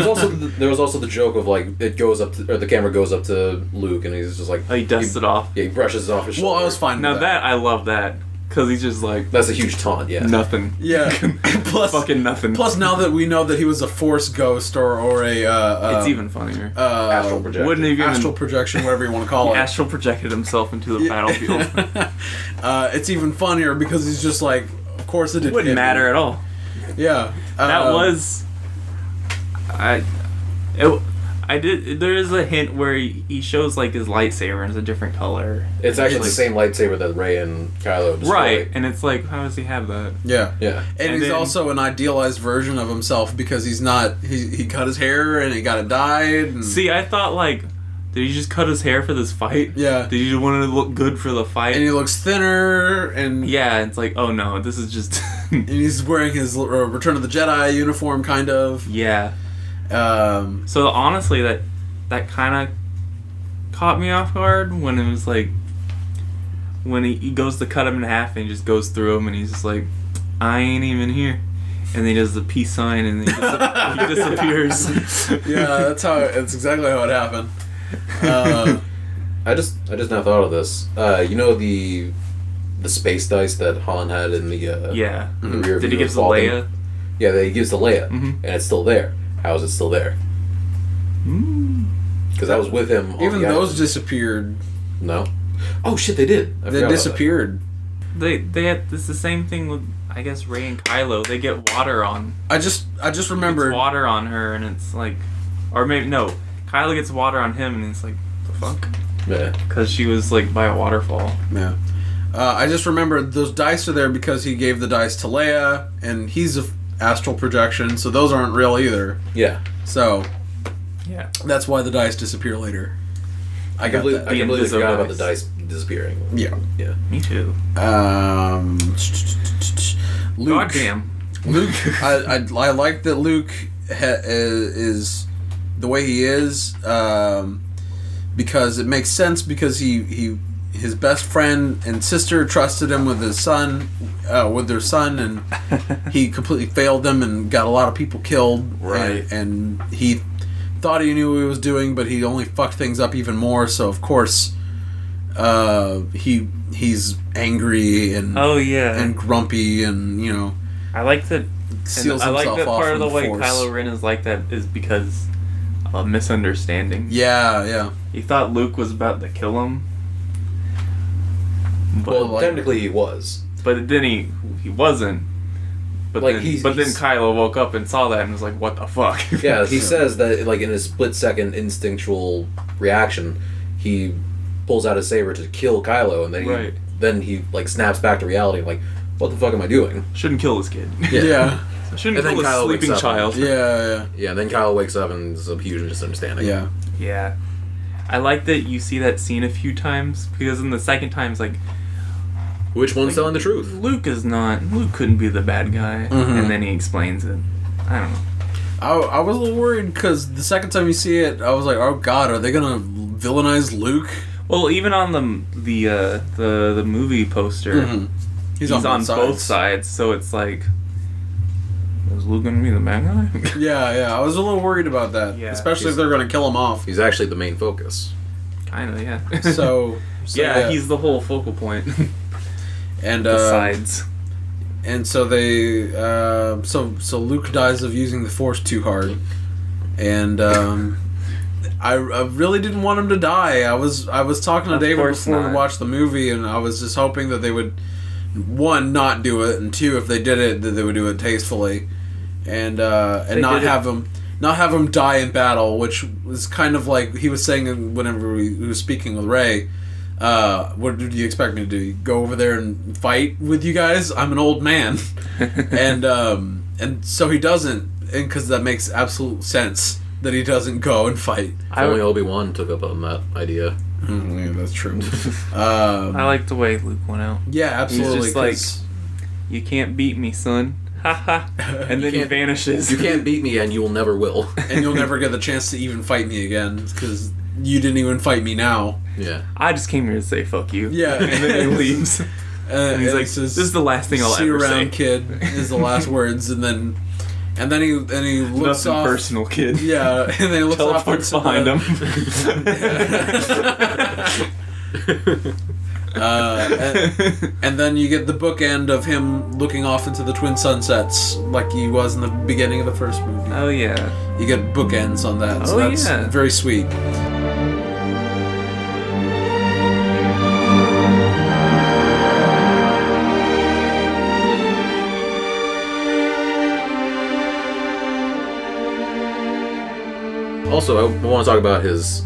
was also the joke of like it goes up to, or the camera goes up to Luke and he's just like he dusts it off. Yeah, he brushes it off his shoulder. Well, I was fine. Now with that I love that. Because he's just like... That's a huge taunt, yeah. Nothing. Yeah. Plus, fucking nothing. Plus, now that we know that he was a Force ghost or a... it's even funnier. Astral projection. Wouldn't even... Astral projection, whatever you want to call it. Astral projected himself into the battlefield. It's even funnier because he's just like... Of course it wouldn't matter at all. Yeah. That was... There is a hint where he shows like his lightsaber and it's a different color. It's actually the same lightsaber that Rey and Kylo destroyed. Right, and it's like, how does he have that? Yeah. Yeah. And he's also an idealized version of himself because he's not... He cut his hair and he got it dyed. And... See, I thought like... Did he just cut his hair for this fight? Yeah. Did he just want to look good for the fight? And he looks thinner and... Yeah, it's like, oh no, this is just... and he's wearing his Return of the Jedi uniform, kind of. Yeah. So honestly, that kind of caught me off guard when it was like when he goes to cut him in half and he just goes through him and he's just like, I ain't even here, and then he does the peace sign and then he disappears. Yeah, that's exactly how it happened. I just now thought of this. You know the space dice that Han had in the the rear Did view he give of the Falcon? Leia? Yeah, he gives the Leia, and it's still there. How is it still there? Because that was with him. Even those disappeared. No. Oh shit, they did. They disappeared. they have, it's the same thing with, I guess, Rey and Kylo. They get water on. I just remembered water on her, and it's like, or maybe no, Kylo gets water on him, and it's like, the fuck? Yeah. Because she was like by a waterfall. Yeah. I just remembered those dice are there because he gave the dice to Leia, and he's a astral projection, so those aren't real either. Yeah. So. Yeah. That's why the dice disappear later. I completely forgot about the dice disappearing. Yeah. Yeah. Me too. Luke. Goddamn. Luke. I like that Luke is the way he is because it makes sense because his best friend and sister trusted him with his son, with their son, and he completely failed them and got a lot of people killed. Right. And he thought he knew what he was doing, but he only fucked things up even more. So of course, he's angry and and grumpy, and you know. I like that. Seals I like himself that off part of the from way Force. Kylo Ren is like that is because of a misunderstanding. Yeah. He thought Luke was about to kill him. But, well, technically he was. But then he wasn't. But like then Kylo woke up and saw that and was like, "What the fuck?" Yeah, he says that like in his split-second instinctual reaction, he pulls out his saber to kill Kylo, and then he like snaps back to reality, like, "What the fuck am I doing? Shouldn't kill this kid." Yeah. Shouldn't kill a sleeping child. Yeah. Yeah. Then Kylo wakes up and there's a huge misunderstanding. Yeah. Yeah. I like that you see that scene a few times because in the second time it's like, which one's telling the truth? Luke couldn't be the bad guy. Mm-hmm. And then he explains it. I don't know. I was a little worried because the second time you see it, I was like, "Oh God, are they gonna villainize Luke?" Well, even on the movie poster, mm-hmm. he's on both sides. So it's like, is Luke gonna be the bad guy? Yeah. I was a little worried about that, especially if they're gonna kill him off. He's actually the main focus. Kinda, yeah. So yeah, he's the whole focal point. And the sides. And so they so Luke dies of using the Force too hard, and I really didn't want him to die. I was talking to David before we watched the movie, and I was just hoping that they would, one, not do it, and two, if they did it, that they would do it tastefully, and not have him die in battle, which was kind of like he was saying whenever he was speaking with Rey. What did you expect me to do? Go over there and fight with you guys? I'm an old man. and so he doesn't, and because that makes absolute sense that he doesn't go and fight. If only Obi-Wan took up on that idea. Yeah, that's true. I like the way Luke went out. Yeah, absolutely. He's just like, "You can't beat me, son." Ha. And then he vanishes. You can't beat me, and you will never will. And you'll never get the chance to even fight me again, because you didn't even fight me now. Yeah. I just came here to say fuck you. Yeah. And then he leaves. And he's like, "This is the last thing I'll ever say." See you around, kid, is the last words, and then he looks Nothing off. Personal, kid. Yeah, and then he looks off behind him. And then you get the bookend of him looking off into the twin sunsets, like he was in the beginning of the first movie. Oh yeah. You get bookends on that, so that's very sweet. Also, I want to talk about his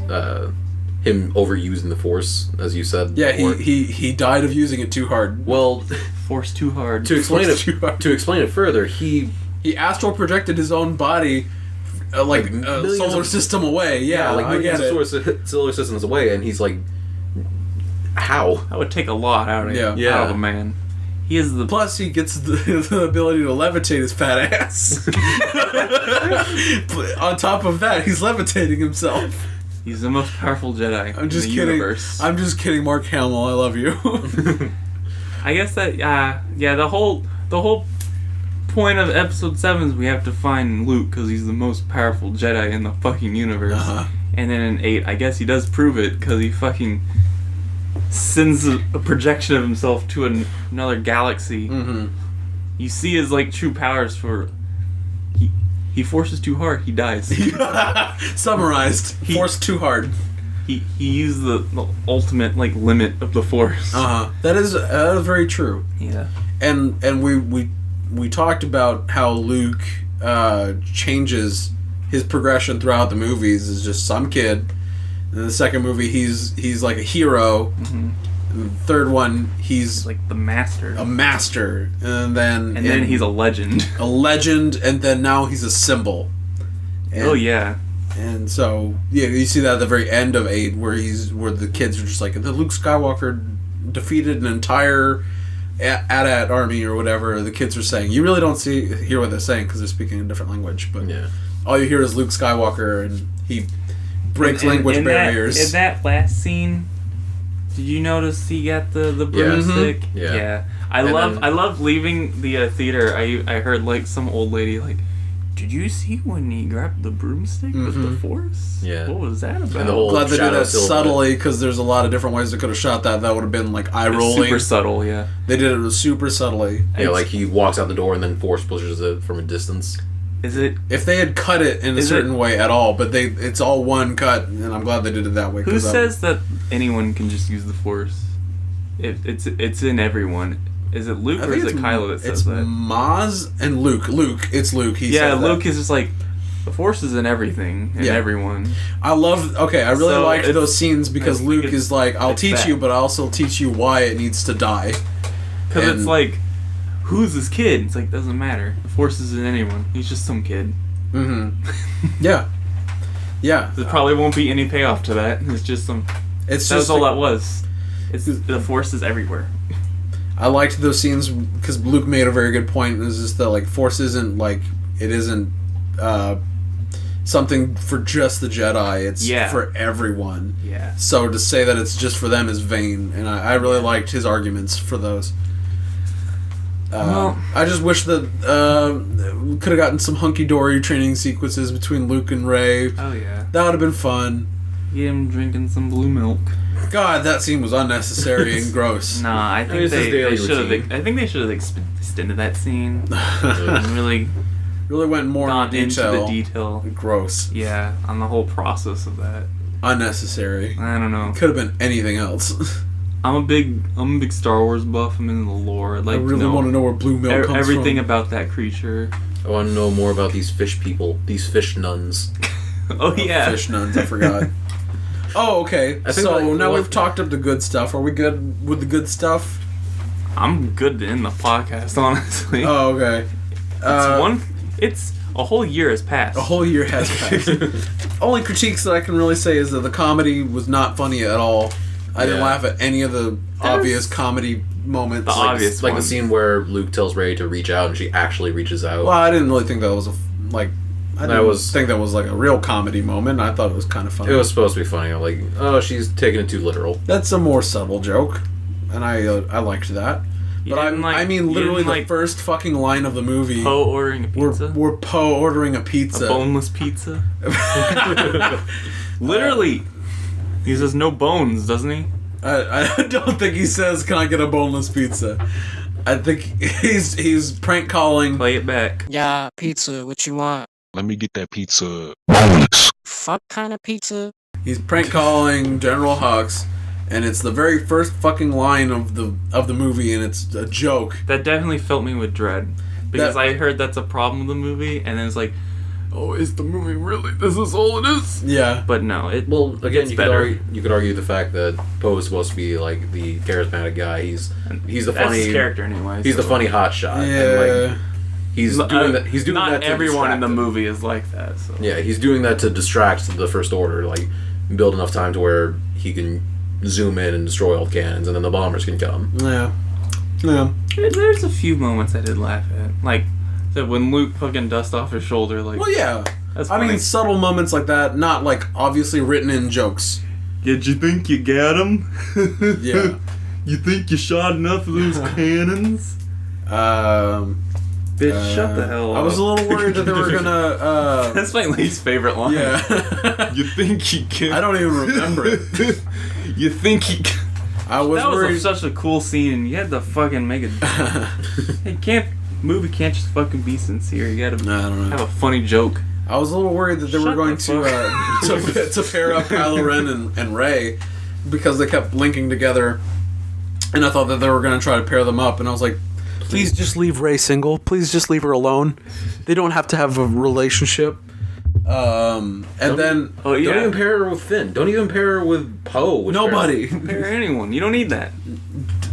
him overusing the Force, as you said. Yeah, he died of using it too hard. Well, Force too hard. To explain it further, he astral projected his own body, solar system away. Yeah, like millions of solar systems away, and he's like, how? That would take a lot out of out of a man. He is the plus he gets the ability to levitate his fat ass. On top of that, he's levitating himself. He's the most powerful Jedi I'm just in the kidding. universe. I'm just kidding, Mark Hamill. I love you. I guess that the whole point of Episode 7 is we have to find Luke because he's the most powerful Jedi in the fucking universe. Uh-huh. And then in 8, I guess he does prove it because he fucking sends a projection of himself to another galaxy. Mm-hmm. You see his true powers for he forces too hard, he dies. Summarized. Forced too hard. he used the ultimate like limit of the Force. That is very true. Yeah. And we talked about how Luke changes his progression throughout the movies. Is just some kid. In the second movie, he's like a hero. Mm-hmm. In the third one, he's like the master. A master, and then he's a legend. A legend, and then now he's a symbol. And, and so you see that at the very end of 8, where the kids are just like, the Luke Skywalker defeated an entire AT-AT army or whatever. The kids are saying, you really don't hear what they're saying because they're speaking a different language, but all you hear is Luke Skywalker, and he breaks language barriers. In that last scene, did you notice he got the broomstick? Mm-hmm. Yeah. I love leaving the theater. I heard like some old lady like, did you see when he grabbed the broomstick with the Force? Yeah. What was that about? And the whole glad they did that subtly, because there's a lot of different ways they could have shot that. That would have been like eye rolling. Super subtle, yeah. They did it super subtly. Yeah, like he walks out the door and then Force pushes it from a distance. Is it? If they had cut it in a certain way at all, but it's all one cut, and I'm glad they did it that way. Who says that anyone can just use the Force? It's in everyone. Is it Luke or is it Kylo that says that? It's Maz and Luke. It's Luke. Luke is just like, the Force is in everything and everyone. I really liked those scenes because Luke is like, I'll teach you, but I'll also teach you why it needs to die. Because it's like, who's this kid? It's like, doesn't matter. The Force is in anyone. He's just some kid. Mm-hmm. Yeah. There probably won't be any payoff to that. It's just some... That's all that was. The Force is everywhere. I liked those scenes because Luke made a very good point. It's just that like Force isn't like it isn't something for just the Jedi. It's for everyone. Yeah. So to say that it's just for them is vain, and I really liked his arguments for those. I just wish that we could have gotten some hunky-dory training sequences between Luke and Rey. Oh yeah. That would have been fun. Get him drinking some blue milk. God, that scene was unnecessary and gross. Nah, I think they should have. I think they should have extended that scene. And really went more into the detail. Gross. Yeah, on the whole process of that. Unnecessary. I don't know. Could have been anything else. I'm a big Star Wars buff. I'm into the lore. I really want to know where blue milk comes from. Everything about that creature. I want to know more about these fish people, these fish nuns. Oh yeah, fish nuns. I forgot. Oh, okay. So now we've talked up the good stuff. Are we good with the good stuff? I'm good to end the podcast, honestly. Oh, okay. It's a whole year has passed. A whole year has passed. Only critiques that I can really say is that the comedy was not funny at all. I didn't laugh at any of the obvious comedy moments. The obvious like the scene where Luke tells Rey to reach out and she actually reaches out. Well, I didn't really think that was I didn't think that was like a real comedy moment. I thought it was kind of funny. It was supposed to be funny. Like, oh, she's taking it too literal. That's a more subtle joke, and I liked that. But I mean, literally the first fucking line of the movie. Poe ordering a pizza. We're Poe ordering a pizza. A boneless pizza. Literally, he says no bones, doesn't he? I don't think he says, "Can I get a boneless pizza?" I think he's prank calling. Play it back. Yeah, pizza. What you want? Let me get that pizza boneless. Fuck kind of pizza? He's prank calling General Hux, and it's the very first fucking line of the movie, and it's a joke. That definitely filled me with dread because I heard that's a problem with the movie, and then it's like, oh, is the movie really? This is all it is? Yeah. But no, well, again, you could argue the fact that Poe is supposed to be like the charismatic guy. He's the that's funny his character anyway. He's the funny hotshot. Yeah. And he's doing that. He's doing not that. Not everyone in the movie is like that. So. Yeah, he's doing that to distract the First Order, like build enough time to where he can zoom in and destroy all the cannons, and then the bombers can come. Yeah. Yeah. There's a few moments I did laugh at, like that when Luke fucking dust off his shoulder. Like, well, yeah. That's I mean, subtle moments like that, not like obviously written in jokes. Did you think you got him? Yeah. You think you shot enough of those cannons? Bitch, shut the hell up. I was a little worried that they were gonna... That's my least favorite line. Yeah. You think you can... I don't even remember it. You think you can... I was worried... was such a cool scene, and you had to fucking make it... Movie can't just fucking be sincere. You gotta have a funny joke. I was a little worried that they were going to pair up Kylo Ren and Rey because they kept linking together, and I thought that they were going to try to pair them up, and I was like, please just leave Rey single. Please just leave her alone. They don't have to have a relationship. Don't even pair her with Finn. Don't even pair her with Poe. Nobody. Pair anyone. You don't need that.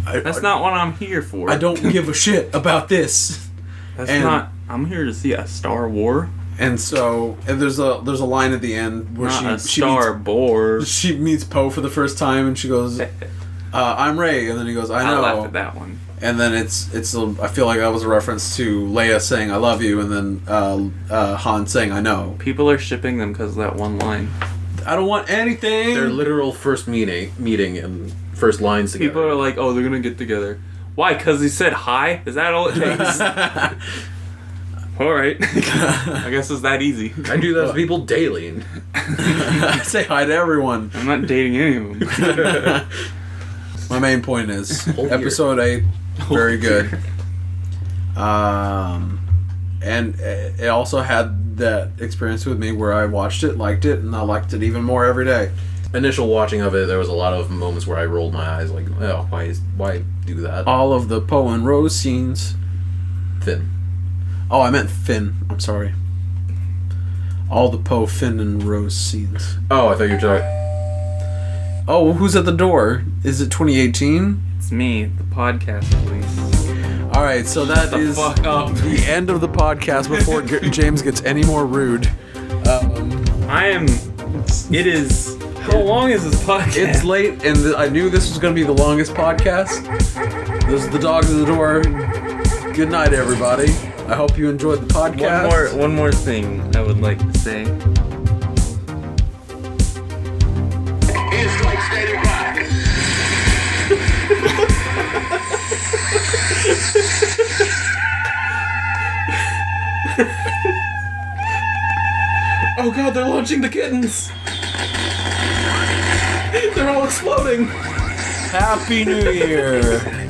That's not what I'm here for. I don't give a shit about this. I'm here to see a Star War. And so, there's a line at the end where she meets Poe for the first time, and she goes, "I'm Rey," and then he goes, "I know." I laughed at that one. And then I feel like that was a reference to Leia saying "I love you," and then Han saying "I know." People are shipping them because of that one line. I don't want anything. Their literal first meeting and first lines together. People are like, "Oh, they're gonna get together." Why? Because he said hi? Is that all it takes? All right. I guess it's that easy. I do that to people daily. I say hi to everyone. I'm not dating any of them. My main point is episode 8, very good. And it also had that experience with me where I watched it, liked it, and I liked it even more every day. Initial watching of it, there was a lot of moments where I rolled my eyes, like, oh, why do that? All of the Poe and Rose scenes. Finn. Oh, I meant Finn. I'm sorry. All the Poe, Finn, and Rose scenes. Oh, I thought you were talking... Oh, who's at the door? Is it 2018? It's me, the podcast police. Alright, so that is the end of the podcast before James gets any more rude. It is... How long is this podcast? It's late, and I knew this was going to be the longest podcast. There's the dogs at the door. Good night, everybody. I hope you enjoyed the podcast. One more thing I would like to say. Oh god, they're launching the kittens! They're all exploding! Happy New Year!